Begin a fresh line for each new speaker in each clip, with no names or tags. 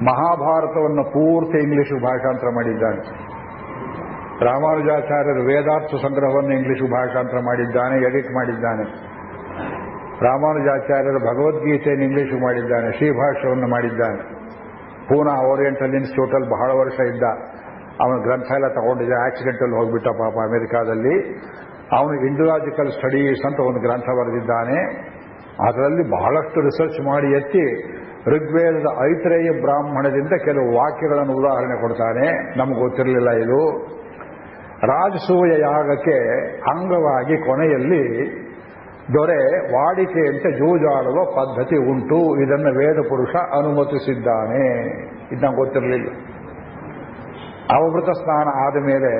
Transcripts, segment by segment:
ಮಹಾಭಾರತವನ್ನು ಪೂರ್ತಿ ಇಂಗ್ಲಿಷ್ ಭಾಷಾಂತರ ಮಾಡಿದ್ದಾನೆ. ರಾಮಾನುಜಾಚಾರ್ಯರು ವೇದಾರ್ಥ ಸಂಗ್ರಹವನ್ನು ಇಂಗ್ಲಿಷ್ ಭಾಷಾಂತರ ಮಾಡಿದ್ದಾನೆ, ಎಡಿಟ್ ಮಾಡಿದ್ದಾನೆ. ರಾಮಾನುಜಾಚಾರ್ಯರು ಭಗವದ್ಗೀತೆಯನ್ನು ಇಂಗ್ಲಿಷ್ ಮಾಡಿದ್ದಾನೆ, ಶ್ರೀಭಾಷ್ಯವನ್ನು ಮಾಡಿದ್ದಾನೆ. ಪೂನಾ ಓರಿಯೆಂಟಲ್ ಇನ್ಸ್ಟಿಟ್ಯೂಟಲ್ಲಿ ಬಹಳ ವರ್ಷ ಇದ್ದ. ಅವನ ಗ್ರಂಥ ಎಲ್ಲ ತಗೊಂಡಿದ್ದ, ಆಕ್ಸಿಡೆಂಟಲ್ಲಿ ಹೋಗ್ಬಿಟ್ಟ ಪಾಪ ಅಮೆರಿಕಾದಲ್ಲಿ. ಅವನು ಇಂಡೋಲಾಜಿಕಲ್ ಸ್ಟಡೀಸ್ ಅಂತ ಒಂದು ಗ್ರಂಥ ಬರೆದಿದ್ದಾನೆ. ಅದರಲ್ಲಿ ಬಹಳಷ್ಟು ರಿಸರ್ಚ್ ಮಾಡಿ ಎತ್ತಿ ಋಗ್ವೇದದ ಐತ್ರೇಯ ಬ್ರಾಹ್ಮಣದಿಂದ ಕೆಲವು ವಾಕ್ಯಗಳನ್ನು ಉದಾಹರಣೆ ಕೊಡ್ತಾನೆ. ನಮಗೆ ಗೊತ್ತಿರಲಿಲ್ಲ ಇದು. ರಾಜಸೂಯ ಯಾಗಕ್ಕೆ ಅಂಗವಾಗಿ ಕೊನೆಯಲ್ಲಿ ದೊರೆ ವಾಡಿಕೆಯಂತೆ ಜೂಜಾಡುವ ಪದ್ಧತಿ ಉಂಟು, ಇದನ್ನು ವೇದ ಪುರುಷ ಅನುಮತಿಸಿದ್ದಾನೆ. ಇದು ನಂಗೆ ಗೊತ್ತಿರಲಿಲ್ಲ. ಅವಭೃತ ಸ್ನಾನ ಆದ ಮೇಲೆ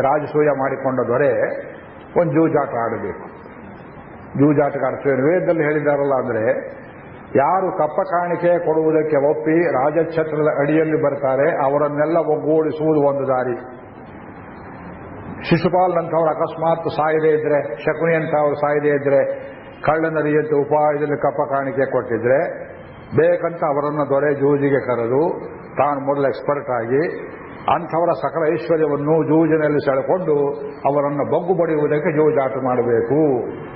ರಾಜಸೂಯ ಮಾಡಿಕೊಂಡ ದೊರೆ ಒಂದು ಜೂಜಾಟ ಆಡಬೇಕು. ಜೂಜಾಟಕ್ಕೆ ಅರ್ಥವೇನು? ವೇದದಲ್ಲಿ ಹೇಳಿದಾರಲ್ಲ, ಅಂದರೆ ಯಾರು ಕಪ್ಪ ಕಾಣಿಕೆ ಕೊಡುವುದಕ್ಕೆ ಒಪ್ಪಿ ರಾಜಛತ್ರದ ಅಡಿಯಲ್ಲಿ ಬರ್ತಾರೆ ಅವರನ್ನೆಲ್ಲ ಒಗ್ಗೂಡಿಸುವುದು ಒಂದು ದಾರಿ. ಶಿಶುಪಾಲನಂಥವ್ರು ಅಕಸ್ಮಾತ್ ಸಾಯದೇ ಇದ್ರೆ, ಶಕುನಿ ಅಂತವ್ರು ಸಾಯದೇ ಇದ್ರೆ, ಕಳ್ಳನರಿಯಂತೆ ಉಪಾಯದಲ್ಲಿ ಕಪ್ಪ ಕಾಣಿಕೆ ಕೊಟ್ಟಿದ್ರೆ ಬೇಕಂತ ಅವರನ್ನು ದೊರೆ ಜೂಜಿಗೆ ಕರೆದು ತಾನು ಮೊದಲು ಎಕ್ಸ್ಪರ್ಟ್ ಆಗಿ ಅಂಥವರ ಸಕಲ ಐಶ್ವರ್ಯವನ್ನು ಜೂಜಿನಲ್ಲಿ ಸೆಳೆಕೊಂಡು ಅವರನ್ನು ಬಗ್ಗು ಬಡಿಯುವುದಕ್ಕೆ ಜೂಜಾಟ ಮಾಡಬೇಕು.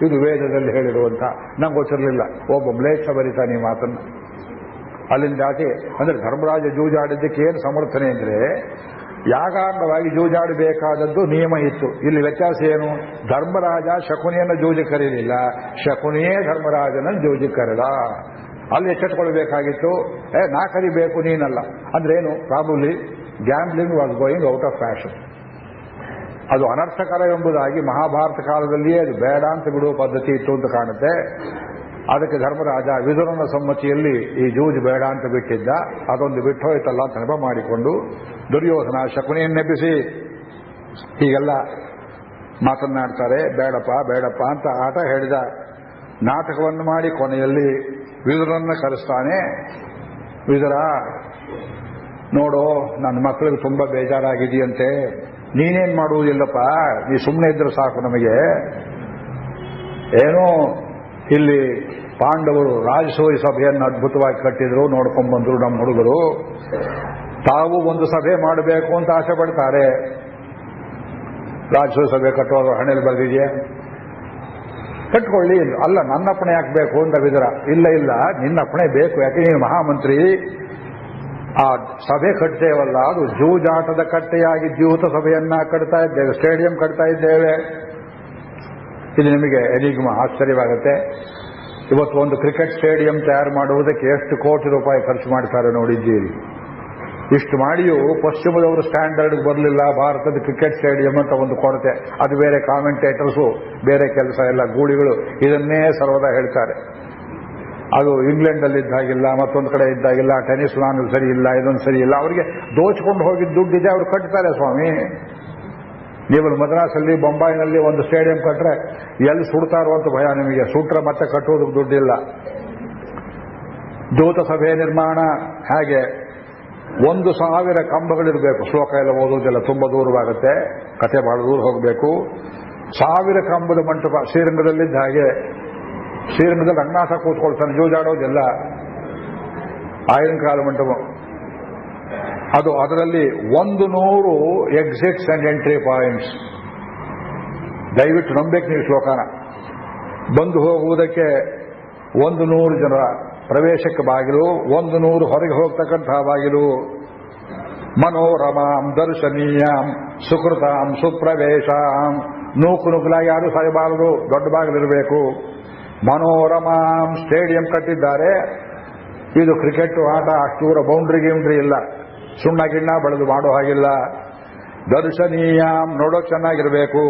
ಇದು ವೇದದಲ್ಲಿ ಹೇಳಿರುವಂಥ. ನಂಗೆ ಗೊತ್ತಿರಲಿಲ್ಲ. ಒಬ್ಬ ಮ್ಲೇಚ್ಛ ಬರೀತಾನೆ ಈ ಮಾತನ್ನು. ಅಲ್ಲಿಂದ ಆಚೆ ಅಂದರೆ ಧರ್ಮರಾಜ ಜೂಜಾಡಿದ್ದಕ್ಕೆ ಏನು ಸಮರ್ಥನೆ ಅಂದರೆ, ಯಾಗಾಂಗವಾಗಿ ಜೂಜಾಡಬೇಕಾದದ್ದು ನಿಯಮ ಇತ್ತು. ಇಲ್ಲಿ ವ್ಯತ್ಯಾಸ ಏನು? ಧರ್ಮರಾಜ ಶಕುನಿಯನ್ನು ಜೂಜಿಗೆ ಕರೀಲಿಲ್ಲ, ಶಕುನಿಯೇ ಧರ್ಮರಾಜನನ್ನು ಜೂಜಿಗೆ ಕರೆದ. ಅಲ್ಲಿ ಎಚ್ಚೆತ್ತುಕೊಳ್ಬೇಕಾಗಿತ್ತು. ನಾ ಕರಿಬೇಕು ನೀನಲ್ಲ ಅಂದ್ರೆ ಏನು? Probably gambling was going out of fashion. ಅದು ಅನರ್ಥಕರ ಎಂಬುದಾಗಿ ಮಹಾಭಾರತ ಕಾಲದಲ್ಲಿಯೇ ಅದು ಬೇಡ ಅಂತ ಬಿಡುವ ಪದ್ಧತಿ ಇತ್ತು ಅಂತ ಕಾಣುತ್ತೆ. ಅದಕ್ಕೆ ಧರ್ಮರಾಜ ವಿದುರನ ಸಮ್ಮತಿಯಲ್ಲಿ ಈ ಜೂಜು ಬೇಡ ಅಂತ ಬಿಟ್ಟಿದ್ದ. ಅದೊಂದು ಬಿಟ್ಟು ಹೋಯ್ತಲ್ಲ ಅಂತ ನೆಪ ಮಾಡಿಕೊಂಡು ದುರ್ಯೋಧನ ಶಕುನಿಯನ್ನೆಬ್ಬಿಸಿ ಹೀಗೆಲ್ಲ ಮಾತನ್ನಾಡ್ತಾರೆ. ಬೇಡಪ್ಪ ಬೇಡಪ್ಪ ಅಂತ ಆಟ ಹೇಳಿದ. ನಾಟಕವನ್ನು ಮಾಡಿ ಕೊನೆಯಲ್ಲಿ ವಿದುರನ್ನ ಕರೆಸ್ತಾನೆ. ವಿದುರ, ನೋಡೋ ನನ್ನ ಮಕ್ಕಳಿಗೆ ತುಂಬಾ ಬೇಜಾರಾಗಿದೆಯಂತೆ, ನೀನೇನ್ ಮಾಡುವುದಿಲ್ಲಪ್ಪ, ನೀ ಸುಮ್ಮನೆ ಇದ್ರೆ ಸಾಕು ನಮಗೆ. ಏನೋ ಇಲ್ಲಿ ಪಾಂಡವರು ರಾಜಸೂಯ ಸಭೆಯನ್ನು ಅದ್ಭುತವಾಗಿ ಕಟ್ಟಿದ್ರು, ನೋಡ್ಕೊಂಡ್ ಬಂದ್ರು ನಮ್ಮ ಹುಡುಗರು. ತಾವು ಒಂದು ಸಭೆ ಮಾಡಬೇಕು ಅಂತ ಆಸೆ ಪಡ್ತಾರೆ. ರಾಜಸೂಯ ಸಭೆ ಕಟ್ಟೋದು ಹಣೆಯಲ್ಲಿ ಬರೆದಿದೆಯಾ? ಕಟ್ಕೊಳ್ಳಿ. ಅಲ್ಲ, ನನ್ನಪ್ಪಣೆ ಹಾಕಬೇಕು ಅಂತ ವಿದುರ. ಇಲ್ಲ ಇಲ್ಲ, ನಿನ್ನಪ್ಪಣೆ ಬೇಕು. ಯಾಕೆ ನೀನು ಮಹಾಮಂತ್ರಿ. ಆ ಸಭೆ ಕಟ್ತೇವಲ್ಲ, ಅದು ಜೂಜಾಟದ ಕಟ್ಟೆಯಾಗಿ ದ್ಯೂತ ಸಭೆಯನ್ನ ಕಟ್ತಾ ಇದ್ದೇವೆ, ಸ್ಟೇಡಿಯಂ ಕಟ್ತಾ ಇದ್ದೇವೆ. ಇದು ನಿಮಗೆ ಎನಿಗ್ಮ ಆಶ್ಚರ್ಯವಾಗುತ್ತೆ. ಇವತ್ತು ಒಂದು ಕ್ರಿಕೆಟ್ ಸ್ಟೇಡಿಯಂ ತಯಾರು ಮಾಡುವುದಕ್ಕೆ ಎಷ್ಟು ಕೋಟಿ ರೂಪಾಯಿ ಖರ್ಚು ಮಾಡ್ತಾರೆ ನೋಡಿದ್ದೀರಿ. ಇಷ್ಟು ಮಾಡಿಯೂ ಪಶ್ಚಿಮದವರು ಸ್ಟ್ಯಾಂಡರ್ಡ್ ಬರಲಿಲ್ಲ. ಭಾರತದ ಕ್ರಿಕೆಟ್ ಸ್ಟೇಡಿಯಂ ಅಂತ ಒಂದು ಕೊರತೆ. ಅದು ಬೇರೆ ಕಾಮೆಂಟೇಟರ್ಸು, ಬೇರೆ ಕೆಲಸ ಎಲ್ಲ ಗೂಳಿಗಳು ಇದನ್ನೇ ಸರ್ವದಾ ಹೇಳ್ತಾರೆ. ಅದು ಇಂಗ್ಲೆಂಡಲ್ಲಿ ಇದ್ದಾಗಿಲ್ಲ, ಮತ್ತೊಂದು ಕಡೆ ಇದ್ದಾಗಿಲ್ಲ, ಟೆನಿಸ್ ಲಾನ್ ಸರಿ ಇಲ್ಲ, ಇದೊಂದು ಸರಿ ಇಲ್ಲ. ಅವರಿಗೆ ದೋಚಿಕೊಂಡು ಹೋಗಿದ್ದ ದುಡ್ಡಿದೆ, ಅವರು ಕಟ್ತಾರೆ ಸ್ವಾಮಿ. ನೀವು ಮದ್ರಾಸಲ್ಲಿ ಬೊಂಬಾಯಿನಲ್ಲಿ ಒಂದು ಸ್ಟೇಡಿಯಂ ಕಟ್ಟರೆ ಎಲ್ಲಿ ಸುಡ್ತಾರೋ ಅಂತ ಭಯ ನಿಮಗೆ. ಸುಟ್ರೆ ಮತ್ತೆ ಕಟ್ಟೋದಕ್ಕೆ ದುಡ್ಡಿಲ್ಲ. ದೂತ ಸಭೆ ನಿರ್ಮಾಣ ಹಾಗೆ 1,000 ಕಂಬಗಳಿರಬೇಕು. ಶ್ಲೋಕ ಎಲ್ಲ ಓದೋದಿಲ್ಲ, ತುಂಬಾ ದೂರವಾಗುತ್ತೆ, ಕತೆ ಬಹಳ ದೂರ ಹೋಗಬೇಕು. 1000 ಕಂಬದ ಮಂಟಪ ಶ್ರೀರಂಗದಲ್ಲಿದ್ದ ಹಾಗೆ. ಶ್ರೀರಂಗದಲ್ಲಿ ರಂಗನಾಥ ಕೂತ್ಕೊಳ್ತಾನೆ, ಜೂಜಾಡೋದಿಲ್ಲ. ಆಗಿನ ಕಾಲ ಮಂಟಪ ಅದು. ಅದರಲ್ಲಿ 100 ಎಕ್ಸಿಟ್ಸ್ ಅಂಡ್ ಎಂಟ್ರಿ ಪಾಯಿಂಟ್ಸ್. ದಯವಿಟ್ಟು ನಂಬೇಕು ನೀವು ಶ್ಲೋಕನ. ಬಂದು ಹೋಗುವುದಕ್ಕೆ 100 ಜನರ ಪ್ರವೇಶಕ್ಕೆ ಬಾಗಿಲು, 100 ಹೊರಗೆ ಹೋಗ್ತಕ್ಕಂತಹ ಬಾಗಿಲು. ಮನೋರಮಾಂ ದರ್ಶನೀಯಾಂ ಸುಕೃತಾಂ ಸುಪ್ರವೇಶಾಂ. ನೂಕುನುಗ್ಲಾಗಿ ಯಾರು ಸಾಯಬಾರದು, ದೊಡ್ಡ ಬಾಗಿಲಿರಬೇಕು. ಮನೋರಮಾಂ ಸ್ಟೇಡಿಯಂ ಕಟ್ಟಿದ್ದಾರೆ. ಇದು ಕ್ರಿಕೆಟ್ ಆಟ, ಅಷ್ಟೂರ ಬೌಂಡ್ರಿ ಗಿಂಡ್ರಿ ಇಲ್ಲ, ಸುಣ್ಣ ಗಿಣ್ಣ ಬೆಳೆದು ಮಾಡೋ ಹಾಗಿಲ್ಲ. ದರ್ಶನೀಯಾಂ ನೋಡೋಕೆ ಚೆನ್ನಾಗಿರಬೇಕು.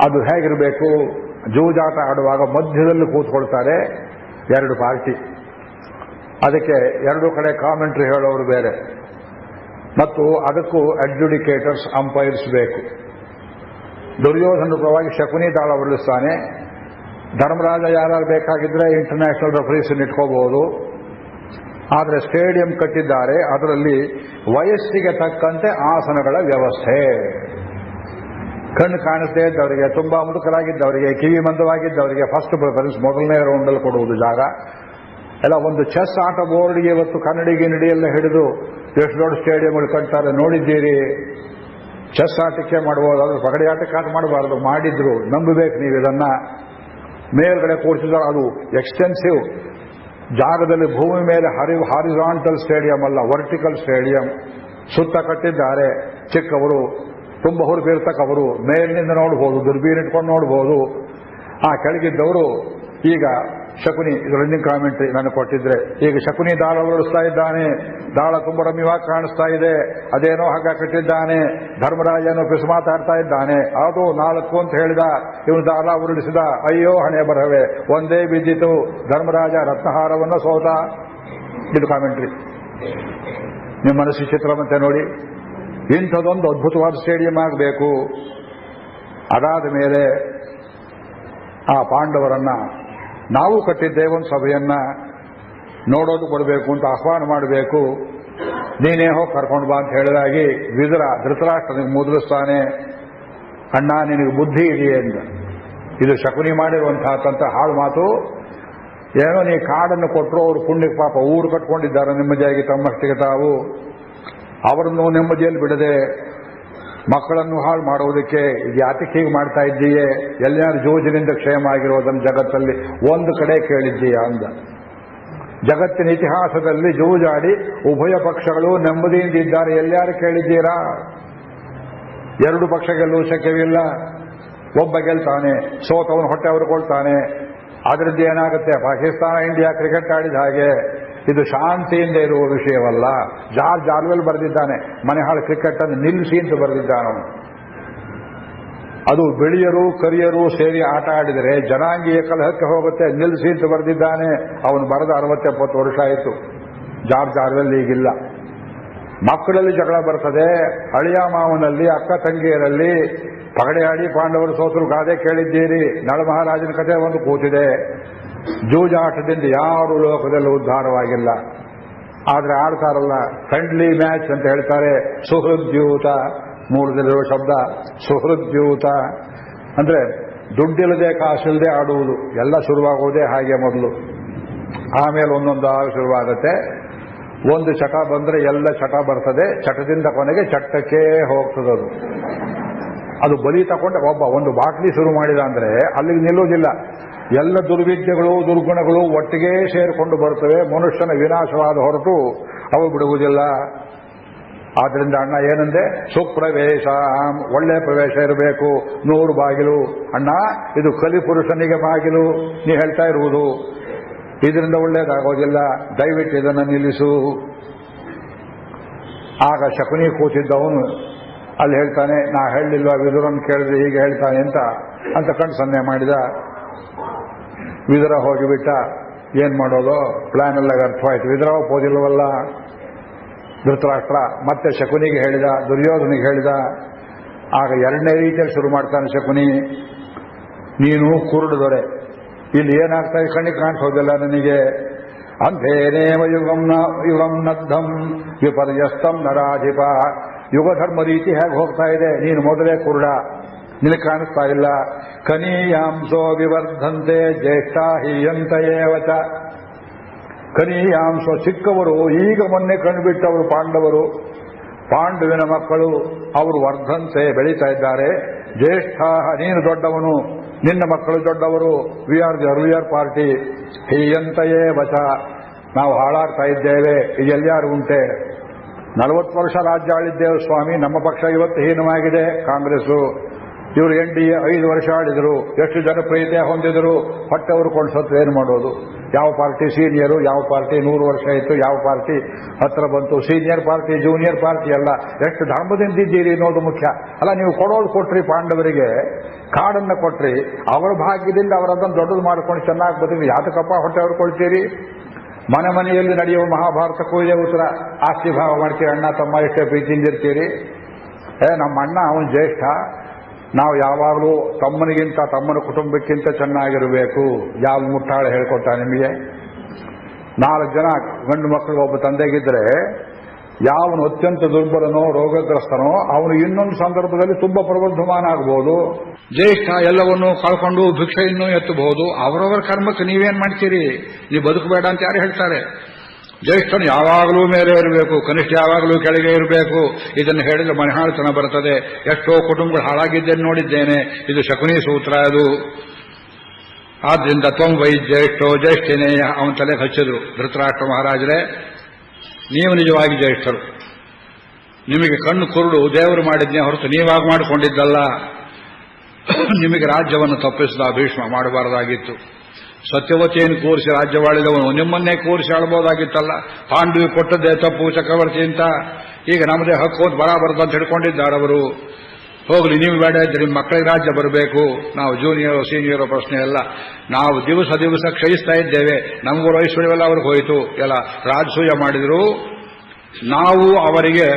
ಅದು ಹೇಗಿರಬೇಕು? ಜೂಜಾಟ ಆಡುವಾಗ ಮಧ್ಯದಲ್ಲಿ ಕೂತ್ಕೊಳ್ತಾರೆ 2 ಪಾರ್ಟಿ. ಅದಕ್ಕೆ 2 ಕಡೆ ಕಾಮೆಂಟ್ರಿ ಹೇಳೋರು ಬೇರೆ, ಮತ್ತು ಅದಕ್ಕೂ ಅಡ್ಜುಡಿಕೇಟರ್ಸ್, ಅಂಪೈರ್ಸ್ ಬೇಕು. ದುರ್ಯೋಧನ ಪರವಾಗಿ ಶಕುನಿ ತಾಳ ಹೊರಡಿಸ್ತಾನೆ. ಧರ್ಮರಾಜ ಯಾರು ಬೇಕಾಗಿದ್ರೆ ಇಂಟರ್ನ್ಯಾಷನಲ್ ರೆಫರೀಸ್ ಇಟ್ಕೋಬಹುದು. ಆದರೆ ಸ್ಟೇಡಿಯಂ ಕಟ್ಟಿದ್ದಾರೆ, ಅದರಲ್ಲಿ ವಯಸ್ಸಿಗೆ ತಕ್ಕಂತೆ ಆಸನಗಳ ವ್ಯವಸ್ಥೆ. ಕಣ್ಣು ಕಾಣಿಸದೇ ಇದ್ದವರಿಗೆ, ತುಂಬಾ ಮುದುಕರಾಗಿದ್ದವರಿಗೆ, ಕಿವಿ ಮಂದವಾಗಿದ್ದವರಿಗೆ ಫಸ್ಟ್ ಪ್ರಿಫರೆನ್ಸ್, ಮೊದಲನೇ ರೌಂಡಲ್ಲಿ ಕೊಡುವುದು ಜಾಗ. ಎಲ್ಲ ಒಂದು ಚೆಸ್ ಆಟ ಬೋರ್ಡ್ಗೆ ಇವತ್ತು ಕನ್ನಡಿಗೆ ನಡಿಯೆಲ್ಲ ಹಿಡಿದು ಎಷ್ಟು ದೊಡ್ಡ ಸ್ಟೇಡಿಯಂಗಳು ಕಟ್ತಾರೆ ನೋಡಿದ್ದೀರಿ. ಚೆಸ್ ಆಟಕ್ಕೆ ಮಾಡಬಹುದು, ಆದ್ರೆ ಪಗಡೆ ಆಟಕ್ಕೆ ಆಟ ಮಾಡಬಾರದು. ಮಾಡಿದ್ರು, ನಂಬಬೇಕು ನೀವು ಇದನ್ನ. ಮೇಲ್ಗಡೆ ಕೂರಿಸಿದ್ರೆ ಅದು ಎಕ್ಸ್ಟೆನ್ಸಿವ್ ಜಾಗದಲ್ಲಿ ಭೂಮಿ ಮೇಲೆ ಹಾರಿಜಾಂಟಲ್ ಸ್ಟೇಡಿಯಂ ಅಲ್ಲ, ವರ್ಟಿಕಲ್ ಸ್ಟೇಡಿಯಂ. ಸುತ್ತ ಕಟ್ಟಿದ್ದಾರೆ. ಚಿಕ್ಕವರು, ತುಂಬ ಹುರುಪಿರ್ತಕ್ಕವರು ಮೇಲಿನಿಂದ ನೋಡಬಹುದು, ದುರ್ಬೀನ್ ಇಟ್ಕೊಂಡು ನೋಡಬಹುದು. ಆ ಕೆಳಗಿದ್ದವರು ಈಗ ಶಕುನಿ ರನ್ನಿಂಗ್ ಕಾಮೆಂಟ್ರಿ ನಾನು ಕೊಟ್ಟಿದ್ರೆ, ಈಗ ಶಕುನಿ ದಾಳ ಹೊರಡಿಸ್ತಾ ಇದ್ದಾನೆ. ದಾಳ ತುಂಬ ರಮ್ಯವಾಗಿ ಕಾಣಿಸ್ತಾ ಇದೆ. ಅದೇನೋ ಹಗ್ಗ ಕಟ್ಟಿದ್ದಾನೆ. ಧರ್ಮರಾಜನೋ ಪಿಸು ಮಾತಾಡ್ತಾ ಇದ್ದಾನೆ. ಅದು 4 ಅಂತ ಹೇಳಿದ. ಇವನು ದಾಳ ಉರುಳಿಸಿದ. ಅಯ್ಯೋ ಹಣೆ ಬರಹವೆ, ಒಂದೇ ಬಿದ್ದಿತು. ಧರ್ಮರಾಜ ರತ್ನಹಾರವನ್ನು ಸೋತ. ಇದು ಕಾಮೆಂಟ್ರಿ. ನಿಮ್ಮ ಮನಸ್ಸು ಚಿತ್ರವಂತೆ ನೋಡಿ. ಇಂಥದೊಂದು ಅದ್ಭುತವಾದ ಸ್ಟೇಡಿಯಂ ಆಗಬೇಕು. ಅದಾದ ಮೇಲೆ ಆ ಪಾಂಡವರನ್ನ ನಾವು ಕಟ್ಟಿದ್ದೇವೆ ಒಂದು ಸಭೆಯನ್ನ, ನೋಡೋದು ಕೊಡಬೇಕು ಅಂತ ಆಹ್ವಾನ ಮಾಡಬೇಕು. ನೀನೇ ಹೋಗಿ ಕರ್ಕೊಂಡು ಬಾ ಅಂತ ಹೇಳಿದಾಗಿ ವಿದುರ ಧೃತರಾಷ್ಟ್ರನಿಗೆ ಮುದ್ರಿಸ್ತಾನೆ. ಅಣ್ಣ ನಿನಗೆ ಬುದ್ಧಿ ಇದೆಯೇ ಅಂತ. ಇದು ಶಕುನಿ ಮಾಡಿರುವಂತಹಂತ ಹಾಳು ಮಾತು. ಏನೋ ನೀ ಕಾಡನ್ನು ಕೊಟ್ಟರು ಅವರು ಪುಣ್ಯಕ್ಕೆ ಪಾಪ ಊರು ಕಟ್ಕೊಂಡಿದ್ದಾರೆ ನೆಮ್ಮದಿಯಾಗಿ ತಮ್ಮಷ್ಟಿಗೆ ತಾವು. ಅವರನ್ನು ನೆಮ್ಮದಿಯಲ್ಲಿ ಬಿಡದೆ ಮಕ್ಕಳನ್ನು ಹಾಳು ಮಾಡುವುದಕ್ಕೆ ಯಾತಕ್ಕೆ ಹೀಗೆ ಮಾಡ್ತಾ ಇದ್ದೀಯೇ? ಎಲ್ಲಾರು ಜೋಜಿನಿಂದ ಕ್ಷೇಮ ಆಗಿರೋದನ್ನು ಜಗತ್ತಲ್ಲಿ ಒಂದು ಕಡೆ ಕೇಳಿದ್ದೀಯಾ ಅಂದ. ಜಗತ್ತಿನ ಇತಿಹಾಸದಲ್ಲಿ ಜೂಜಾಡಿ ಉಭಯ ಪಕ್ಷಗಳು ನೆಮ್ಮದಿಯಿಂದ ಇದ್ದಾರೆ ಎಲ್ಲಾರು ಕೇಳಿದ್ದೀರಾ? 2 ಪಕ್ಷ ಗೆಲ್ಲುವ ಶಕ್ಯವಿಲ್ಲ. ಒಬ್ಬ ಗೆಲ್ತಾನೆ, ಸೋತವನು ಹೊಟ್ಟೆ ಹೊರಕೊಳ್ತಾನೆ. ಅದರಿಂದ ಏನಾಗುತ್ತೆ? ಪಾಕಿಸ್ತಾನ ಇಂಡಿಯಾ ಕ್ರಿಕೆಟ್ ಆಡಿದ ಹಾಗೆ. ಇದು ಶಾಂತಿಯಿಂದ ಇರುವ ವಿಷಯವಲ್ಲ. ಜಾರ್ಜ್ ಆರ್ವೆಲ್ ಬರೆದಿದ್ದಾನೆ, ಮನೆ ಹಾಳು ಕ್ರಿಕೆಟ್ ಅನ್ನು ನಿಲ್ಲಿಸಿ ಅಂತ ಬರೆದಿದ್ದಾನವನು. ಅದು ಬಿಳಿಯರು ಕರಿಯರು ಸೇರಿ ಆಟ ಆಡಿದರೆ ಜನಾಂಗೀಯ ಕಲಹಕ್ಕೆ ಹೋಗುತ್ತೆ, ನಿಲ್ಲಿಸಿ ಅಂತ ಬರೆದಿದ್ದಾನೆ. ಅವನು ಬರೆದ 60-70 ವರ್ಷ ಆಯಿತು. ಜಾರ್ಜ್ ಆರ್ವೆಲ್ ಈಗಿಲ್ಲ. ಮಕ್ಕಳಲ್ಲಿ ಜಗಳ ಬರ್ತದೆ, ಅಳಿಯ ಮಾವನಲ್ಲಿ, ಅಕ್ಕ ತಂಗಿಯರಲ್ಲಿ. ಪಗಡೆ ಆಡಿ ಪಾಂಡವರು ಸೋತರು ಗಾದೆ ಕೇಳಿದ್ದೀರಿ. ನಳ ಮಹಾರಾಜನ ಕಥೆ ಒಂದು ಕೂತಿದೆ. ಜೂಜಾಟದಿಂದ ಯಾರು ಲೋಕದಲ್ಲಿ ಉದ್ಧಾರವಾಗಿಲ್ಲ. ಆದ್ರೆ ಆಡ್ತಾರಲ್ಲ, ಫ್ರೆಂಡ್ಲಿ ಮ್ಯಾಚ್ ಅಂತ ಹೇಳ್ತಾರೆ. ಸುಹೃದ್ಯೂತ ಮೂಲದಲ್ಲಿರುವ ಶಬ್ದ ಸುಹೃದ್ಯೂತ ಅಂದ್ರೆ ದುಡ್ಡಿಲ್ಲದೆ ಕಾಸಿಲ್ಲದೆ ಆಡುವುದು. ಎಲ್ಲ ಶುರುವಾಗುವುದೇ ಹಾಗೆ ಮೊದಲು, ಆಮೇಲೆ ಒಂದೊಂದಾಗಿ ಶುರುವಾಗುತ್ತೆ. ಒಂದು ಚಟ ಬಂದ್ರೆ ಎಲ್ಲ ಚಟ ಬರ್ತದೆ. ಚಟದಿಂದ ಕೊನೆಗೆ ಚಟ್ಟಕ್ಕೆ ಹೋಗ್ತದದು. ಅದು ಬಲಿ ತಗೊಂಡೆ ಒಂದು ಬಾಟ್ಲಿ ಶುರು ಮಾಡಿದ ಅಂದ್ರೆ ಅಲ್ಲಿಗೆ ನಿಲ್ಲುವುದಿಲ್ಲ. ಎಲ್ಲ ದುರ್ವಿದ್ಯೆಗಳು ದುರ್ಗುಣಗಳು ಒಟ್ಟಿಗೆ ಸೇರಿಕೊಂಡು ಬರ್ತವೆ. ಮನುಷ್ಯನ ವಿನಾಶವಾದ ಹೊರತು ಅವು ಬಿಡುವುದಿಲ್ಲ. ಆದ್ರಿಂದ ಅಣ್ಣ ಏನಂದೆ? ಸುಪ್ರವೇಶ, ಒಳ್ಳೆ ಪ್ರವೇಶ ಇರಬೇಕು. 100 ಬಾಗಿಲು. ಅಣ್ಣ ಇದು ಕಲಿಪುರುಷನಿಗೆ ಬಾಗಿಲು ನೀ ಹೇಳ್ತಾ ಇರುವುದು. ಇದರಿಂದ ಒಳ್ಳೇದಾಗೋದಿಲ್ಲ, ದಯವಿಟ್ಟು ಇದನ್ನು ನಿಲ್ಲಿಸು. ಆಗ ಶಕುನಿ ಕೂತಿದ್ದವನು ಅಲ್ಲಿ ಹೇಳ್ತಾನೆ, ನಾ ಹೇಳಿಲ್ವಾ ವಿದುರನ್ ಕೇಳಿದ್ರೆ ಹೀಗೆ ಹೇಳ್ತಾನೆ ಅಂತ ಕಂಡು ಸನ್ನೆ ಮಾಡಿದ. ವಿದುರ ಹೋಗಿಬಿಟ್ಟ. ಏನ್ ಮಾಡೋದು? ಪ್ಲಾನ್ ಎಲ್ಲ ವ್ಯರ್ಥವಾಯ್ತು. ವಿದುರ ಹೋದಿಲ್ವಲ್ಲ. ಧೃತರಾಷ್ಟ್ರ ಮತ್ತೆ ಶಕುನಿಗೆ ಹೇಳಿದ, ದುರ್ಯೋಧನಿಗೆ ಹೇಳಿದ. ಆಗ 2ನೇ ರೀತಿಯಲ್ಲಿ ಶುರು ಮಾಡ್ತಾನೆ ಶಕುನಿ. ನೀನು ಕುರುಡು ದೊರೆ, ಇಲ್ಲಿ ಏನಾಗ್ತಾ ಕಣ್ಣಿಗೆ ಕಾಣಿಸೋದಿಲ್ಲ ನನಗೆ. ಅಂಧೇನೇವ ಯುಗಂ ನಗ್ಧಂ ವಿಪರ್ಯಸ್ತಂ ನರಾಧಿಪ. ಯುಗಧರ್ಮ ರೀತಿ ಹೇಗೆ ಹೋಗ್ತಾ ಇದೆ, ನೀನು ಮೊದಲೇ ಕುರುಡ, ನಿನಗೆ ಕಾಣಿಸ್ತಾ ಇಲ್ಲ. ಕನೀಯಾಂಸೋ ವಿವರ್ಧಂತೆ ಜ್ಯೇಷ್ಠ ಹೀಯಂತಯೇವಚ. ಕನೀಯಾಂಸೋ ಚಿಕ್ಕವರು, ಈಗ ಮೊನ್ನೆ ಕಂಡುಬಿಟ್ಟವರು ಪಾಂಡವರು, ಪಾಂಡುವಿನ ಮಕ್ಕಳು, ಅವರು ವರ್ಧಂತೆ ಬೆಳೀತಾ ಇದ್ದಾರೆ. ಜ್ಯೇಷ್ಠ ನೀನು ದೊಡ್ಡವನು, ನಿನ್ನ ಮಕ್ಕಳು ದೊಡ್ಡವರು. We are the earlier party. ಹೀಯಂತಯೇವಚ ನಾವು ಹಾಳಾಗ್ತಾ ಇದ್ದೇವೆ. ಇದೆಲ್ಲಾರು ಉಂಟೆ? 40 ವರ್ಷ ರಾಜ್ಯ ಆಳಿದ್ದೇವೆ ಸ್ವಾಮಿ, ನಮ್ಮ ಪಕ್ಷ ಇವತ್ತು ಹೀನವಾಗಿದೆ ಕಾಂಗ್ರೆಸ್ಸು. ಇವರು NDA 5 ವರ್ಷ ಆಳಿದರು, ಎಷ್ಟು ಜನಪ್ರಿಯತೆ ಹೊಂದಿದರು. ಹೊಟ್ಟೆ ಅವರು ಸತ್ತು ಏನು ಮಾಡೋದು? ಯಾವ ಪಾರ್ಟಿ ಸೀನಿಯರು, ಯಾವ ಪಾರ್ಟಿ 100 ವರ್ಷ ಆಯಿತು, ಯಾವ ಪಾರ್ಟಿ ಹತ್ರ ಬಂತು. ಸೀನಿಯರ್ ಪಾರ್ಟಿ ಜೂನಿಯರ್ ಪಾರ್ಟಿ ಅಲ್ಲ, ಎಷ್ಟು ಧರ್ಮದಿಂದಿದ್ದೀರಿ ಅನ್ನೋದು ಮುಖ್ಯ ಅಲ್ಲ. ನೀವು ಕೊಟ್ರಿ ಪಾಂಡವರಿಗೆ, ಕಾಡನ್ನು ಕೊಟ್ರಿ, ಅವರ ಭಾಗ್ಯದಿಂದ ಅವರದನ್ನು ದೊಡ್ಡದು ಮಾಡ್ಕೊಂಡು ಚೆನ್ನಾಗಿ ಬದುಕಿ ಯಾತಕಪ್ಪ ಹೊಟ್ಟೆ ಹೊರ್ಕೊಳ್ತೀರಿ? ಮನೆಯಲ್ಲಿ ನಡೆಯುವ ಮಹಾಭಾರತಕ್ಕೂ ಇದೇ ಉತ್ತರ. ಆಸ್ತಿ ಭಾವ ಮಾಡ್ತೀರಿ, ಅಣ್ಣ ತಮ್ಮ ಎಷ್ಟೇ ಪ್ರೀತಿಯಿಂದಿರ್ತೀರಿ. ನಮ್ಮ ಅಣ್ಣ ಅವನು ಜ್ಯೇಷ್ಠ, ನಾವು ಯಾವಾಗಲೂ ತಮ್ಮನಿಗಿಂತ ತಮ್ಮನ ಕುಟುಂಬಕ್ಕಿಂತ ಚೆನ್ನಾಗಿರಬೇಕು. ಯಾವ ಮುಟ್ಟಾಳ ಹೇಳ್ಕೊಟ್ಟ ನಿಮಗೆ? 4 ಜನ ಗಂಡು ಮಕ್ಕಳು ಒಬ್ಬ ತಂದೆಗಿದ್ರೆ ಯಾವನು ಅತ್ಯಂತ ದುರ್ಬಲನೋ ರೋಗಗ್ರಸ್ತನೋ ಅವನು ಇನ್ನೊಂದು ಸಂದರ್ಭದಲ್ಲಿ ತುಂಬಾ ಪ್ರಬುದ್ಧಮಾನ ಆಗಬಹುದು. ಜ್ಯೇಷ್ಠ ಎಲ್ಲವನ್ನೂ ಕಳ್ಕೊಂಡು ಭಿಕ್ಷೆಯನ್ನು ಎತ್ತಬಹುದು. ಅವರವರ ಕರ್ಮಕ್ಕೆ ನೀವೇನ್ ಮಾಡ್ತೀರಿ? ನೀವು ಬದುಕಬೇಡ ಅಂತ ಯಾರು ಹೇಳ್ತಾರೆ? ಜ್ಯೇಷ್ಠನು ಯಾವಾಗಲೂ ಮೇಲೆ ಇರಬೇಕು, ಕನಿಷ್ಠ ಯಾವಾಗಲೂ ಕೆಳಗೆ ಇರಬೇಕು. ಇದನ್ನು ಹೇಳಿದ್ರೆ ಮನೆಹಾಳ್ತನ ಬರ್ತದೆ. ಎಷ್ಟೋ ಕುಟುಂಬಗಳು ಹಾಳಾಗಿದ್ದೇನೆ ನೋಡಿದ್ದೇನೆ. ಇದು ಶಕುನಿ ಸೂತ್ರ. ಅದು ಆದ್ರಿಂದ ತ್ವಂ ವೈ ಜ್ಯೇಷ್ಠೋ ಜ್ಯೇಷ್ಠಿನೇಯ ಅವನ ತಲೆ ಹಚ್ಚಿದ್ರು. ಧೃತರಾಷ್ಟ್ರ ಮಹಾರಾಜರೇ, ನೀವು ನಿಜವಾಗಿ ಜ್ಯೇಷ್ಠರು. ನಿಮಗೆ ಕಣ್ಣು ಕುರುಡು ದೇವರು ಮಾಡಿದ್ನೇ ಹೊರತು ನೀವಾಗ ಮಾಡಿಕೊಂಡಿದ್ದಲ್ಲ. ನಿಮಗೆ ರಾಜ್ಯವನ್ನು ತಪ್ಪಿಸಿದ ಭೀಷ್ಮ ಮಾಡಬಾರದಾಗಿತ್ತು. ಸತ್ಯವತಿಯನ್ನು ಕೂರಿಸಿ ರಾಜ್ಯವಾಳಿದವನು ನಿಮ್ಮನ್ನೇ ಕೂರಿಸಿ ಆಳ್ಬೋದಾಗಿತ್ತಲ್ಲ. ಪಾಂಡವಿ ಕೊಟ್ಟದ್ದೇ ತಪ್ಪು ಚಕ್ರವರ್ತಿ ಅಂತ. ಈಗ ನಮ್ಮದೇ ಹಕ್ಕು ಅಂತ ಬರಾಬಾರದು ಅಂತ ಹಿಡ್ಕೊಂಡಿದ್ದಾರವರು. ಹೋಗಲಿ, ನೀವು ಬೇಡ ಇದ್ರೆ ನಿಮ್ಮ ಮಕ್ಕಳಿಗೆ ರಾಜ್ಯ ಬರಬೇಕು. ನಾವು ಜೂನಿಯರೋ ಸೀನಿಯರೋ ಪ್ರಶ್ನೆ ಅಲ್ಲ. ನಾವು ದಿವಸ ದಿವಸ ಕ್ಷಯಿಸ್ತಾ ಇದ್ದೇವೆ. ನಮಗೂ ಐಶ್ವರ್ಯವೆಲ್ಲ ಅವ್ರಿಗೆ ಹೋಯಿತು. ಎಲ್ಲ ರಾಜಸೂಯ ಮಾಡಿದ್ರು. ನಾವು ಅವರಿಗೆ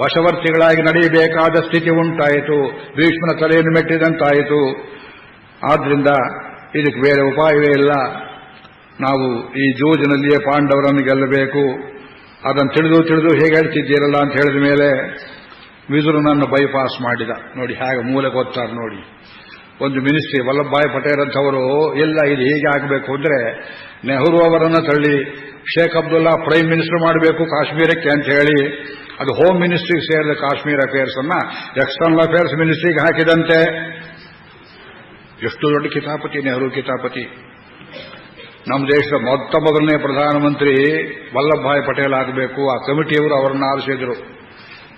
ವಶವರ್ತಿಗಳಾಗಿ ನಡೆಯಬೇಕಾದ ಸ್ಥಿತಿ ಉಂಟಾಯಿತು. ಭೀಷ್ಮನ ತಲೆಯನ್ನು ಮೆಟ್ಟಿದಂತಾಯಿತು. ಆದ್ರಿಂದ ಇದಕ್ಕೆ ಬೇರೆ ಉಪಾಯವೇ ಇಲ್ಲ. ನಾವು ಈ ಜೂಜಿನಲ್ಲಿಯೇ ಪಾಂಡವರನ್ನು ಗೆಲ್ಲಬೇಕು. ಅದನ್ನು ತಿಳಿದು ಹೇಗೆ ಹೇಳ್ತಿದ್ದೀರಲ್ಲ ಅಂತ ಹೇಳಿದ ಮೇಲೆ ವಿದುರನನ್ನು ಬೈಪಾಸ್ ಮಾಡಿದ. ನೋಡಿ ಹೇಗೆ ಮೂಲೆ ಗೊತ್ತಾರೆ ನೋಡಿ. ಒಂದು ಮಿನಿಸ್ಟ್ರಿ ವಲ್ಲಭಭಾಯ್ ಪಟೇಲ್ ಅಂತವರು ಎಲ್ಲ ಇದು ಹೀಗೆ ಆಗಬೇಕು ಅಂದ್ರೆ ನೆಹರು ಅವರನ್ನು ತಳ್ಳಿ ಶೇಖ್ ಅಬ್ದುಲ್ಲಾ ಪ್ರೈಮ್ ಮಿನಿಸ್ಟರ್ ಮಾಡಬೇಕು ಕಾಶ್ಮೀರಕ್ಕೆ ಅಂತ ಹೇಳಿ ಅದು ಹೋಮ್ ಮಿನಿಸ್ಟ್ರಿಗೆ ಸೇರಿದ ಕಾಶ್ಮೀರ್ ಅಫೇರ್ಸ್ ಅನ್ನ ಎಕ್ಸ್ಟರ್ನಲ್ ಅಫೇರ್ಸ್ ಮಿನಿಸ್ಟ್ರಿಗೆ ಹಾಕಿದಂತೆ. ಎಷ್ಟು ದೊಡ್ಡ ಕಿತಾಪತಿ ನೆಹರು ಕಿತಾಪತಿ. ನಮ್ಮ ದೇಶದ ಮೊದಲನೇ ಪ್ರಧಾನಮಂತ್ರಿ ವಲ್ಲಭಭಾಯ್ ಪಟೇಲ್ ಆಗಬೇಕು. ಆ ಕಮಿಟಿಯವರು ಅವರನ್ನು ಆರಿಸಿದ್ರು.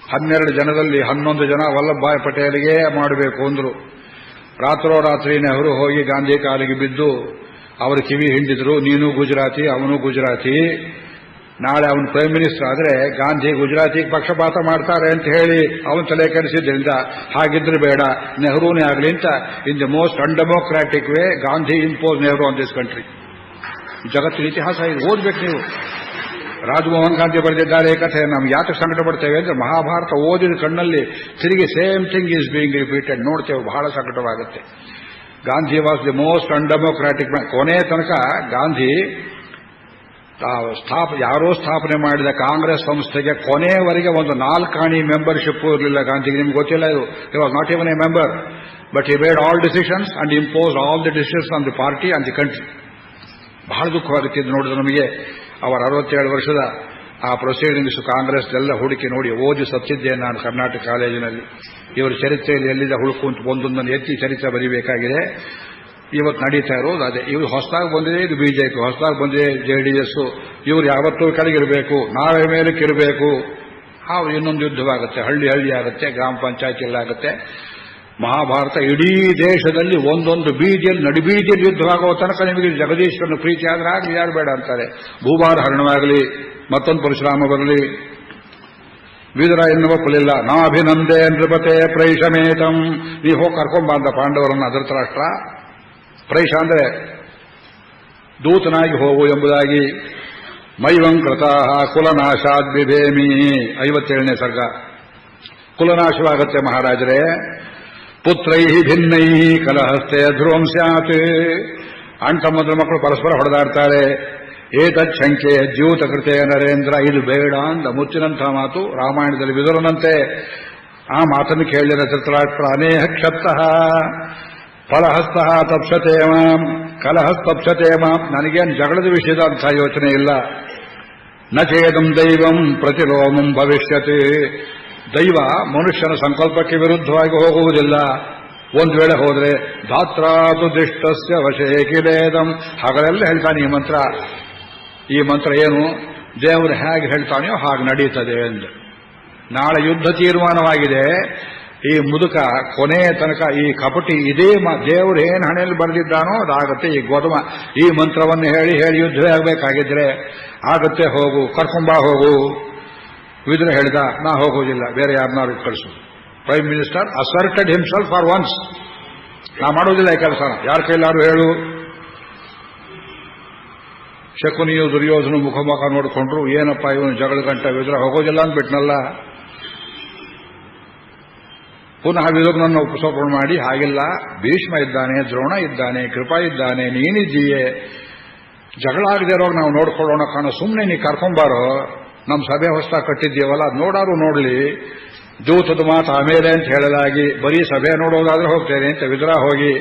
12 ಜನದಲ್ಲಿ 11 ಜನ ವಲ್ಲಭಭಾಯ್ ಪಟೇಲ್ಗೆ ಮಾಡಬೇಕು ಅಂದ್ರು. ರಾತ್ರೋರಾತ್ರಿ ನೆಹರು ಹೋಗಿ ಗಾಂಧಿ ಕಾಲಿಗೆ ಬಿದ್ದು ಅವರು ಕಿವಿ ಹಿಂಡಿದ್ರು. ನೀನು ಗುಜರಾತಿ, ಅವನು ಗುಜರಾತಿ, ನಾಳೆ ಅವನು ಪ್ರೈಮ್ ಮಿನಿಸ್ಟರ್ ಆದರೆ ಗಾಂಧಿ ಗುಜರಾತಿಗೆ ಪಕ್ಷಪಾತ ಮಾಡ್ತಾರೆ ಅಂತ ಹೇಳಿ ಅವನು ತಲೆ ಕೆಡಿಸಿದ್ರಿಂದ ಹಾಗಿದ್ರೆ ಬೇಡ, ನೆಹರೂನೇ ಆಗಲಿ ಅಂತ in the most undemocratic way Gandhi impose Nehru on this country. ಜಗತ್ತಿನ ಇತಿಹಾಸ ಇದು ಓದ್ಬೇಕು ನೀವು. ರಾಜಮೋಹನ್ ಗಾಂಧಿ ಬರೆದಿದ್ದಾರೆ ಕಥೆ. ನಾವು ಯಾಕೆ ಸಂಕಟ ಪಡ್ತೇವೆ ಅಂದ್ರೆ ಮಹಾಭಾರತ ಓದಿದ ಕಣ್ಣಲ್ಲಿ ತಿರುಗಿ same thing is being repeated ನೋಡ್ತೇವೆ. ಬಹಳ ಸಂಕಟವಾಗುತ್ತೆ. Gandhi was the most undemocratic man. ಕೊನೆಯ ತನಕ ಗಾಂಧಿ ಯಾರೋ ಸ್ಥಾಪನೆ ಮಾಡಿದ ಕಾಂಗ್ರೆಸ್ ಸಂಸ್ಥೆಗೆ ಕೊನೆಯವರೆಗೆ ಒಂದು 4 ಆಣಿ ಮೆಂಬರ್ಶಿಪ್ ಇರಲಿಲ್ಲ ಗಾಂಧಿಗೆ. ನಿಮ್ಗೆ ಗೊತ್ತಿಲ್ಲ ಇದು. He was not even A member but he made all decisions and impose all the decisions on the party and the country. ಬಹಳ ದುಃಖವಾಗುತ್ತೆ ಇದು ನೋಡಿದ್ರೆ ನಮಗೆ. ಅವರ 67 ವರ್ಷದ ಆ ಪ್ರೊಸೀಡಿಂಗ್ಸ್ ಕಾಂಗ್ರೆಸ್ ಎಲ್ಲ ಹುಡುಕಿ ನೋಡಿ ಓದಿ ಸತ್ತಿದ್ದೇನೆ ನಾನು ಕರ್ನಾಟಕ ಕಾಲೇಜಿನಲ್ಲಿ. ಇವರ ಚರಿತ್ರೆಯಲ್ಲಿ ಎಲ್ಲಿಂದ ಹುಡುಕುಂಟು ಒಂದೊಂದನ್ನು ಎತ್ತಿ ಚರಿತ್ರೆ ಬರೀಬೇಕಾಗಿದೆ. ಇವತ್ತು ನಡೀತಾ ಇರೋದು ಅದೇ. ಇವರು ಹೊಸದಾಗಿ ಬಂದಿದೆ, ಇದು ಬಿಜೆಪಿ ಹೊಸದಾಗಿ ಬಂದಿದೆ, ಜೆಡಿಎಸ್. ಇವರು ಯಾವತ್ತೂ ಕೆಳಗಿರಬೇಕು, ನಾವೇ ಮೇಲಕ್ಕಿರಬೇಕು. ಇನ್ನೊಂದು ಯುದ್ಧವಾಗುತ್ತೆ, ಹಳ್ಳಿ ಆಗುತ್ತೆ, ಗ್ರಾಮ ಪಂಚಾಯತ್ ಎಲ್ಲ ಆಗುತ್ತೆ. ಮಹಾಭಾರತ ಇಡೀ ದೇಶದಲ್ಲಿ ಒಂದೊಂದು ಬೀದಿಯಲ್ಲಿ ನಡುಬೀದಿಯಲ್ಲಿ ಯುದ್ಧವಾಗುವ ತನಕ ನಿಮಗೆ ಜಗದೀಶ್ವರನ ಪ್ರೀತಿ ಆದ್ರೆ ಆಗಲಿ, ಯಾರು ಬೇಡ ಅಂತಾರೆ. ಭೂಭಾರ ಹರಣವಾಗಲಿ, ಮತ್ತೊಂದು ಪರಶುರಾಮ ಬರಲಿ, ವಿದುರ ಎನ್ನುವ ಒಪ್ಪಲಿಲ್ಲ. ನಾಭಿನಂದೇ ನೃಪತೆ ಪ್ರೈಷಮೇತಂ. ನೀವು ಹೋಗಿ ಕರ್ಕೊಂಬಂದ ಪಾಂಡವರನ್ನು ಧೃತರಾಷ್ಟ್ರ. ಪ್ರೈಷ ಅಂದ್ರೆ ದೂತನಾಗಿ ಹೋಗು ಎಂಬುದಾಗಿ. ಮೈವಂಕೃತ ಕುಲನಾಶಾದ್ ಬಿಭೇಮಿ. 57ನೇ ಸರ್ಗ. ಕುಲನಾಶವಾಗತ್ತೆ ಮಹಾರಾಜರೇ. ಪುತ್ರೈ ಭಿನ್ನೈ ಕಲಹಸ್ತೆ ಧ್ರುವಂ ಸ್ಯಾತ್. ಅಣ್ತಮ್ಮದ್ರ ಮಕ್ಕಳು ಪರಸ್ಪರ ಹೊಡೆದಾಡ್ತಾರೆ. ಏತಚ್ಛಂಕೆ ಜ್ಯೂತ ಕೃತೆ ನರೇಂದ್ರ. ಇದು ಬೇಡ ಅಂದ ಮುತ್ತಿನಂಥ ಮಾತು ರಾಮಾಯಣದಲ್ಲಿ ವಿದುರನಂತೆ. ಆ ಮಾತನ್ನು ಕೇಳಿದ ಧೃತರಾಷ್ಟ್ರ ಅನೇಹ ಕ್ಷತ್ತಃ ಫಲಹಸ್ತಃ ತಪ್ಸತೆ ಮಾಂ ಕಲಹಸ್ತಪ್ಸತೆ ಮಾಂ. ನನಗೇನು ಜಗಳದ ವಿಷಯದ ಅಂಥ ಯೋಚನೆ ಇಲ್ಲ. ನ ಚೇದಂ ದೈವಂ ಪ್ರತಿಲೋಮಂ ಭವಿಷ್ಯತಿ. ದೈವ ಮನುಷ್ಯನ ಸಂಕಲ್ಪಕ್ಕೆ ವಿರುದ್ಧವಾಗಿ ಹೋಗುವುದಿಲ್ಲ. ಒಂದು ವೇಳೆ ಹೋದ್ರೆ ಧಾತ್ರಾತು ದಿಷ್ಟಸ್ಯ ವಶೇ ಕಿಲೇದಂ. ಹಾಗಲೆಲ್ಲ ಹೇಳ್ತಾನೆ ಈ ಮಂತ್ರ. ಈ ಮಂತ್ರ ಏನು? ದೇವರು ಹೇಗೆ ಹೇಳ್ತಾನೆಯೋ ಹಾಗೆ ನಡೀತದೆ ಎಂದು. ನಾಳೆ ಯುದ್ಧ ತೀರ್ಮಾನವಾಗಿದೆ. ಈ ಮುದುಕ ಕೊನೆಯ ತನಕ ಈ ಕಪಟಿ ಇದೇ ದೇವರು ಏನು ಹಣೆಯಲ್ಲಿ ಬರೆದಿದ್ದಾನೋ ಅದಾಗತ್ತೆ. ಈ ಗೋಧುಮ ಈ ಮಂತ್ರವನ್ನು ಹೇಳಿ ಯುದ್ಧವೇ ಆಗಬೇಕಾಗಿದ್ರೆ ಆಗತ್ತೆ, ಹೋಗು, ಕರ್ಕೊಂಬಾ ಹೋಗು. ವಿದುರ ಹೇಳಿದ, ನಾ ಹೋಗೋದಿಲ್ಲ, ಬೇರೆ ಯಾರನ್ನಾರು ಕಳಿಸು. Prime minister asserted himself for once. ನಾ ಮಾಡೋದಿಲ್ಲ ಈ ಕೆಲಸ, ಯಾರ ಕೈಲಾರು ಹೇಳು. ಶಕುನಿಯು ದುರ್ಯೋಧನ ಮುಖ ನೋಡಿಕೊಂಡ್ರು. ಏನಪ್ಪ ಇವನು ಜಗಳ ಗಂಟ. ವಿದುರ ಹೋಗೋದಿಲ್ಲ ಅಂದ್ಬಿಟ್ನಲ್ಲ. ಪುನಃ ವಿದುರನನ್ನು ಉಪಸರ್ಪಣೆ ಮಾಡಿ, ಹಾಗಿಲ್ಲ, ಭೀಷ್ಮ ಇದ್ದಾನೆ, ದ್ರೋಣ ಇದ್ದಾನೆ, ಕೃಪಾ ಇದ್ದಾನೆ, ನೀನಿದ್ದೀಯೆ, ಜಗಳ ಆಗದೆ ಇರೋವಾಗ ನಾವು ನೋಡ್ಕೊಳ್ಳೋಣ ಕಾಣೋ, ಸುಮ್ಮನೆ ನೀ ಕರ್ಕೊಂಬಾರೋ. ನಮ್ಮ ಸಭೆ ಹೊಸದಾಗಿ ಕಟ್ಟಿದ್ದೀವಲ್ಲ ಅದು ನೋಡಾರು ನೋಡಲಿ, ದೂತದ ಮಾತು ಆಮೇಲೆ ಅಂತ ಹೇಳಲಾಗಿ ಬರೀ ಸಭೆ ನೋಡೋದಾದ್ರೆ ಹೋಗ್ತೇನೆ ಅಂತ ವಿದುರ ಹೋಗಿ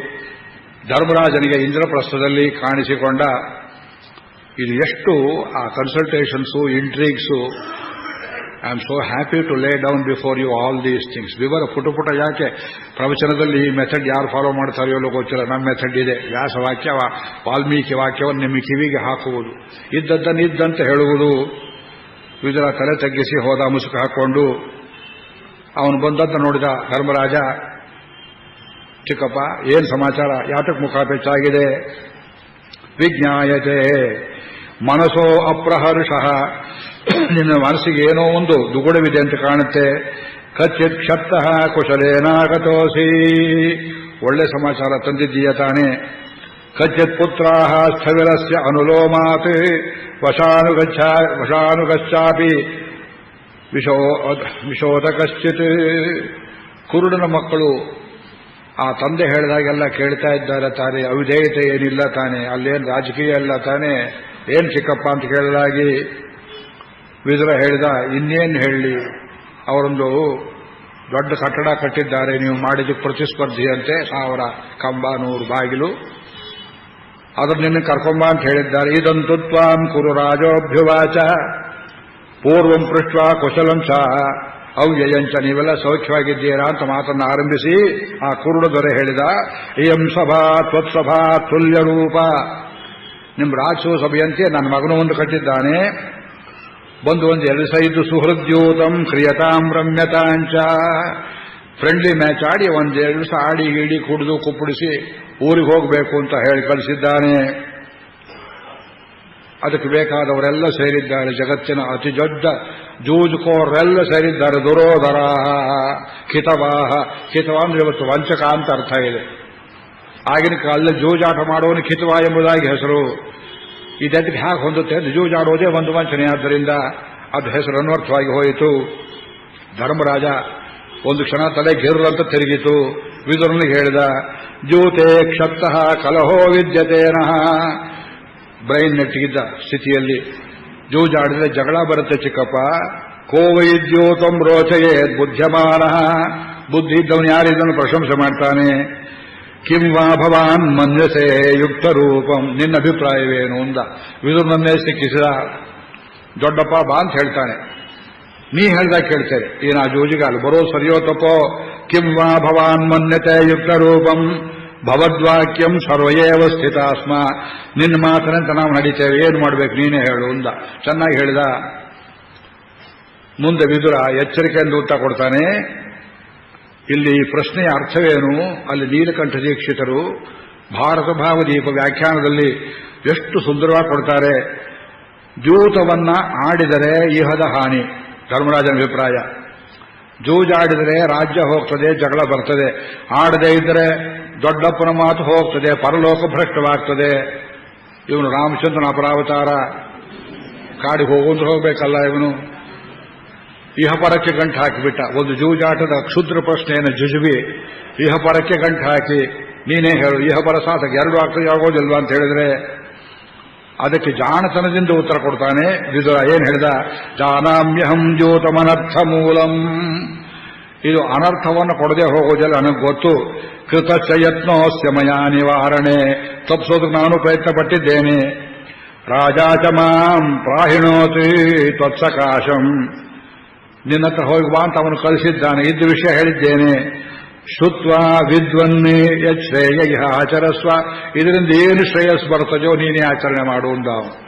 ಧರ್ಮರಾಜನಿಗೆ ಇಂದ್ರಪ್ರಸ್ಥದಲ್ಲಿ ಕಾಣಿಸಿಕೊಂಡ. ಇದು ಎಷ್ಟು ಆ consultations, intrigues. I am so happy to lay down before you all these things. ವಿವರ ಪುಟ ಯಾಕೆ ಪ್ರವಚನದಲ್ಲಿ ಈ ಮೆಥಡ್ ಯಾರು ಫಾಲೋ ಮಾಡ್ತಾರೆಯೋ ಗೊತ್ತಿಲ್ಲ. ನಮ್ಮ ಮೆಥಡ್ ಇದೆ. ವ್ಯಾಸ ವಾಕ್ಯ, ವಾಲ್ಮೀಕಿ ವಾಕ್ಯವನ್ನು ನಿಮ್ಮ ಕಿವಿಗೆ ಹಾಕುವುದು, ಇದ್ದದ್ದನ್ನು ಇದ್ದಂತೆ ಹೇಳುವುದು. ವಿದುರ ತಲೆ ತಗ್ಗಿಸಿ ಹೋದ, ಮುಸುಕು ಹಾಕೊಂಡು. ಅವನು ಬಂದದ್ದು ನೋಡಿದ ಧರ್ಮರಾಜ. ಚಿಕ್ಕಪ್ಪ, ಏನ್ ಸಮಾಚಾರ? ಯಾತಕ್ಕೆ ಮುಖ ಬೆಚ್ಚಾಗಿದೆ? ವಿಜ್ಞಾಯತೆ ಮನಸೋ ಅಪ್ರಹರ್ಷಃ. ನಿನ್ನ ಮನಸ್ಸಿಗೆ ಏನೋ ಒಂದು ದುಗುಡವಿದೆ ಅಂತ ಕಾಣುತ್ತೆ. ಕಚ್ಚಿತ್ ಕ್ಷತ್ತಃ ಕುಶಲೇನಾಗತೋಸಿ. ಒಳ್ಳೆ ಸಮಾಚಾರ ತಂದಿದ್ದೀಯ ತಾನೆ. ಕಚ್ಚಿತ್ ಪುತ್ರಾಃ ಸ್ಥವಿರಸ್ಯ ಅನುಲೋಮಾತ್ ವಶಾನುಗಚ್ಚಾಪಿ ವಿಶೋಧ ಕಶ್ಚಿತ್. ಕುರುಡನ ಮಕ್ಕಳು ಆ ತಂದೆ ಹೇಳಿದಾಗೆಲ್ಲ ಕೇಳ್ತಾ ಇದ್ದಾರೆ ತಾನೆ. ಅವಿಧೇಯತೆ ಏನಿಲ್ಲ ತಾನೆ, ಅಲ್ಲೇನು ರಾಜಕೀಯ ಇಲ್ಲ ತಾನೆ. ಏನ್ ಚಿಕ್ಕಪ್ಪ ಅಂತ ಕೇಳಿದಾಗಿ ವಿದುರ ಹೇಳಿದ, ಇನ್ನೇನು ಹೇಳಲಿ, ಅವರೊಂದು ದೊಡ್ಡ ಕಟ್ಟಡ ಕಟ್ಟಿದ್ದಾರೆ, ನೀವು ಮಾಡಿದ ಪ್ರತಿಸ್ಪರ್ಧಿಯಂತೆ, 1000 ಕಂಬ 100 ಬಾಗಿಲು, ಅದನ್ನು ನಿನ್ನ ಕರ್ಕೊಂಬ ಅಂತ ಹೇಳಿದ್ದಾರೆ. ಇದಂತು ತ್ವಾಂ ಕುರು ರಾಜೋಭ್ಯುವಾಚ ಪೂರ್ವಂ ಪೃಷ್ಟ್ವ ಕುಶಲಂ ಚ ಅವ್ಯಯಂಚ. ನೀವೆಲ್ಲ ಸೌಖ್ಯವಾಗಿದ್ದೀರಾ ಅಂತ ಮಾತನ್ನು ಆರಂಭಿಸಿ ಆ ಕುರುಡ ದೊರೆ ಹೇಳಿದ, ಇಯಂ ಸಭಾ ತ್ವತ್ಸಭಾ ತುಲ್ಯ ರೂಪ. ನಿಮ್ಮ ರಾಜಸೂ ಸಭೆಯಂತೆ ನನ್ನ ಮಗನು ಒಂದು ಕಟ್ಟಿದ್ದಾನೆ. ಬಂದು ಒಂದು 2 ಸುಹೃದ್ಯೂತಂ ಕ್ರಿಯತಾಂ ರಮ್ಯತಾಂಚ. ಫ್ರೆಂಡ್ಲಿ ಮ್ಯಾಚ್ ಆಡಿ 1-2 ದಿವಸ ಆಡಿ ಗೀಡಿ ಕುಡಿದು ಕುಪ್ಪಡಿಸಿ ಊರಿಗೆ ಹೋಗಬೇಕು ಅಂತ ಹೇಳಿ ಕಳಿಸಿದ್ದಾನೆ. ಅದಕ್ಕೆ ಬೇಕಾದವರೆಲ್ಲ ಸೇರಿದ್ದಾರೆ. ಜಗತ್ತಿನ ಅತಿ ದೊಡ್ಡ ಜೂಜುಕೋರೆಲ್ಲ ಸೇರಿದ್ದಾರೆ. ದುರೋಧರ ಕಿತವಾಹ. ಕಿತವ ಅಂದ್ರೆ ಇವತ್ತು ವಂಚಕ ಅಂತ ಅರ್ಥ ಇದೆ. ಆಗಿನ ಕಾಲದಲ್ಲಿ ಜೂಜಾಟ ಮಾಡುವನು ಕಿತವ ಎಂಬುದಾಗಿ ಹೆಸರು. ಇದಕ್ಕೆ ಹ್ಯಾಕೆ ಹೊಂದುತ್ತೆ? ಜೂಜಾಡೋದೇ ಒಂದು ವಂಚನೆ, ಆದ್ದರಿಂದ ಅದು ಹೆಸರು ಅನ್ವರ್ಥವಾಗಿ ಹೋಯಿತು. ಧರ್ಮರಾಜ ಒಂದು ಕ್ಷಣ ತಲೆ ಗೆರ್ರಂತ ತಿರುಗಿತು. ವಿದುರನಿಗೆ ಹೇಳಿದ, ಜೂತೆ ಕ್ಷತ್ತಃ ಕಲಹೋ ವಿದ್ಯತೇನಃ. ಬ್ರೈನ್ ನೆಟ್ಟಿಗಿದ್ದ ಸ್ಥಿತಿಯಲ್ಲಿ ಜೂಜಾಡಿದ್ರೆ ಜಗಳ ಬರುತ್ತೆ ಚಿಕ್ಕಪ್ಪ. ಕೋವೈದ್ಯೋತಂ ರೋಚಯೇ ಬುದ್ಧ್ಯಮಾನ. ಬುದ್ಧಿ ಇದ್ದವನು ಯಾರಿದ್ದನ್ನು ಪ್ರಶಂಸೆ ಮಾಡ್ತಾನೆ. ಕಿಂ ವಾ ಭವಾನ್ ಮನ್ಯಸೆ ಯುಕ್ತ ರೂಪಂ. ನಿನ್ನ ಅಭಿಪ್ರಾಯವೇನು ಅಂದ. ವಿದುರನನ್ನೇ ಸಿಕ್ಕಿಸಿದ. ದೊಡ್ಡಪ್ಪ ಬಾ ಅಂತ ಹೇಳ್ತಾನೆ. ನೀ ಹೇಳ್ದಾಗ ಕೇಳ್ತೇನೆ. ಏನ ಜೂಜಿಗ ಅಲ್ಲಿ ಬರೋ ಸರಿಯೋ ತಪ್ಪೋ? ಕಿಂ ವಾ ಭವಾನ್ ಮನ್ಯತೆ ಯುಕ್ತ ರೂಪಂ ಭವದ್ವಾಕ್ಯಂ ಸರ್ವಯೇವ ಸ್ಥಿತಾಸ್ಮ. ನಿನ್ನ ಮಾತನಂತ ನಾವು ನಡೀತೇವೆ, ಏನು ಮಾಡಬೇಕು ನೀನೇ ಹೇಳು ಅಂದ. ಚೆನ್ನಾಗಿ ಹೇಳಿದ. ಮುಂದೆ ವಿದುರ ಎಚ್ಚರಿಕೆಯಿಂದ ಉತ್ತರ ಕೊಡ್ತಾನೆ. ಇಲ್ಲಿ ಪ್ರಶ್ನೆಯ ಅರ್ಥವೇನು? ಅಲ್ಲಿ ನೀಲಕಂಠ ದೀಕ್ಷಿತರು ಭಾರತ ಭಾವದೀಪ ವ್ಯಾಖ್ಯಾನದಲ್ಲಿ ಎಷ್ಟು ಸುಂದರವಾಗಿ ಕೊಡ್ತಾರೆ. ಜೂತವನ್ನ ಆಡಿದರೆ ಇಹದ ಹಾನಿ, ಧರ್ಮರಾಜನ ಅಭಿಪ್ರಾಯ. ಜೂಜಾಡಿದರೆ ರಾಜ್ಯ ಹೋಗ್ತದೆ, ಜಗಳ ಬರ್ತದೆ. ಆಡದೇ ಇದ್ದರೆ ದೊಡ್ಡಪ್ಪನ ಮಾತು ಹೋಗ್ತದೆ, ಪರಲೋಕ ಭ್ರಷ್ಟವಾಗ್ತದೆ. ಇವನು ರಾಮಚಂದ್ರನ ಅಪರಾವತಾರ, ಕಾಡಿಗೆ ಹೋಗುವಂದ್ರೆ ಹೋಗ್ಬೇಕಲ್ಲ. ಇವನು ಇಹಪರಕ್ಕೆ ಗಂಟು ಹಾಕಿಬಿಟ್ಟ. ಒಂದು ಜೂಜಾಟದ ಕ್ಷುದ್ರ ಪ್ರಶ್ನೆಯನ್ನು ಜುಜುಬಿ ಇಹಪರಕ್ಕೆ ಗಂಟು ಹಾಕಿ ನೀನೇ ಹೇಳು, ಇಹಪರ ಸಾಧಕ 2 ಆಗ್ತದೆ ಆಗೋದಿಲ್ವಾ ಅಂತ ಹೇಳಿದ್ರೆ ಅದಕ್ಕೆ ಜಾಣತನದಿಂದ ಉತ್ತರ ಕೊಡ್ತಾನೆ ವಿದುರ. ಏನ್ ಹೇಳಿದ? ಜಾನಾಮ್ಯಹಂ ಜ್ಯೋತಮನರ್ಥ ಮೂಲಂ. ಇದು ಅನರ್ಥವನ್ನು ಕೊಡದೆ ಹೋಗೋದಿಲ್ಲ, ನನಗೆ ಗೊತ್ತು. ಕೃತಚ್ಚ ಯತ್ನೋಸ್ಯ ಮಯಾ ನಿವಾರಣೆ. ತಪ್ಪಿಸೋದಕ್ಕೆ ನಾನು ಪ್ರಯತ್ನ ಪಟ್ಟಿದ್ದೇನೆ. ರಾಜಾಚ ಮಾಂ ಪ್ರಾಹಿಣೋತಿ ತ್ವತ್ಸಕಾಶಂ. ನಿನ್ನ ಹತ್ರ ಹೋಗಿ ಬಾ ಅಂತ ಅವನು ಕಳಿಸಿದ್ದಾನೆ. ಇದ್ದ ವಿಷಯ ಹೇಳಿದ್ದೇನೆ. ಶುತ್ವ ವಿದ್ವನ್ನೇ ಯಶ್ರೇಯ ಇಹ ಆಚರಸ್ವ. ಇದರಿಂದ ಏನು ಶ್ರೇಯಸ್ ಬರ್ತದೋ ನೀನೇ ಆಚರಣೆ ಮಾಡು ಅಂದ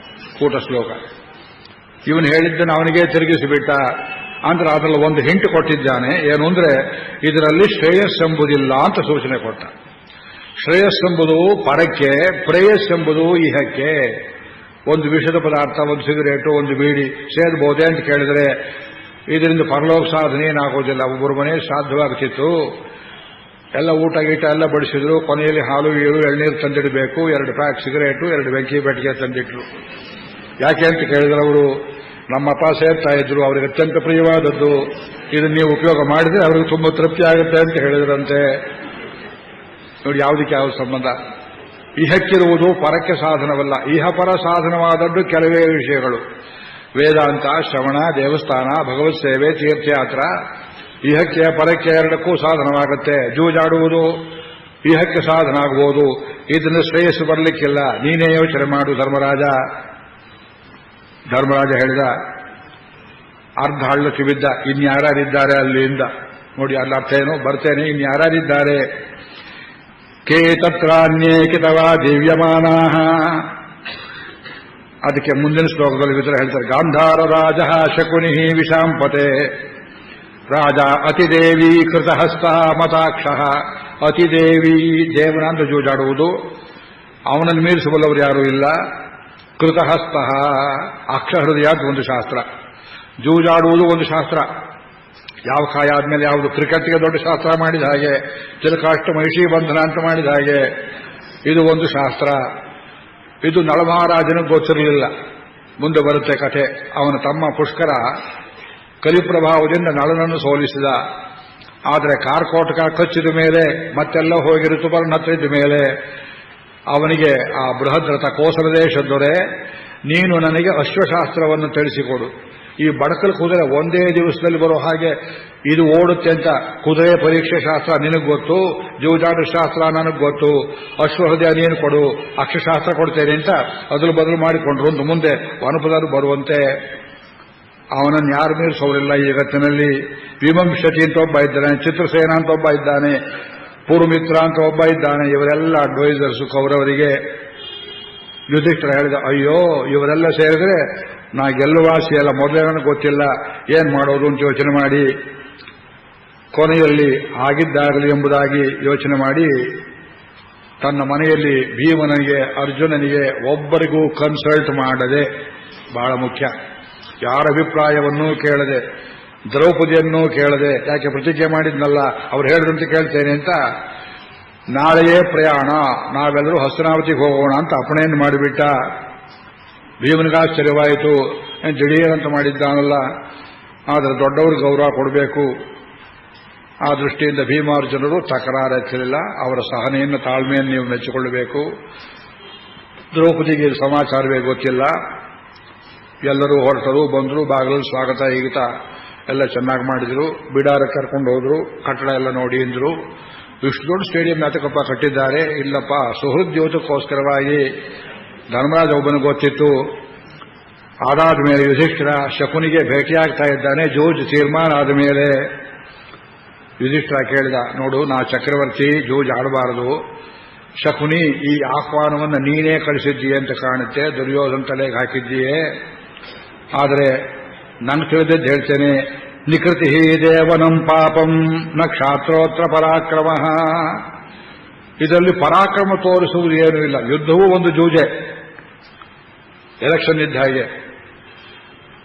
ಕೂಟ ಶ್ಲೋಕ. ಇವನು ಹೇಳಿದ್ದನ್ನು ಅವನಿಗೆ ತಿರುಗಿಸಿಬಿಟ್ಟ. ಅಂದ್ರೆ ಅದರಲ್ಲಿ ಒಂದು ಹಿಂಟ್ ಕೊಟ್ಟಿದ್ದಾನೆ. ಏನು ಅಂದ್ರೆ ಇದರಲ್ಲಿ ಶ್ರೇಯಸ್ಸೆಂಬುದಿಲ್ಲ ಅಂತ ಸೂಚನೆ ಕೊಟ್ಟ. ಶ್ರೇಯಸ್ಸೆಂಬುದು ಪರಕ್ಕೆ, ಪ್ರೇಯಸ್ಸೆಂಬುದು ಇಹಕ್ಕೆ. ಒಂದು ವಿಷದ ಪದಾರ್ಥ, ಒಂದು ಸಿಗರೇಟು, ಒಂದು ಬೀಡಿ ಸೇರ್ಬೋದೆ ಅಂತ ಕೇಳಿದ್ರೆ ಇದರಿಂದ ಪರಲೋಕ ಸಾಧನೆ ಏನಾಗೋದಿಲ್ಲ. ಒಬ್ಬರ ಮನೆ ಸಾಧ್ಯವಾಗ್ತಿತ್ತು. ಎಲ್ಲ ಊಟ ಗೀಟ ಎಲ್ಲ ಬಡಿಸಿದ್ರು. ಕೊನೆಯಲ್ಲಿ ಹಾಲು ಗೀಳು ಎಳ್ನೀರು ತಂದಿಡಬೇಕು. 2 ಪ್ಯಾಕ್ ಸಿಗರೇಟು, 2 ಬೆಂಕಿ ಬೆಟ್ಟಿಗೆ ತಂದಿಟ್ರು. ಯಾಕೆ ಅಂತ ಕೇಳಿದ್ರೆ ಅವರು ನಮ್ಮಪ್ಪ ಸೇರ್ತಾ ಇದ್ರು, ಅವರಿಗೆ ಅತ್ಯಂತ ಪ್ರಿಯವಾದದ್ದು. ಇದನ್ನು ನೀವು ಉಪಯೋಗ ಮಾಡಿದ್ರೆ ಅವ್ರಿಗೆ ತುಂಬಾ ತೃಪ್ತಿ ಆಗುತ್ತೆ ಅಂತ ಹೇಳಿದ್ರಂತೆ. ನೋಡಿ ಯಾವುದಕ್ಕೆ ಯಾವ ಸಂಬಂಧ. ಇಹಕ್ಕಿರುವುದು ಪರಕ್ಕೆ ಸಾಧನವಲ್ಲ. ಇಹಪರ ಸಾಧನವಾದದ್ದು ಕೆಲವೇ ವಿಷಯಗಳು. ವೇದಾಂತ, ಶ್ರವಣ, ದೇವಸ್ಥಾನ, ಭಗವತ್ ಸೇವೆ, ತೀರ್ಥಯಾತ್ರ ಇಹಕ್ಕೆ ಪರಕ್ಕೆ ಎರಡಕ್ಕೂ ಸಾಧನವಾಗುತ್ತೆ. ಜೂಜಾಡುವುದು ಇಹಕ್ಕೆ ಸಾಧನ ಆಗಬಹುದು. ಇದನ್ನು ಶ್ರೇಯಸ್ಸು ಬರಲಿಕ್ಕಿಲ್ಲ, ನೀನೇ ಯೋಚನೆ ಮಾಡು ಧರ್ಮರಾಜ. ಧರ್ಮರಾಜ ಹೇಳಿದ, ಅರ್ಧ ಹಳ್ಳಕ್ಕೆ ಬಿದ್ದ, ಇನ್ಯಾರಿದ್ದಾರೆ ಅಲ್ಲಿಂದ ನೋಡಿ, ಅಲ್ಲಿ ಅರ್ಥ ಏನು, ಬರ್ತೇನೆ, ಇನ್ಯಾರಿದ್ದಾರೆ. ಕೇ ತತ್ರಾನ್ಯೇ ಕಿತವಾ ದಿವ್ಯಮಾನಾ. ಅದಕ್ಕೆ ಮುಂದಿನ ಶ್ಲೋಕದಲ್ಲಿ ವಿತರ ಹೇಳ್ತಾರೆ, ಗಾಂಧಾರ ರಾಜ ಶಕುನಿ ವಿಷಾಂಪತೆ ರಾಜ ಅತಿದೇವಿ ಕೃತಹಸ್ತ ಮತಾಕ್ಷ. ಅತಿದೇವಿ ದೇವನ ಅಂತ ಜೂಜಾಡುವುದು, ಅವನನ್ನು ಮೀರಿಸಬಲ್ಲವರು ಯಾರೂ ಇಲ್ಲ. ಕೃತಹಸ್ತ ಅಕ್ಷಹೃದಯ ಅಂತ ಒಂದು ಶಾಸ್ತ್ರ, ಜೂಜಾಡುವುದು ಒಂದು ಶಾಸ್ತ್ರ. ಯಾವ ಕಾಯ ಆದ್ಮೇಲೆ ಯಾವುದು, ಕ್ರಿಕೆಟ್ಗೆ ದೊಡ್ಡ ಶಾಸ್ತ್ರ ಮಾಡಿದ ಹಾಗೆ, ಚಿಲಕಾಷ್ಟ ಮಹಿಷಿ ಬಂಧನ ಅಂತ ಮಾಡಿದ ಹಾಗೆ ಇದು ಒಂದು ಶಾಸ್ತ್ರ. ಇದು ನಳಮಹಾರಾಜನಿಗೆ ಗೊತ್ತಿರಲಿಲ್ಲ. ಮುಂದೆ ಬರುತ್ತೆ ಕಥೆ. ಅವನ ತಮ್ಮ ಪುಷ್ಕರ ಕಲಿಪ್ರಭಾವದಿಂದ ನಳನನ್ನು ಸೋಲಿಸಿದ. ಆದರೆ ಕಾರ್ಕೋಟಕ ಕಚ್ಚಿದ ಮೇಲೆ ಮತ್ತೆಲ್ಲ ಹೋಗಿ ಋತುಪರ್ಣ ಹತ್ತಿದ ಮೇಲೆ ಅವನಿಗೆ ಆ ಬೃಹದ್ರಥ ಕೋಸಲ ದೇಶದ ದೊರೆ, ನೀನು ನನಗೆ ಅಶ್ವಶಾಸ್ತ್ರವನ್ನು ತಿಳಿಸಿಕೊಡು. ಈ ಬಡಕಲ್ ಕುದುರೆ ಒಂದೇ ದಿವಸದಲ್ಲಿ ಬರೋ ಹಾಗೆ ಇದು ಓಡುತ್ತೆ ಅಂತ ಕುದುರೆ ಪರೀಕ್ಷೆ ಶಾಸ್ತ್ರ ನಿನಗೆ ಗೊತ್ತು, ಜೂಜಾಟ ಶಾಸ್ತ್ರ ನನಗೆ ಗೊತ್ತು, ಅಶ್ವಹೃದಯ ನೀನು ಕೊಡು, ಅಕ್ಷಶಾಸ್ತ್ರ ಕೊಡ್ತೇನೆ ಅಂತ ಅದಲು ಬದಲು ಮಾಡಿಕೊಂಡ್ರು. ಒಂದು ಮುಂದೆ ವನಪದರು ಬರುವಂತೆ ಅವನನ್ನು ಯಾರು ಮೀರಿಸೋರಿಲ್ಲ ಈ ಜಗತ್ತಿನಲ್ಲಿ. ವಿಮಂಶತಿ ಅಂತ ಒಬ್ಬ ಇದ್ದಾನೆ, ಚಿತ್ರಸೇನ ಅಂತ ಒಬ್ಬ ಇದ್ದಾನೆ, ಪೂರ್ವಮಿತ್ರ ಅಂತ ಒಬ್ಬ ಇದ್ದಾನೆ. ಇವರೆಲ್ಲ ಅಡ್ವೈಸರ್ಸ್ ಕೌರವರಿಗೆ. ಯುಧಿಷ್ಠಿರ ಹೇಳಿದ, ಅಯ್ಯೋ ಇವರೆಲ್ಲ ಸೇರಿದ್ರೆ ನಾ ಗೆಲ್ಲುವಾಸಿ ಅಲ್ಲ, ಮೊದಲೇ ನನಗೆ ಗೊತ್ತಿಲ್ಲ, ಏನ್ ಮಾಡೋದು ಅಂತ ಯೋಚನೆ ಮಾಡಿ ಕೊನೆಯಲ್ಲಿ ಆಗಿದ್ದಾಗಲಿ ಎಂಬುದಾಗಿ ಯೋಚನೆ ಮಾಡಿ ತನ್ನ ಮನೆಯಲ್ಲಿ ಭೀಮನಿಗೆ ಅರ್ಜುನನಿಗೆ ಒಬ್ಬರಿಗೂ ಕನ್ಸಲ್ಟ್ ಮಾಡದೆ, ಬಹಳ ಮುಖ್ಯ, ಯಾರ ಅಭಿಪ್ರಾಯವನ್ನೂ ಕೇಳದೆ, ದ್ರೌಪದಿಯನ್ನೂ ಕೇಳದೆ, ಯಾಕೆ ಪ್ರತಿಜ್ಞೆ ಮಾಡಿದ್ನಲ್ಲ ಅವ್ರು ಹೇಳಿದಂತೆ ಕೇಳ್ತೇನೆ ಅಂತ, ನಾಳೆಯೇ ಪ್ರಯಾಣ, ನಾವೆಲ್ಲರೂ ಹಸ್ತನಾವತಿಗೆ ಹೋಗೋಣ ಅಂತ ಅಪ್ಪಣೆಯನ್ನು ಮಾಡಿಬಿಟ್ಟ. ಭೀಮನಿಗಾಶ್ಚರ್ಯವಾಯಿತು, ದಿಢೀರಂತ ಮಾಡಿದ್ದಾನಲ್ಲ, ಆದರೆ ದೊಡ್ಡವರು ಗೌರವ ಕೊಡಬೇಕು. ಆ ದೃಷ್ಟಿಯಿಂದ ಭೀಮಾರ್ಜುನರು ತಕರಾರೆಚ್ಚಲಿಲ್ಲ. ಅವರ ಸಹನೆಯನ್ನು, ತಾಳ್ಮೆಯನ್ನು ನೀವು ಮೆಚ್ಚಿಕೊಳ್ಳಬೇಕು. ದ್ರೌಪದಿಗೆ ಸಮಾಚಾರವೇ ಗೊತ್ತಿಲ್ಲ. ಎಲ್ಲರೂ ಹೊರಟರು, ಬಂದರು, ಬಾಗಿಲಲ್ಲಿ ಸ್ವಾಗತ ಈಗತ ಎಲ್ಲ ಚೆನ್ನಾಗಿ ಮಾಡಿದ್ರು. ಬಿಡಾರ ಕರ್ಕೊಂಡು ಹೋದ್ರು, ಕಟ್ಟಡ ಎಲ್ಲ ನೋಡಿ ಅಂದ್ರು. ಇಷ್ಟು ದೊಡ್ಡ ಸ್ಟೇಡಿಯಂ ಯಾತಕಪ್ಪ ಕಟ್ಟಿದ್ದಾರೆ? ಇಲ್ಲಪ್ಪ, ಸುಹೃದ್ಯೋತಕ್ಕೋಸ್ಕರವಾಗಿ. ಧರ್ಮರಾಜ ಒಬ್ಬನಿಗೆ ಗೊತ್ತಿತ್ತು. ಅದಾದ ಮೇಲೆ ಯುಧಿಷ್ಠಿರ ಶಕುನಿಗೆ ಭೇಟಿಯಾಗ್ತಾ ಇದ್ದಾನೆ. ಜೂಜ್ ತೀರ್ಮಾನ ಆದ ಮೇಲೆ ಯುಧಿಷ್ಠಿರ ಕೇಳಿದ, ನೋಡು, ನಾ ಚಕ್ರವರ್ತಿ, ಜೂಜ್ ಆಡಬಾರದು. ಶಕುನಿ, ಈ ಆಹ್ವಾನವನ್ನು ನೀನೇ ಕಳಿಸಿದ್ದೀಯೆ ಅಂತ ಕಾಣುತ್ತೆ, ದುರ್ಯೋಧನ ತಲೆಗೆ ಹಾಕಿದ್ದೀಯೆ. ಆದರೆ ನನ್ನ ತಿಳಿದದ್ದು ಹೇಳ್ತೇನೆ, ನಿಕೃತಿ ದೇವನಂ ಪಾಪಂ ನ ಕ್ಷಾತ್ರೋತ್ರ ಪರಾಕ್ರಮ. ಇದರಲ್ಲಿ ಪರಾಕ್ರಮ ತೋರಿಸುವುದು ಏನೂ ಇಲ್ಲ. ಯುದ್ಧವೂ ಒಂದು ಜೂಜೆ, ಎಲೆಕ್ಷನ್ ಇದ್ದ ಹಾಗೆ.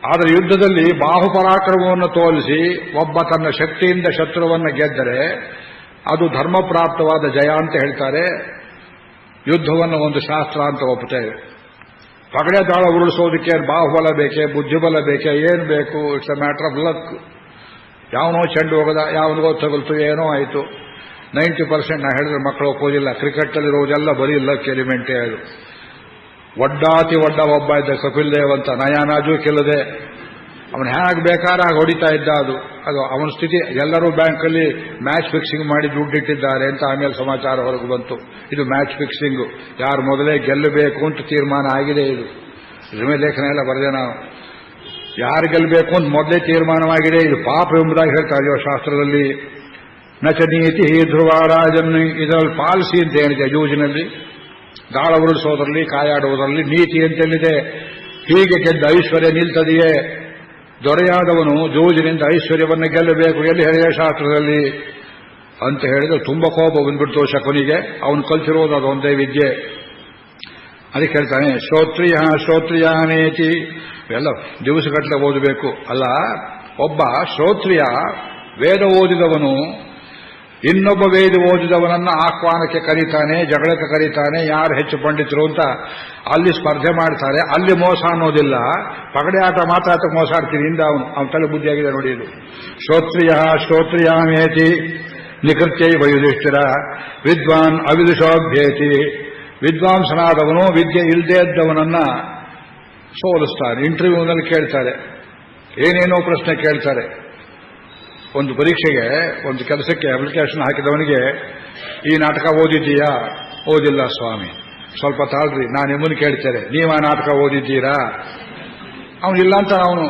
ಆದರೆ ಯುದ್ಧದಲ್ಲಿ ಬಾಹುಪರಾಕ್ರಮವನ್ನು ತೋರಿಸಿ ಒಬ್ಬ ತನ್ನ ಶಕ್ತಿಯಿಂದ ಶತ್ರುವನ್ನು ಗೆದ್ದರೆ ಅದು ಧರ್ಮಪ್ರಾಪ್ತವಾದ ಜಯ ಅಂತ ಹೇಳ್ತಾರೆ. ಯುದ್ಧವನ್ನು ಒಂದು ಶಾಸ್ತ್ರ ಅಂತ ಒಪ್ಪುತ್ತೇವೆ. ಪಗಡೆ ದಾಳ ಉರುಳಿಸೋದಕ್ಕೆ ಬಾಹುಬಲ ಬೇಕೆ, ಬುದ್ಧಿಬಲ ಬೇಕೆ, ಏನು ಬೇಕು? It's a matter of luck. ಯಾವನೋ ಚೆಂಡು ಹೋಗದ, ಯಾವನಿಗೋ ತಗುಲ್ತು, ಏನೋ ಆಯಿತು. 90% ನಾ ಹೇಳಿದ್ರೆ ಮಕ್ಕಳು ಒಪ್ಪೋದಿಲ್ಲ. ಕ್ರಿಕೆಟಲ್ಲಿರೋದೆಲ್ಲ ಬರೀ ಲಕ್ ಎಲಿಮೆಂಟೇ. ಅದು ಒಡ್ಡಾತಿ ಒಡ್ಡ ಒಬ್ಬ ಇದ್ದ ಕಪಿಲ್ ದೇವ್ ಅಂತ, ನಯಾನಾಜೂ ಕೆಲ್ಲದೆ ಅವನು ಹೇಗೆ ಬೇಕಾದ್ರೆ ಆಗ ಹೊಡಿತಾ ಇದ್ದ. ಅದು ಅವನ ಸ್ಥಿತಿ. ಎಲ್ಲರೂ ಬ್ಯಾಂಕಲ್ಲಿ ಮ್ಯಾಚ್ ಫಿಕ್ಸಿಂಗ್ ಮಾಡಿ ದುಡ್ಡಿಟ್ಟಿದ್ದಾರೆ ಅಂತ ಆಮೇಲೆ ಸಮಾಚಾರ ಹೊರಗೆ ಬಂತು. ಇದು ಮ್ಯಾಚ್ ಫಿಕ್ಸಿಂಗು, ಯಾರು ಮೊದಲೇ ಗೆಲ್ಲಬೇಕು ಅಂತ ತೀರ್ಮಾನ ಆಗಿದೆ. ಇದು ರಿಮೆ ಲೇಖನ ಎಲ್ಲ ಬರೆದೆ ನಾವು. ಯಾರು ಗೆಲ್ಲಬೇಕು ಅಂತ ಮೊದಲೇ ತೀರ್ಮಾನವಾಗಿದೆ. ಇದು ಪಾಪ ಎಂಬುದಾಗಿ ಹೇಳ್ತಾ ಇದೆಯೋ ಶಾಸ್ತ್ರದಲ್ಲಿ. ನಚ ನೀತಿ ಧ್ರುವರಾಜನ್, ಇದರಲ್ಲಿ ಪಾಲಿಸಿ ಅಂತ ಏನಿದೆ ಜೂಜಿನಲ್ಲಿ, ದಾಳ ಉರುಳಿಸೋದ್ರಲ್ಲಿ, ಕಾಯಾಡುವುದರಲ್ಲಿ ನೀತಿ ಅಂತೆಲ್ಲಿದೆ. ಹೀಗೆ ಗೆದ್ದ ಐಶ್ವರ್ಯ ನಿಲ್ತದೆಯೇ? ದೊರೆಯಾದವನು ಜೂಜಿನಿಂದ ಐಶ್ವರ್ಯವನ್ನು ಗೆಲ್ಲಬೇಕು, ಎಲ್ಲಿ ಹೇಳಿದೆ ಶಾಸ್ತ್ರದಲ್ಲಿ ಅಂತ ಹೇಳಿದ್ರೆ ತುಂಬ ಕೋಪ ಬಂದ್ಬಿಡ್ತು ಶಕುನಿಗೆ. ಅವನು ಕಲಿಸಿರೋದು ಅದೊಂದೇ ವಿದ್ಯೆ. ಅದಕ್ಕೆ ಹೇಳ್ತಾನೆ, ಶ್ರೋತ್ರಿಯಾನೇತಿ. ಎಲ್ಲ ದಿವಸಗಟ್ಟಲೆ ಓದಬೇಕು ಅಲ್ಲ. ಒಬ್ಬ ಶ್ರೋತ್ರಿಯ ವೇದ ಓದಿದವನು ಇನ್ನೊಬ್ಬ ವೇದ ಓದಿದವನನ್ನ ಆಹ್ವಾನಕ್ಕೆ ಕರೀತಾನೆ, ಜಗಳಕ್ಕೆ ಕರೀತಾನೆ. ಯಾರು ಹೆಚ್ಚು ಪಂಡಿತರು ಅಂತ ಅಲ್ಲಿ ಸ್ಪರ್ಧೆ ಮಾಡ್ತಾರೆ. ಅಲ್ಲಿ ಮೋಸ ಅನ್ನೋದಿಲ್ಲ. ಪಗಡೆ ಆಟ ಮಾತಾಡಕ್ಕೆ ಮೋಸ ಆಡ್ತೀನಿ ಇಂದ ಅವನ ತಲೆ ಬುದ್ಧಿಯಾಗಿದೆ ನೋಡಿ. ಇದು ಶ್ರೋತ್ರಿಯಾಮೇತಿ ನಿಕೃತ್ಯೈವ ಯುಧಿಷ್ಠಿರ ವಿದ್ವಾನ್ ಅವಿದುಷೋಭ್ಯೇತಿ. ವಿದ್ವಾಂಸನಾದವನು ವಿದ್ಯೆ ಇಲ್ಲದೇ ಇದ್ದವನನ್ನ ಸೋಲಿಸ್ತಾನೆ. ಇಂಟರ್ವ್ಯೂನಲ್ಲಿ ಕೇಳ್ತಾರೆ, ಏನೇನೋ ಪ್ರಶ್ನೆ ಕೇಳ್ತಾರೆ. ಒಂದು ಪರೀಕ್ಷೆಗೆ, ಒಂದು ಕೆಲಸಕ್ಕೆ ಅಪ್ಲಿಕೇಶನ್ ಹಾಕಿದವನಿಗೆ ಈ ನಾಟಕ ಓದಿದ್ದೀಯಾ? ಓದಿಲ್ಲ ಸ್ವಾಮಿ. ಸ್ವಲ್ಪ ತಾಳ್ರಿ, ನಾನು ನಿಮ್ಮನ್ನು ಕೇಳ್ತೇನೆ, ನೀವು ಆ ನಾಟಕ ಓದಿದ್ದೀರಾ? ಅವನಿಲ್ಲ ಅಂತ ಅವನು.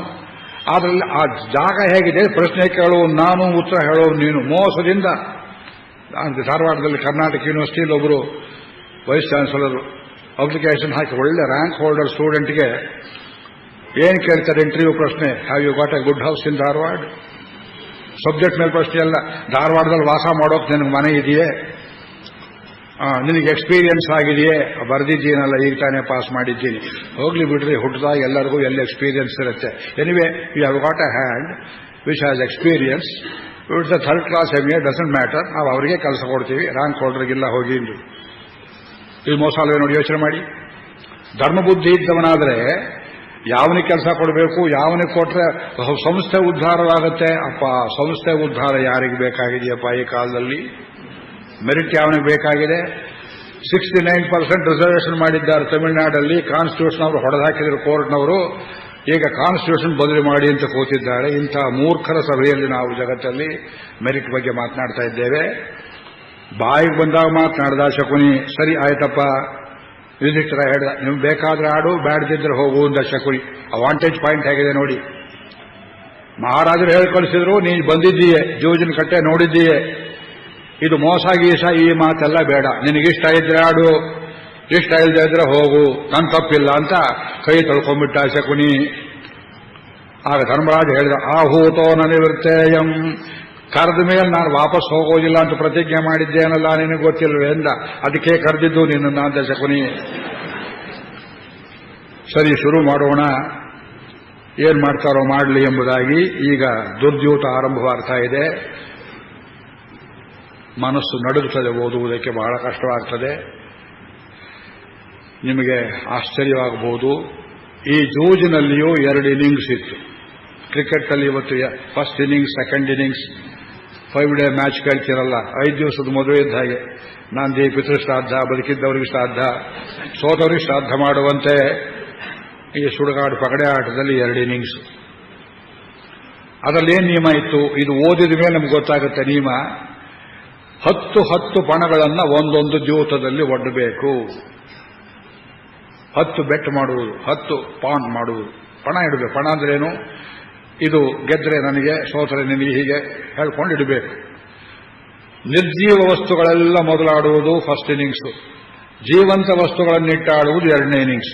ಆದ್ರಲ್ಲಿ ಆ ಜಾಗ ಹೇಗಿದೆ, ಪ್ರಶ್ನೆ ಕೇಳುವ ನಾನು, ಉತ್ತರ ಹೇಳೋರು ನೀನು. ಮೋಸದಿಂದ ಧಾರವಾಡದಲ್ಲಿ ಕರ್ನಾಟಕ ಯೂನಿವರ್ಸಿಟಿಯಲ್ಲಿ ಒಬ್ಬರು ವೈಸ್ ಚಾನ್ಸಲರ್ ಅಪ್ಲಿಕೇಶನ್ ಹಾಕಿ ಒಳ್ಳೆ ರ್ಯಾಂಕ್ ಹೋಲ್ಡರ್ ಸ್ಟೂಡೆಂಟ್ಗೆ ಏನು ಕೇಳ್ತಾರೆ ಇಂಟರ್ವ್ಯೂ ಪ್ರಶ್ನೆ, have you got a good house in Dharwad? Subject ಮೇಲೆ ಪ್ರಶ್ನೆ ಅಲ್ಲ, ಧಾರವಾಡದಲ್ಲಿ ವಾಸ ಮಾಡೋಕೆ ನಿನಗೆ ಮನೆ ಇದೆಯೇ, ನಿನಗೆ ಎಕ್ಸ್ಪೀರಿಯನ್ಸ್ ಆಗಿದೆಯೇ? ಬರೆದಿದ್ದೀನಲ್ಲ, ಈಗ ತಾನೇ ಪಾಸ್ ಮಾಡಿದ್ದೀನಿ. ಹೋಗ್ಲಿ ಬಿಡ್ರಿ, ಹುಟ್ಟದಾಗ ಎಲ್ಲರಿಗೂ ಎಲ್ಲ ಎಕ್ಸ್ಪೀರಿಯನ್ಸ್ ಇರುತ್ತೆ. Anyway, you have got a hand which has experience, it's a third class MA, doesn't matter, ನಾವು ಅವರಿಗೆ ಕೆಲಸ ಕೊಡ್ತೀವಿ, ರ್ಯಾಂಕ್ ಹೋಲ್ಡರ್ಗಿಲ್ಲ ಹೋಗಿ. ಇದು ಮೋಸ ಅಲ್ವೇ ನೋಡಿ, ಯೋಚನೆ ಮಾಡಿ. ಧರ್ಮಬುದ್ಧಿ ಇದ್ದವನಾದರೆ ಯಾವನಿಗೆ ಕೆಲಸ ಕೊಡಬೇಕು, ಯಾವನಿಗೆ ಕೊಟ್ರೆ ಸಂಸ್ಥೆ ಉದ್ಧಾರವಾಗುತ್ತೆ. ಅಪ್ಪ, ಸಂಸ್ಥೆ ಉದ್ಧಾರ ಯಾರಿಗೆ ಬೇಕಾಗಿದೆಯಪ್ಪ ಈ ಕಾಲದಲ್ಲಿ? ಮೆರಿಟ್ ಯಾವನಿಗೆ ಬೇಕಾಗಿದೆ? 69% ರಿಸರ್ವೇಷನ್ ಮಾಡಿದ್ದಾರೆ ತಮಿಳುನಾಡಲ್ಲಿ. ಕಾನ್ಸ್ಟಿಟ್ಯೂಷನ್ ಅವರು ಹೊಡೆದಾಕಿದ್ರು ಕೋರ್ಟ್ನವರು. ಈಗ ಕಾನ್ಸ್ಟಿಟ್ಯೂಷನ್ ಬದಲು ಮಾಡಿ ಅಂತ ಕೂತಿದ್ದಾರೆ. ಇಂಥ ಮೂರ್ಖರ ಸಭೆಯಲ್ಲಿ ನಾವು ಜಗತ್ತಲ್ಲಿ ಮೆರಿಟ್ ಬಗ್ಗೆ ಮಾತನಾಡ್ತಾ ಇದ್ದೇವೆ. ಬಾಯಿಗೆ ಬಂದಾಗ ಮಾತನಾಡ್ದ ಶಕುನಿ. ಸರಿ ಆಯ್ತಪ್ಪ, ಯುಧಿಷ್ಠಿರ ಹೇಳ್ದ, ನಿಮ್ಗೆ ಬೇಕಾದ್ರೆ ಆಡು, ಬ್ಯಾಡ್ದಿದ್ರೆ ಹೋಗು ಅಂದ ಶಕುನಿ. ಅವಾಂಟೇಜ್ ಪಾಯಿಂಟ್ ಹೇಗಿದೆ ನೋಡಿ. ಮಹಾರಾಜರು ಹೇಳಿ ಕಳಿಸಿದ್ರು, ನೀನು ಬಂದಿದ್ದೀಯೆ, ಜೂಜಿನ ಕಟ್ಟೆ ನೋಡಿದ್ದೀಯೆ, ಇದು ಮೋಸ ಗೀಸ ಈ ಮಾತೆಲ್ಲ ಬೇಡ, ನಿನಗಿಷ್ಟ ಇದ್ರೆ ಆಡು, ಇಷ್ಟ ಇಲ್ಲದೆ ಇದ್ರೆ ಹೋಗು, ನನ್ ತಪ್ಪಿಲ್ಲ ಅಂತ ಕೈ ತೊಳ್ಕೊಂಡ್ಬಿಟ್ಟ ಶಕುನಿ. ಆಗ ಧರ್ಮರಾಜ ಹೇಳಿದ, ಆಹೂತೋ ನನಿವೃತ್ತೇಯಂ, ಕರೆದ ಮೇಲೆ ನಾನು ವಾಪಸ್ ಹೋಗೋದಿಲ್ಲ ಅಂತ ಪ್ರತಿಜ್ಞೆ ಮಾಡಿದ್ದೇನಲ್ಲ, ನಿನಗೆ ಗೊತ್ತಿಲ್ವೇ ಎಂದ. ಅದಕ್ಕೆ ಕರೆದಿದ್ದು ನಿನ್ನ ಅಂತ ಶಕುನಿ. ಸರಿ, ಶುರು ಮಾಡೋಣ, ಏನ್ ಮಾಡ್ತಾರೋ ಮಾಡಲಿ ಎಂಬುದಾಗಿ. ಈಗ ದುರ್ದ್ಯೂತ ಆರಂಭವಾಗ್ತಾ ಇದೆ. ಮನಸ್ಸು ನಡುಗುತ್ತದೆ, ಓದುವುದಕ್ಕೆ ಬಹಳ ಕಷ್ಟವಾಗ್ತದೆ. ನಿಮಗೆ ಆಶ್ಚರ್ಯವಾಗಬಹುದು, ಈ ಜೂಜಿನಲ್ಲಿಯೂ 2 ಇನ್ನಿಂಗ್ಸ್ ಇತ್ತು. ಕ್ರಿಕೆಟ್ನಲ್ಲಿ ಇವತ್ತು first innings, second innings, 5 day match ಕೇಳ್ತಿರಲ್ಲ, 5 ದಿವಸದ ಮದುವೆ ಇದ್ದ ಹಾಗೆ. ನಾಂದಿ ಪಿತೃ ಶ್ರಾದ್ದ, ಬದುಕಿದ್ದವರಿಗೆ ಶ್ರಾದ್ದ, ಸೋತವರಿಗೆ ಶ್ರಾದ್ದ ಮಾಡುವಂತೆ ಈ ಸುಡುಗಾಡು ಪಗಡೆ ಆಟದಲ್ಲಿ 2 ಇನ್ನಿಂಗ್ಸ್. ಅದರಲ್ಲೇನು ನಿಯಮ ಇತ್ತು, ಇದು ಓದಿದ ಮೇಲೆ ನಮ್ಗೆ ಗೊತ್ತಾಗುತ್ತೆ ನಿಯಮ. 10 ಪಣಗಳನ್ನು ಒಂದೊಂದು ದ್ಯೂತದಲ್ಲಿ ಒಡ್ಡಬೇಕು. 10 ಬೆಟ್ ಮಾಡುವುದು, 10 ಪಾನ್ ಮಾಡುವುದು, ಪಣ ಇಡಬೇಕು. ಪಣ ಅಂದ್ರೇನು? ಇದು ಗೆದ್ರೆ ನನಗೆ, ಸೋತರೆ ನಿನಗೆ, ಹೀಗೆ ಹೇಳ್ಕೊಂಡು ಇಡಬೇಕು. ನಿರ್ಜೀವ ವಸ್ತುಗಳೆಲ್ಲ ಮೊದಲಾಡುವುದು ಫಸ್ಟ್ ಇನ್ನಿಂಗ್ಸ್, ಜೀವಂತ ವಸ್ತುಗಳನ್ನಿಟ್ಟಾಡುವುದು 2ನೇ ಇನ್ನಿಂಗ್ಸ್.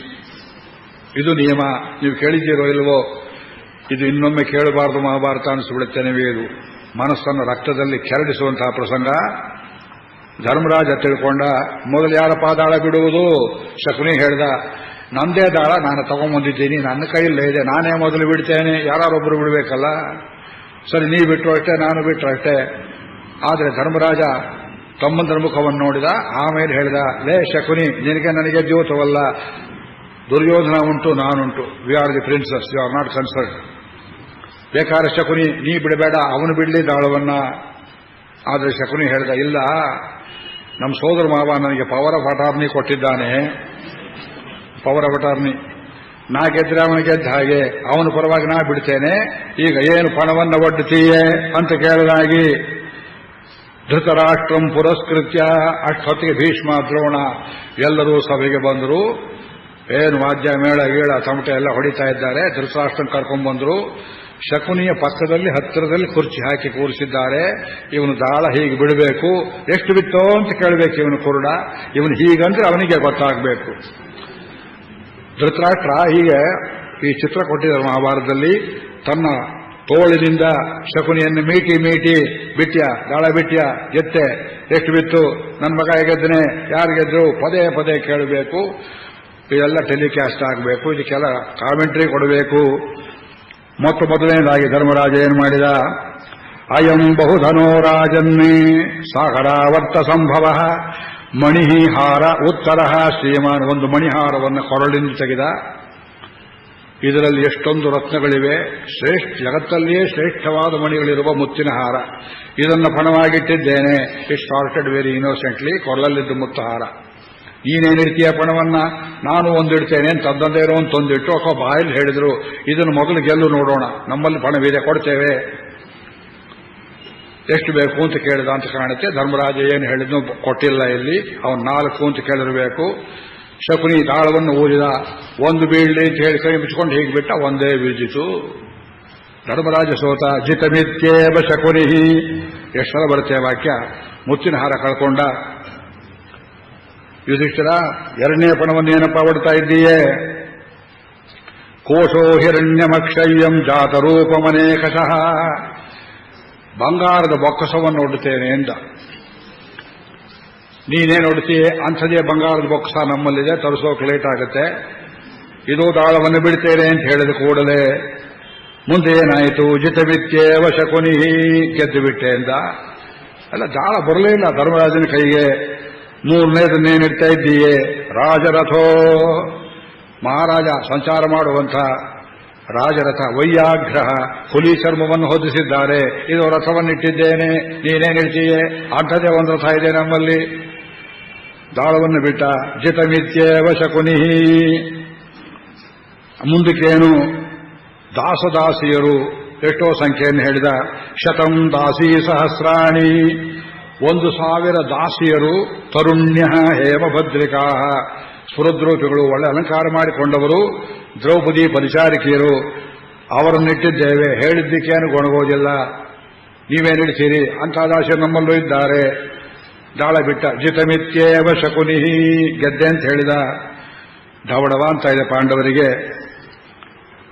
ಇದು ನಿಯಮ. ನೀವು ಕೇಳಿದ್ದೀರೋ ಇಲ್ವೋ? ಇದು ಇನ್ನೊಮ್ಮೆ ಕೇಳಬಾರದು ಮಹಾಭಾರತ ಅನಿಸ್ಬಿಡುತ್ತೆ ನಿಮಗೆ. ಇದು ಮನಸ್ಸನ್ನು ರಕ್ತದಲ್ಲಿ ಕೆರಡಿಸುವಂತಹ ಪ್ರಸಂಗ. ಧರ್ಮರಾಜ ತಿಳ್ಕೊಂಡ. ಮೊದಲು ಯಾರಪ್ಪ ದಾಳ ಬಿಡುವುದು? ಶಕುನಿ ಹೇಳ್ದ, ನಂದೇ ದಾಳ ನಾನು ತಗೊಂಡ್ಬಂದಿದ್ದೀನಿ, ನನ್ನ ಕೈಯಲ್ಲೇ ಇದೆ, ನಾನೇ ಮೊದಲು ಬಿಡ್ತೇನೆ, ಯಾರೊಬ್ಬರು ಬಿಡಬೇಕಲ್ಲ. ಸರಿ, ನೀ ಬಿಟ್ಟರು ಅಷ್ಟೇ, ನಾನು ಬಿಟ್ಟರು ಅಷ್ಟೇ. ಆದರೆ ಧರ್ಮರಾಜ ತಮ್ಮಂದ್ರ ಮುಖವನ್ನು ನೋಡಿದ. ಆಮೇಲೆ ಹೇಳಿದ, ಲೇ ಶಕುನಿ, ನಿನಗೆ ನನಗೆ ದ್ಯೂತವಲ್ಲ, ದುರ್ಯೋಧನ ಉಂಟು, ನಾನುಂಟು, we are the princes, you are not concern. ಬೇಕಾದ್ರೆ ಶಕುನಿ ನೀ ಬಿಡಬೇಡ, ಅವನು ಬಿಡಲಿ ದಾಳವನ್ನ. ಆದರೆ ಶಕುನಿ ಹೇಳ್ದ, ಇಲ್ಲ, ನಮ್ಮ ಸೋದರ ಮಾವ ನನಗೆ ಪವರ್ ಆಫ್ ಅಟಾರ್ನಿ ಕೊಟ್ಟಿದ್ದಾನೆ. ಪವರ್ ಆಫ್ ಅಟಾರ್ನಿ, ನಾ ಗೆದ್ರೆ ಅವನು ಗೆದ್ದ ಹಾಗೆ, ಅವನ ಪರವಾಗಿ ನಾ ಬಿಡ್ತೇನೆ. ಈಗ ಏನು ಪಣವನ್ನು ಒಡ್ಡುತ್ತೀಯೇ ಅಂತ ಕೇಳಲಾಗಿ ಧೃತರಾಷ್ಟ್ರಂ ಪುರಸ್ಕೃತ್ಯ. ಅಷ್ಟೊತ್ತಿಗೆ ಭೀಷ್ಮ, ದ್ರೋಣ ಎಲ್ಲರೂ ಸಭೆಗೆ ಬಂದರು. ಏನು ವಾದ್ಯ ಮೇಳ ಗೀಳ ತಮಟೆ ಎಲ್ಲ ಹೊಡಿತಾ ಇದ್ದಾರೆ. ಧೃತರಾಷ್ಟ್ರನ್ ಕರ್ಕೊಂಡ್ಬಂದ್ರು. ಶಕುನಿಯ ಪಕ್ಕದಲ್ಲಿ ಹತ್ತಿರದಲ್ಲಿ ಕುರ್ಚಿ ಹಾಕಿ ಕೂರಿಸಿದ್ದಾರೆ. ಇವನು ದಾಳ ಹೀಗೆ ಬಿಡಬೇಕು, ಎಷ್ಟು ಬಿತ್ತೋ ಅಂತ ಕೇಳಬೇಕು ಇವನು ಕುರುಡ. ಇವನು ಹೀಗಂದ್ರೆ ಅವನಿಗೆ ಗೊತ್ತಾಗಬೇಕು. ಧೃತರಾಷ್ಟ್ರ ಹೀಗೆ ಈ ಚಿತ್ರ ಕೊಟ್ಟಿದ್ದಾರೆ ಮಹಾಭಾರತದಲ್ಲಿ. ತನ್ನ ತೋಳಿನಿಂದ ಶಕುನಿಯನ್ನು ಮೀಟಿ ಬಿಟ್ಯ, ದಾಳ ಬಿಟ್ಯ, ಗೆತ್ತೆ, ಎಷ್ಟು ಬಿತ್ತು, ನನ್ನ ಮಗ ಗೆದ್ದನೆ, ಯಾರು ಗೆದ್ರು, ಪದೇ ಪದೇ ಕೇಳಬೇಕು. ಇದೆಲ್ಲ ಟೆಲಿಕಾಸ್ಟ್ ಆಗಬೇಕು, ಇದಕ್ಕೆಲ್ಲ ಕಾಮೆಂಟ್ರಿ ಕೊಡಬೇಕು. ಮೊದಲನೇದಾಗಿ ಧರ್ಮರಾಜ ಏನು ಮಾಡಿದ? ಅಯಂ ಬಹುಧನೋ ರಾಜನ್ನೇ ಸಾಗರಾವರ್ತ ಸಂಭವ ಮಣಿಹಾರ ಉತ್ತರ ಶ್ರೀಮಾನ್. ಒಂದು ಮಣಿಹಾರವನ್ನು ಕೊರಳಿಂದ ತೆಗೆದ. ಇದರಲ್ಲಿ ಎಷ್ಟೊಂದು ರತ್ನಗಳಿವೆ. ಜಗತ್ತಲ್ಲಿಯೇ ಶ್ರೇಷ್ಠವಾದ ಮಣಿಗಳಿರುವ ಮುತ್ತಿನ ಹಾರ. ಇದನ್ನು ಪಣವಾಗಿಟ್ಟಿದ್ದೇನೆ. It started very innocently. ಕೊರಳಲ್ಲಿದ್ದು ಮುತ್ತು ಹಾರ. ನೀನೇನಿಡ್ತೀಯ ಪಣವನ್ನ, ನಾನು ಒಂದಿಡ್ತೇನೆ ಅಂತ ತಂದಂದೇ ಇರೋ ಒಂದು ತಂದಿಟ್ಟು ಅಥವಾ ಬಾಯಲ್ಲಿ ಹೇಳಿದ್ರು, ಇದನ್ನು ಮೊದಲು ಗೆಲ್ಲು ನೋಡೋಣ, ನಮ್ಮಲ್ಲಿ ಪಣವಿದೆ ಕೊಡ್ತೇವೆ, ಎಷ್ಟು ಬೇಕು ಅಂತ ಕೇಳಿದ ಅಂತ ಕಾಣುತ್ತೆ. ಧರ್ಮರಾಜ ಏನು ಹೇಳಿದ್ನು ಕೊಟ್ಟಿಲ್ಲ, ಇಲ್ಲಿ ಅವನು 4 ಅಂತ ಕೇಳಿರಬೇಕು. ಶಕುನಿ ತಾಳವನ್ನು ಊದಿದ, ಒಂದು ಬೀಳ್ಲಿ ಅಂತ ಹೇಳಿ ಕೈ ಮುಚ್ಕೊಂಡು ಹೀಗೆ ಬಿಟ್ಟ, ಒಂದೇ ಬೀಜಿತು. ಧರ್ಮರಾಜ ಸೋತ. ಜಿತಮಿತ್ಯೇವ ಶಕುನಿ. ಎಷ್ಟರ ಬರುತ್ತೆ ವಾಕ್ಯ. ಮುತ್ತಿನ ಹಾರ ಕಳ್ಕೊಂಡ. ಯುಧಿಷ್ಠಿರ, 2ನೇ ಪಣವನ್ನು ಏನಪ್ಪ ಹೊಡ್ತಾ ಇದ್ದೀಯೇ? ಕೋಶೋ ಹಿರಣ್ಯಮಕ್ಷಯ್ಯಂ ಜಾತರೂಪಮನೇಕಶಃ. ಬಂಗಾರದ ಬೊಕ್ಕಸವನ್ನು ಹೊಡ್ತೇನೆ ಎಂದ. ನೀನೇನು ಹೊಡ್ತೀಯೇ? ಅಂಥದೇ ಬಂಗಾರದ ಬೊಕ್ಕಸ ನಮ್ಮಲ್ಲಿದೆ, ತರಿಸೋಕೆ ಲೇಟ್ ಆಗುತ್ತೆ. ಇದು ದಾಳವನ್ನು ಬಿಡ್ತೇನೆ ಅಂತ ಹೇಳಿದ ಕೂಡಲೇ ಮುಂದೆ ಏನಾಯಿತು? ಜಿತಮಿತ್ಯೇವ ಶಕುನಿ. ಗೆದ್ದು ಬಿಟ್ಟೆ ಎಂದ. ಅಲ್ಲ, ದಾಳ ಬರಲೇ ಇಲ್ಲ ಧರ್ಮರಾಜನ ಕೈಗೆ. 3ನೇದನ್ನೇನಿಡ್ತಾ ಇದ್ದೀಯೇ? ರಾಜರಥೋ. ಮಹಾರಾಜ ಸಂಚಾರ ಮಾಡುವಂಥ ರಾಜರಥ. ವೈಯಾಘ್ರಹ. ಹುಲಿ ಚರ್ಮವನ್ನು ಹೊದಿಸಿದ್ದಾರೆ. ಇದು ರಥವನ್ನಿಟ್ಟಿದ್ದೇನೆ, ನೀನೇನಿಡ್ತೀಯೇ? ಅಂಥದೇ ಒಂದು ರಥ ಇದೆ ನಮ್ಮಲ್ಲಿ. ದಾಳವನ್ನು ಬಿಟ್ಟ. ಜಿತಮಿತ್ಯೇವ ಶಕುನಿ. ಮುಂದಕ್ಕೇನು? ದಾಸದಾಸಿಯರು ಎಷ್ಟೋ ಸಂಖ್ಯೆಯನ್ನು ಹೇಳಿದ. ಶತಂ ದಾಸೀ ಸಹಸ್ರಾಣಿ. 1,000 ದಾಸಿಯರು. ತರುಣ್ಯ ಹೇಮಭದ್ರಿಕಾ. ಸ್ಫುರದ್ರೂಪಿಗಳು, ಒಳ್ಳೆ ಅಲಂಕಾರ ಮಾಡಿಕೊಂಡವರು. ದ್ರೌಪದಿ ಪರಿಚಾರಿಕೆಯರು. ಅವರನ್ನಿಟ್ಟಿದ್ದೇವೆ, ಹೇಳಿದ್ದಕ್ಕೇನು ಗೊಣಗೋದಿಲ್ಲ. ನೀವೇನಿಡ್ತೀರಿ? ಅಂಥ ದಾಸಿಯರು ನಮ್ಮಲ್ಲೂ ಇದ್ದಾರೆ. ದಾಳ ಬಿಟ್ಟ. ಜಿತಮಿತ್ಯೇವ ಶಕುನಿ. ಗೆದ್ದೆ ಅಂತ ಹೇಳಿದ. ಢವಢವ ಅಂತ ಇದೆ ಪಾಂಡವರಿಗೆ.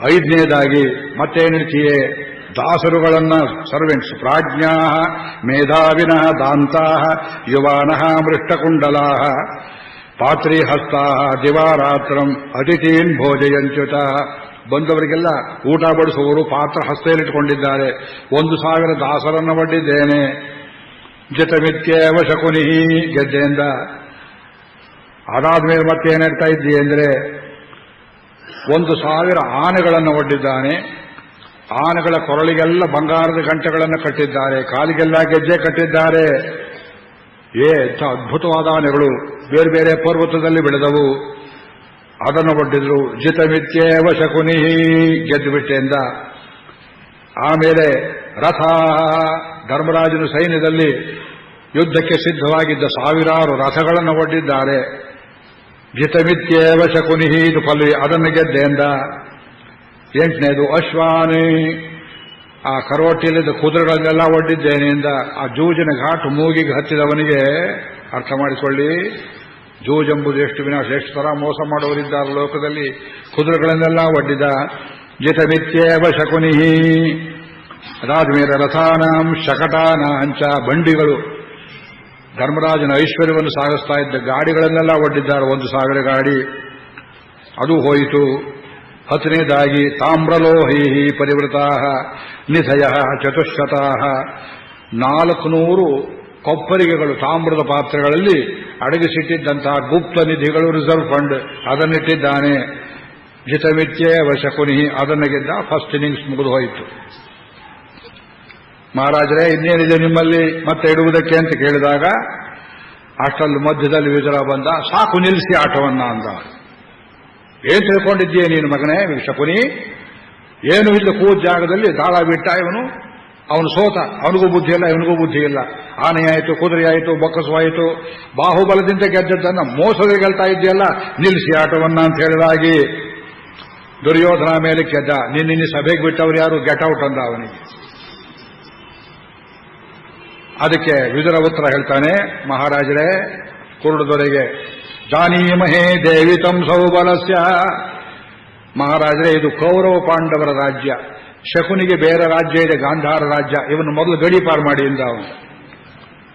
5ನೇದಾಗಿ ಮತ್ತೇನಿಡ್ತೀಯೇ? ದಾಸರುಗಳನ್ನ, ಸರ್ವೆಂಟ್ಸ್. ಪ್ರಾಜ್ಞಾ ಮೇಧಾವಿನಃ ದಾಂತಾ ಯುವಾನಃ ಮೃಷ್ಟಕುಂಡಲಾ ಪಾತ್ರೀಹಸ್ತಾ ದಿವಾರಾತ್ರಂ ಅತಿಥೀನ್ ಭೋಜಯಂಚ್ಯುತ. ಬಂದವರಿಗೆಲ್ಲ ಊಟ ಬಡಿಸುವವರು ಪಾತ್ರ ಹಸ್ತೇಲಿಟ್ಟುಕೊಂಡಿದ್ದಾರೆ. 1,000 ದಾಸರನ್ನು ಒಡ್ಡಿದ್ದೇನೆ. ಜಿತಮಿತ್ಯೇವ ಶಕುನಿ. ಗೆದ್ದೆಯಿಂದ. ಅದಾದ್ಮೇಲೆ ಮತ್ತೇನಿಡ್ತಾ ಇದ್ದೀಯ ಅಂದ್ರೆ 1,000 ಆನೆಗಳನ್ನು ಒಡ್ಡಿದ್ದಾನೆ. ಆನೆಗಳ ಕೊರಳಿಗೆಲ್ಲ ಬಂಗಾರದ ಗಂಟೆಗಳನ್ನು ಕಟ್ಟಿದ್ದಾರೆ, ಕಾಲಿಗೆಲ್ಲ ಗೆಜ್ಜೆ ಕಟ್ಟಿದ್ದಾರೆ. ಎಂಥ ಅದ್ಭುತವಾದ ಆನೆಗಳು, ಬೇರೆ ಬೇರೆ ಪರ್ವತದಲ್ಲಿ ಬೆಳೆದವು. ಅದನ್ನು ಒಡ್ಡಿದ್ರು. ಜಿತಮಿತ್ಯೇವ ಶಕುನಿ. ಗೆದ್ದು ಬಿಟ್ಟೆಯಿಂದ. ಆಮೇಲೆ ರಥ. ಧರ್ಮರಾಜನ ಸೈನ್ಯದಲ್ಲಿ ಯುದ್ಧಕ್ಕೆ ಸಿದ್ಧವಾಗಿದ್ದ 1000 ರಥಗಳನ್ನು ಒಡ್ಡಿದ್ದಾರೆ. ಜಿತಮಿತ್ಯೇವ ಶಕುನಿ. ಇದು ಪಲ್ವಿ. ಅದನ್ನು ಗೆದ್ದೆಯಿಂದ. 8ನೇದು ಅಶ್ವಾನಿ. ಆ ಕರೋಟಿಯಲ್ಲಿದ್ದ ಕುದುರೆಗಳನ್ನೆಲ್ಲ ಒಡ್ಡಿದ್ದೇನೆ ಎಂದ. ಆ ಜೂಜಿನ ಘಾಟು ಮೂಗಿಗೆ ಹತ್ತಿದವನಿಗೆ ಅರ್ಥ ಮಾಡಿಕೊಳ್ಳಿ, ಜೂಜೆಂಬುದು ಎಷ್ಟು ವಿನಾಶ, ಎಷ್ಟು ತರ ಮೋಸ ಮಾಡುವರಿದ್ದಾರೆ ಲೋಕದಲ್ಲಿ. ಕುದುರೆಗಳನ್ನೆಲ್ಲ ಒಡ್ಡಿದ. ಜಿತಮಿತ್ಯೇವ ಶಕುನಿ. ಅದಾದ್ಮೇಲೆ ರಥಾನಾಂ ಶಕಟಾನಾಂಚ. ಬಂಡಿಗಳು. ಧರ್ಮರಾಜನ ಐಶ್ವರ್ಯವನ್ನು ಸಾಗಿಸ್ತಾ ಇದ್ದ ಗಾಡಿಗಳನ್ನೆಲ್ಲ ಒಡ್ಡಿದ್ದಾರೆ. 1,000 ಗಾಡಿ. ಅದು ಹೋಯಿತು. 10ನೇದಾಗಿ ತಾಮ್ರಲೋಹೈ ಪರಿವೃತಾ ನಿಧಯ ಚತುಶ್ಶತಾ. 400 ಕೊಪ್ಪರಿಗೆಗಳು, ತಾಮ್ರದ ಪಾತ್ರೆಗಳಲ್ಲಿ ಅಡಗಿಸಿಟ್ಟಿದ್ದಂತಹ ಗುಪ್ತ ನಿಧಿಗಳು, ರಿಸರ್ವ್ ಫಂಡ್, ಅದನ್ನಿಟ್ಟಿದ್ದಾನೆ. ಜಿತಮಿತ್ಯೇವ ಶಕುನಿ. ಅದನ್ನು ಗೆದ್ದ. ಫಸ್ಟ್ ಇನ್ನಿಂಗ್ಸ್ ಮುಗಿದು ಹೋಯಿತು. ಮಹಾರಾಜರೇ, ಇನ್ನೇನಿದೆ ನಿಮ್ಮಲ್ಲಿ ಮತ್ತೆ ಇಡುವುದಕ್ಕೆ ಅಂತ ಕೇಳಿದಾಗ ಅಷ್ಟರಲ್ಲಿ ಮಧ್ಯದಲ್ಲಿ ವಿದುರ ಬಂದ. ಸಾಕು, ನಿಲ್ಲಿಸಿ ಆಟವನ್ನ ಅಂದ. ಏನ್ ತಿಳ್ಕೊಂಡಿದ್ದೀಯ ನೀನು ಮಗನೇ ಶಕುನಿ? ಏನು ಇಲ್ಲ, ಕೂದ ಜಾಗದಲ್ಲಿ ದಾಳ ಬಿಟ್ಟ ಇವನು. ಅವನು ಸೋತ. ಅವನಿಗೂ ಬುದ್ಧಿ ಇಲ್ಲ, ಇವನಿಗೂ ಬುದ್ಧಿ ಇಲ್ಲ. ಆನೆಯಾಯಿತು, ಕುದುರೆಯಾಯಿತು, ಬೊಕ್ಕಸವಾಯಿತು. ಬಾಹುಬಲದಿಂದ ಗೆದ್ದದ್ದನ್ನ ಮೋಸದಲ್ಲಿ ಗೆಲ್ತಾ ಇದೆಯಲ್ಲ, ನಿಲ್ಲಿಸಿ ಆಟವನ್ನ ಅಂತ ಹೇಳಿದಾಗಿ ದುರ್ಯೋಧನ ಮೇಲೆ ಗೆದ್ದ. ನಿನ್ನೆ ಸಭೆಗೆ ಬಿಟ್ಟವ್ರು ಯಾರು? ಗೆಟ್ ಔಟ್ ಅಂದ ಅವನಿಗೆ. ಅದಕ್ಕೆ ವಿದುರ ಉತ್ತರ ಹೇಳ್ತಾನೆ. ಮಹಾರಾಜರೇ, ಕುರುಡದೊರೆಗೆ ಜಾನೀಮಹೇ ದೇವಿತಂ ಸೌಬಲಸ್ಯ. ಮಹಾರಾಜರೇ, ಇದು ಕೌರವ ಪಾಂಡವರ ರಾಜ್ಯ. ಶಕುನಿಗೆ ಬೇರೆ ರಾಜ್ಯ ಇದೆ, ಗಾಂಧಾರ ರಾಜ್ಯ. ಇವನು ಮೊದಲು ಗಡೀಪಾರು ಮಾಡಿ ಇಂದ ಅವನು.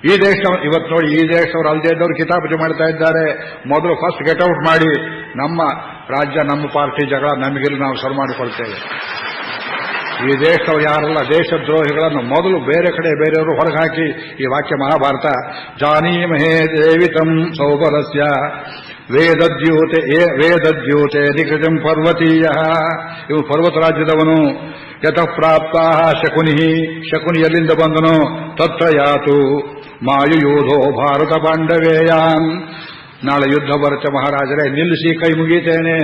ಈ ದೇಶ ಇವತ್ತು ನೋಡಿ, ಈ ದೇಶದವರು ಅಲ್ಲದೆ ಇದ್ದವರು ಕಿತಾಪತಿ ಮಾಡ್ತಾ ಇದ್ದಾರೆ. ಮೊದಲು ಫಸ್ಟ್ ಗೆಟ್ ಔಟ್ ಮಾಡಿ, ನಮ್ಮ ರಾಜ್ಯ, ನಮ್ಮ ಪಾರ್ಟಿ ಜಗಳ ನಮಗಿಲ್ಲಿ ನಾವು ಸರ್ ಮಾಡಿಕೊಳ್ತೇವೆ. ಈ ದೇಶದವರು ಯಾರಲ್ಲ, ದೇಶದ್ರೋಹಿಗಳನ್ನು ಮೊದಲು ಬೇರೆ ಕಡೆ ಬೇರೆಯವರು ಹೊರಗೆ ಹಾಕಿ. ಈ ವಾಕ್ಯ ಮಹಾಭಾರತ. ಜಾನೀಮಹೇ ದೇವಿತಂ ಸೌಬಲಸ್ಯ ವೇದದ್ಯೂತೆ ನಿಕೃತಂ ಪರ್ವತೀಯ. ಇವು ಪರ್ವತ ರಾಜ್ಯದವನು. ಯತಃ ಪ್ರಾಪ್ತ ಶಕುನಿ. ಶಕುನಿ ಎಲ್ಲಿಂದ ಬಂದನು? ತತ್ರ ಯಾತು ಮಾಯುಯೂಧೋ ಭಾರತ ಪಾಂಡವೇಯಾನ್. ನಾಳೆ ಯುದ್ಧ ಬರುತ್ತೆ ಮಹಾರಾಜರೇ, ನಿಲ್ಲಿಸಿ, ಕೈ ಮುಗೀತೇನೆ.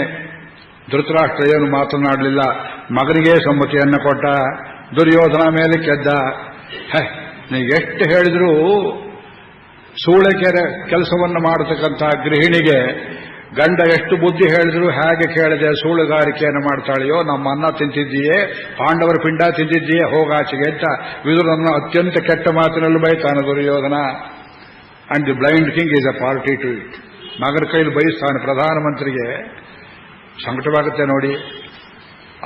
ಧೃತರಾಷ್ಟ್ರ ಏನು ಮಾತನಾಡಲಿಲ್ಲ, ಮಗನಿಗೆ ಸಮ್ಮತಿಯನ್ನು ಕೊಟ್ಟ. ದುರ್ಯೋಧನ ಮೇಲೆ ಕೆದ್ದ. ನೀವು ಎಷ್ಟು ಹೇಳಿದ್ರೂ ಸೂಳೆಕೆರೆ ಕೆಲಸವನ್ನು ಮಾಡತಕ್ಕಂಥ ಗೃಹಿಣಿಗೆ ಗಂಡ ಎಷ್ಟು ಬುದ್ಧಿ ಹೇಳಿದ್ರು ಹೇಗೆ ಕೇಳದೆ ಸೂಳುಗಾರಿಕೆಯನ್ನು ಮಾಡ್ತಾಳೆಯೋ, ನಮ್ಮ ಅನ್ನ ತಿಂತಿದ್ದೀಯೇ, ಪಾಂಡವರ ಪಿಂಡ ತಿಂತಿದ್ದೀಯೇ, ಹೋಗಾಚೆಗೆ ಅಂತ ವಿದುರನನ್ನು ಅತ್ಯಂತ ಕೆಟ್ಟ ಮಾತಿನಲ್ಲಿ ಬೈತಾನೆ Duryodhana. And the blind king is a party to it. ಮಗನ ಕೈಲಿ ಬಯಸ್ತಾನೆ ಪ್ರಧಾನಮಂತ್ರಿಗೆ. ಸಂಕಟವಾಗುತ್ತೆ ನೋಡಿ.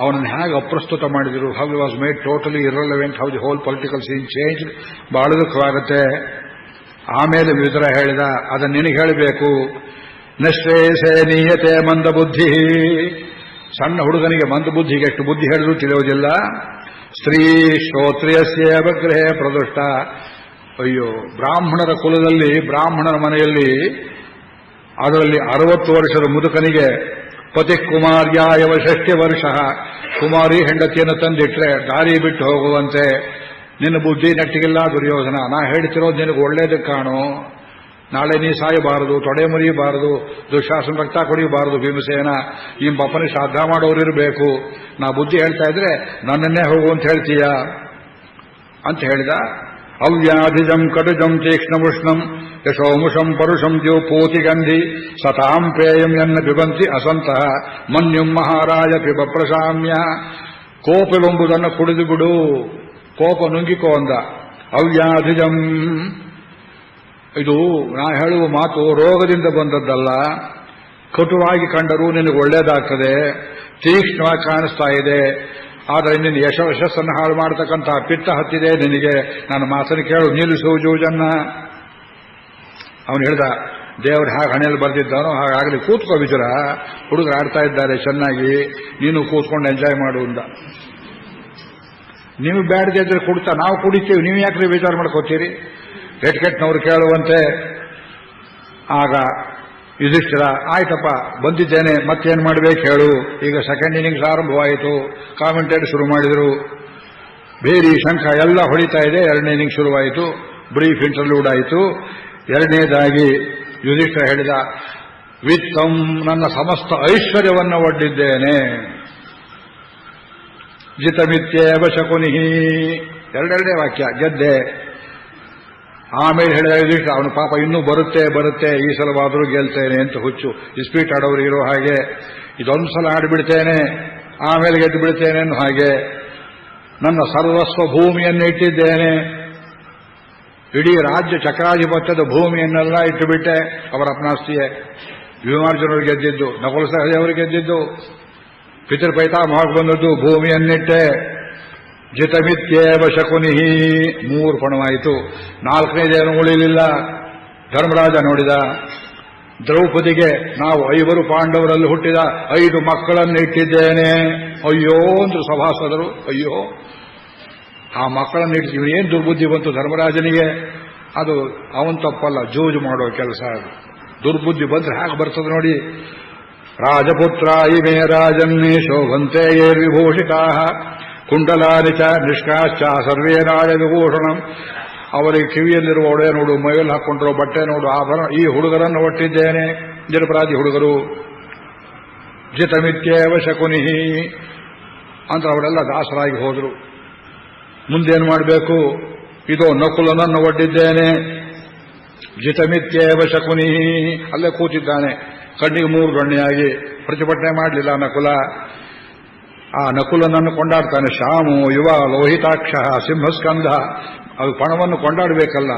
ಅವನನ್ನು ಹೇಗೆ ಅಪ್ರಸ್ತುತ ಮಾಡಿದರು, how was made totally irrelevant, how the whole political scene change. ಬಹಳ ದುಃಖವಾಗುತ್ತೆ. ಆಮೇಲೆ ವಿದುರ ಹೇಳಿದ, ಅದನ್ನು ನಿನಗೆ ಹೇಳಬೇಕು. ನಶ್ರೇಯಸೇ ನೀಯತೆ ಮಂದಬುದ್ಧಿ. ಸಣ್ಣ ಹುಡುಗನಿಗೆ ಮಂದಬುದ್ಧಿಗೆ ಎಷ್ಟು ಬುದ್ಧಿ ಹೇಳಿದ್ರು ತಿಳಿಯೋದಿಲ್ಲ. ಸ್ತ್ರೀ ಶ್ರೋತ್ರಿಯಸ್ಯೇವ ಗೃಹೇ ಪ್ರದುಷ್ಟ. ಅಯ್ಯೋ, ಬ್ರಾಹ್ಮಣರ ಕುಲದಲ್ಲಿ, ಬ್ರಾಹ್ಮಣರ ಮನೆಯಲ್ಲಿ, ಅದರಲ್ಲಿ 60 ವರ್ಷದ ಮುದುಕನಿಗೆ ಪತಿ ಕುಮಾರ್ಯಾಯವ 60 ವರ್ಷ ಕುಮಾರಿ ಹೆಂಡತಿಯನ್ನು ತಂದಿಟ್ರೆ ದಾರಿ ಬಿಟ್ಟು ಹೋಗುವಂತೆ. ನಿನ್ನ ಬುದ್ಧಿ ನೆಟ್ಟಿಗಿಲ್ಲ ದುರ್ಯೋಧನ. ನಾ ಹೇಳ್ತಿರೋದು ನಿನಗೆ ಒಳ್ಳೇದಕ್ಕೆ ಕಾಣು. ನಾಳೆ ನೀ ಸಾಯಬಾರದು, ತೊಡೆ ಮುರಿಯಬಾರದು, ದುಶಾಸನ ರಕ್ತ ಕುಡಿಯಬಾರದು. ಭೀಮಸೇನ ಈ ಬಪ್ಪನ ಶ್ರಾದ್ದ ಮಾಡೋರಿರಬೇಕು. ನಾ ಬುದ್ಧಿ ಹೇಳ್ತಾ ಇದ್ರೆ ನನ್ನನ್ನೇ ಹೋಗು ಅಂತ ಹೇಳ್ತೀಯ ಅಂತ ಹೇಳಿದ. ಅವ್ಯಾಧಿಜಂ ಕಟುಜಂ ತೀಕ್ಷ್ಣವೃಷ್ಣಂ ಯಶೋಮುಷಂ ಪರುಷಂ ದ್ಯೋಪೂತಿಗಂಧಿ ಸತಾಂ ಪೇಯಂ ಎನ್ನ ಪಿಬಂತಿ ಅಸಂತಃ ಮನ್ಯುಂ ಮಹಾರಾಜ ಪಿಬ ಪ್ರಶಾಮ್ಯ. ಕೋಪವೆಂಬುದನ್ನು ಕುಡಿದು ಬಿಡು, ಕೋಪ ನುಂಗಿಕೋ ಅಂದ. ಅವ್ಯಾಧಿಜಂ, ಇದು ನಾ ಹೇಳುವ ಮಾತು ರೋಗದಿಂದ ಬಂದದ್ದಲ್ಲ. ಕಟುವಾಗಿ ಕಂಡರೂ ನಿನಗೆ ಒಳ್ಳೇದಾಗ್ತದೆ, ತೀಕ್ಷ್ಣವಾಗಿ ಕಾಣಿಸ್ತಾ ಇದೆ. ಆದರೆ ನಿನ್ನ ಯಶಸ್ಸನ್ನು ಹಾಳು ಮಾಡತಕ್ಕಂಥ ಪಿತ್ತ ಹತ್ತಿದೆ ನಿನಗೆ. ನನ್ನ ಮಾತನ್ನು ಕೇಳು, ನಿಲ್ಲಿಸು ಜೂಜನ್ನ. ಅವನು ಹೇಳ್ದ, ದೇವರು ಹಾಗೆ ಹಣೆಯಲ್ಲಿ ಬರೆದಿದ್ದಾನೋ ಹಾಗಾಗಲಿ, ಕೂತ್ಕೋ ವಿಜುರ, ಹುಡುಗರು ಆಡ್ತಾ ಇದ್ದಾರೆ ಚೆನ್ನಾಗಿ, ನೀನು ಕೂತ್ಕೊಂಡು ಎಂಜಾಯ್ ಮಾಡು ಅಂದ. ನೀವು ಬ್ಯಾಡದೆ ಇದ್ರೆ ಕುಡ್ತಾ, ನಾವು ಕುಡಿತೀವಿ, ನೀವು ಯಾಕ್ರಿ ವಿಚಾರ ಮಾಡ್ಕೋತೀರಿ? ಕೆಟ್ಟನವ್ರು ಕೇಳುವಂತೆ. ಆಗ ಯುಧಿಷ್ಠಿರ, ಆಯ್ತಪ್ಪ ಬಂದಿದ್ದೇನೆ, ಮತ್ತೇನು ಮಾಡಬೇಕು ಹೇಳು. ಈಗ ಸೆಕೆಂಡ್ ಇನ್ನಿಂಗ್ಸ್ ಆರಂಭವಾಯಿತು. ಕಾಮೆಂಟೇಟ್ ಶುರು ಮಾಡಿದರು. ಬೇರಿ ಶಂಖ ಎಲ್ಲ ಹೊಡಿತಾ ಇದೆ. ಎರಡನೇ ಇನ್ನಿಂಗ್ಸ್ ಶುರುವಾಯಿತು. ಬ್ರೀಫ್ ಇಂಟರ್ಲೂಡ್ ಆಯಿತು. ಎರಡನೇದಾಗಿ ಯುಧಿಷ್ಠಿರ ಹೇಳಿದ, ವಿತ್ತಂ, ನನ್ನ ಸಮಸ್ತ ಐಶ್ವರ್ಯವನ್ನು ಒಡ್ಡಿದ್ದೇನೆ. ಜಿತಮಿತ್ಯೇವ ಶಕುನಿ. ಎರಡೆರಡೇ ವಾಕ್ಯ, ಗೆದ್ದೆ. ಆಮೇಲೆ ಹೇಳಿದ ಯುಧಿಷ್ಠಿರ, ಅವನು ಪಾಪ ಇನ್ನೂ ಬರುತ್ತೆ, ಈ ಸಲವಾದರೂ ಗೆಲ್ತೇನೆ ಅಂತ ಹುಚ್ಚು. ಇಸ್ಪೀಟ್ ಆಡೋರು ಇರೋ ಹಾಗೆ, ಇದೊಂದು ಸಲ ಆಡಿಬಿಡ್ತೇನೆ ಆಮೇಲೆ ಗೆದ್ದು ಬಿಡ್ತೇನೆ ಅನ್ನೋ ಹಾಗೆ. ನನ್ನ ಸರ್ವಸ್ವ ಭೂಮಿಯನ್ನು ಇಟ್ಟಿದ್ದೇನೆ, ಇಡೀ ರಾಜ್ಯ ಚಕ್ರಾಧಿಪತ್ಯದ ಭೂಮಿಯನ್ನೆಲ್ಲ ಇಟ್ಟುಬಿಟ್ಟೆ. ಅವರ ಅಪನಾಸ್ತಿಯೇ. ಭೀಮಾರ್ಜುನರು ಗೆದ್ದಿದ್ದು, ನಕುಲ ಸಹದೇವರು ಗೆದ್ದಿದ್ದು, ಪಿತೃಪೈತಾಮಹಕ್ಕೆ ಬಂದದ್ದು ಭೂಮಿಯನ್ನಿಟ್ಟೆ. ಜಿತಮಿತ್ಯೇವ ಶಕುನಿ. 3 ಪಣವಾಯಿತು. 4ನೇದೇನು ಉಳಿಲಿಲ್ಲ. ಧರ್ಮರಾಜ ನೋಡಿದ, ದ್ರೌಪದಿಗೆ ನಾವು 5 ಪಾಂಡವರಲ್ಲಿ ಹುಟ್ಟಿದ 5 ಮಕ್ಕಳನ್ನು ಇಟ್ಟಿದ್ದೇನೆ. ಅಯ್ಯೋ ಅಂದ್ರು ಸಭಾಸದರು. ಅಯ್ಯೋ, ಆ ಮಕ್ಕಳನ್ನು ಇಟ್ಟಿದ್ದೀವಿ, ಏನು ದುರ್ಬುದ್ಧಿ ಬಂತು ಧರ್ಮರಾಜನಿಗೆ. ಅದು ಅವನ್ ತಪ್ಪಲ್ಲ, ಜೂಜು ಮಾಡೋ ಕೆಲಸ ಅದು. ದುರ್ಬುದ್ಧಿ ಬಂದ್ರೆ ಹಾಗೆ ಬರ್ತದೆ ನೋಡಿ. ರಾಜಪುತ್ರ ಇಮೇ ರಾಜನ್ನೇ ಶೋಭಂತೆ ಏರ್ವಿಭೂಷಿಕಾ ಕುಂಡಲಾನಿ ಚ ನಿಷ್ಕಾಶ್ಚ ಸರ್ವೇ ರಾಜವಿಭೂಷಣಂ. ಅವರಿಗೆ ಕಿವಿಯಲ್ಲಿರುವ ಒಡೆ ನೋಡು, ಮೈಯಲ್ಲಿ ಹಾಕೊಂಡಿರೋ ಬಟ್ಟೆ ನೋಡು, ಆಭರಣ. ಈ ಹುಡುಗರನ್ನು ಒಟ್ಟಿದ್ದೇನೆ, ನಿರಪರಾಧಿ ಹುಡುಗರು. ಜಿತಮಿತ್ಯೇವ ಶಕುನಿ ಅಂತ ಅವರೆಲ್ಲ ದಾಸರಾಗಿ ಹೋದರು. ಮುಂದೇನು ಮಾಡಬೇಕು? ಇದೋ ನಕುಲನನ್ನು ಒಡ್ಡಿದ್ದೇನೆ. ಜಿತಮಿತ್ಯೇವ ಶಕುನಿ. ಅಲ್ಲೇ ಕೂತಿದ್ದಾನೆ, ಕಣ್ಣಿಗೆ 3 ಗಣ್ಣಿಯಾಗಿ. ಪ್ರತಿಭಟನೆ ಮಾಡಲಿಲ್ಲ ನಕುಲ. ಆ ನಕುಲನನ್ನು ಕೊಂಡಾಡ್ತಾನೆ. ಶಾಮು ಯುವ ಲೋಹಿತಾಕ್ಷ ಸಿಂಹಸ್ಕಂಧ. ಅದು ಪಣವನ್ನು ಕೊಂಡಾಡಬೇಕಲ್ಲ.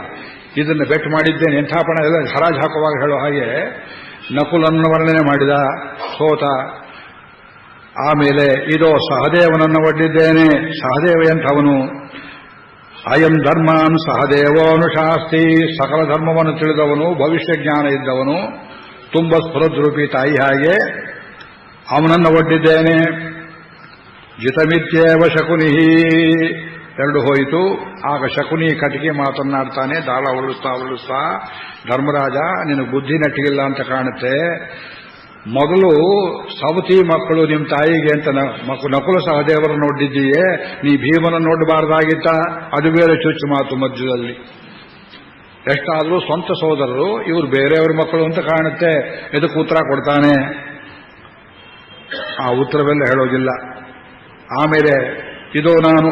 ಇದನ್ನು ಬೆಟ್ಟು ಮಾಡಿದ್ದೇನೆ, ಎಂಥ ಪಣ ಎಲ್ಲ ಹರಾಜು ಹಾಕುವಾಗ ಹೇಳೋ ಹಾಗೆ ನಕುಲನ್ನು ವರ್ಣನೆ ಮಾಡಿದ. ಸೋತ. ಆಮೇಲೆ ಇದೋ ಸಹದೇವನನ್ನು ಒಡ್ಡಿದ್ದೇನೆ. ಸಹದೇವ ಎಂಥವನು? ಅಯಂ ಧರ್ಮಾನ್ ಸಹದೇವೋನುಶಾಸ್ತಿ. ಸಕಲ ಧರ್ಮವನ್ನು ತಿಳಿದವನು, ಭವಿಷ್ಯ ಜ್ಞಾನ ಇದ್ದವನು, ತುಂಬ ಸ್ಫುರದ್ರೂಪಿ ತಾಯಿ ಹಾಗೆ. ಅವನನ್ನು ಒಡ್ಡಿದ್ದೇನೆ. ಜಿತಮಿತ್ಯೇವ ಶಕುನಿ. 2 ಹೋಯಿತು. ಆಗ ಶಕುನಿ ಕಟಿಗೆ ಮಾತನ್ನಾಡ್ತಾನೆ, ದಾಳ ಉರುಳಿಸ್ತಾ, ಧರ್ಮರಾಜ ನಿನಗೆ ಬುದ್ಧಿ ನೆಟ್ಟಿಗಿಲ್ಲ ಅಂತ ಕಾಣುತ್ತೆ. ಮೊದಲು ಸವತಿ ಮಕ್ಕಳು ನಿಮ್ಮ ತಾಯಿಗೆ ಅಂತ ನಕುಲ ಸಹದೇವರನ್ನು ನೋಡಿದ್ದೀಯೇ, ನೀ ಭೀಮನನ್ನು ನೋಡಬಾರ್ದಾಗಿತ್ತ. ಅದು ಬೇರೆ ಚುಚ್ಚು ಮಾತು ಮಧ್ಯದಲ್ಲಿ. ಎಷ್ಟಾದರೂ ಸ್ವಂತ ಸೋದರರು, ಇವರು ಬೇರೆಯವ್ರ ಮಕ್ಕಳು ಅಂತ ಕಾಣುತ್ತೆ. ಇದಕ್ಕೆ ಉತ್ತರ ಕೊಡ್ತಾನೆ. ಆ ಉತ್ತರವೆಲ್ಲ ಹೇಳೋದಿಲ್ಲ. ಆಮೇಲೆ ಇದೋ ನಾನು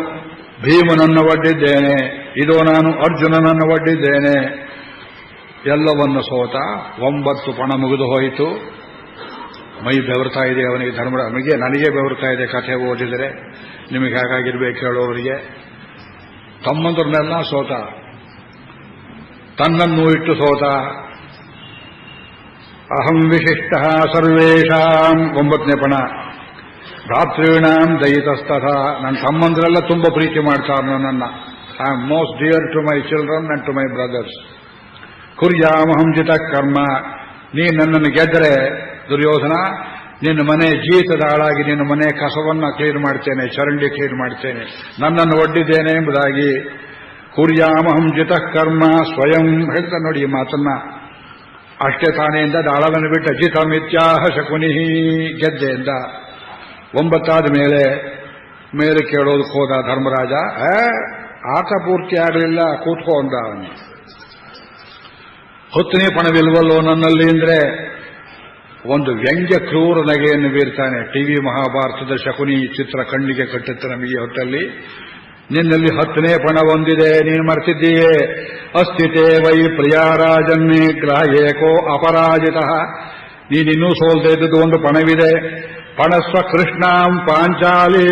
ಭೀಮನನ್ನು ಒಡ್ಡಿದ್ದೇನೆ, ಇದೋ ನಾನು ಅರ್ಜುನನನ್ನು ಒಡ್ಡಿದ್ದೇನೆ, ಎಲ್ಲವನ್ನು ಸೋತ. 9 ಪಣ ಮುಗಿದು ಹೋಯಿತು. ಮೈ ಬೆವರ್ತಾ ಇದೆ ಅವನಿಗೆ. ಧರ್ಮರಾಜನಿಗೆ ನನಗೆ ಬೆವರ್ತಾ ಇದೆ ಕಥೆ ಓದಿದರೆ. ನಿಮಗೆ ಹೇಗಾಗಿರ್ಬೇಕು ಹೇಳೋರಿಗೆ. ತಮ್ಮಂದ್ರನ್ನೆಲ್ಲ ಸೋತ, ತನ್ನನ್ನು ಇಟ್ಟು ಸೋತ. ಅಹಂ ವಿಶಿಷ್ಟ ಸರ್ವೇಷಾಂ 9ನೇ ಪಣ. ಭ್ರಾತೃಣಾಂ ದಯಿತಸ್ತಥ. ನನ್ನ ತಮ್ಮಂದ್ರೆಲ್ಲ ತುಂಬ ಪ್ರೀತಿ ಮಾಡ್ತಾರೆ ನನ್ನನ್ನು. I am most dear to my children and to my brothers. ಕುರ್ಯಾಮಹಂ ಜಿತ ಕರ್ಮ. ನೀ ನನ್ನನ್ನು ಗೆದ್ದರೆ ದುರ್ಯೋಧನ, ನಿನ್ನ ಮನೆ ಜೀತದ ಹಾಳಾಗಿ ನಿನ್ನ ಮನೆ ಕಸವನ್ನ ಕ್ಲೀನ್ ಮಾಡ್ತೇನೆ, ಚರಂಡಿ ಕ್ಲೀನ್ ಮಾಡ್ತೇನೆ, ನನ್ನನ್ನು ಒಡ್ಡಿದ್ದೇನೆ ಎಂಬುದಾಗಿ. ಕುರ್ಯಾಮಹಂ ಜಿತ ಕರ್ಮ ಸ್ವಯಂ ಹೇಳ್ತಾ ನೋಡಿ ಈ ಮಾತನ್ನ. ಅಷ್ಟೇ ತಾನೆಯಿಂದ ದಾಳವನ್ನು ಬಿಟ್ಟ ಜಿತ ಮಿತ್ಯಾಹ ಶಕುನಿ, ಗೆದ್ದೆಯಿಂದ. 9 ಮೇಲೆ ಕೇಳೋದಕ್ಕೆ ಹೋದ ಧರ್ಮರಾಜ. ಆಟ ಪೂರ್ತಿ ಆಗಲಿಲ್ಲ, ಕೂತ್ಕೊಂಡ ಅವನು. 10ನೇ ಪಣವಿಲ್ವಲ್ಲೋ ನನ್ನಲ್ಲಿ ಅಂದ್ರೆ ಒಂದು ವ್ಯಂಗ್ಯ ಕ್ರೂರ ನಗೆಯನ್ನು ಬೀರ್ತಾನೆ. ಟಿವಿ ಮಹಾಭಾರತದ ಶಕುನಿ ಚಿತ್ರ ಕಣ್ಣಿಗೆ ಕಟ್ಟುತ್ತೆ ನಮಗೆ ಹೊತ್ತಲ್ಲಿ. ನಿನ್ನಲ್ಲಿ 10ನೇ ಪಣ ಒಂದಿದೆ, ನೀನು ಮರ್ತಿದ್ದೀಯೇ. ಅಸ್ಥಿತೇ ವೈ ಪ್ರಿಯಾರಾಜನ್ನೇ ಗ್ರಾಹ್ಯೇಕೋ ಅಪರಾಜಿತ. ನೀನಿನ್ನೂ ಸೋಲ್ದೇ ಇದ್ದದ್ದು ಒಂದು ಪಣವಿದೆ. ಪಣಸ್ವ ಕೃಷ್ಣಾಂ ಪಾಂಚಾಲಿ.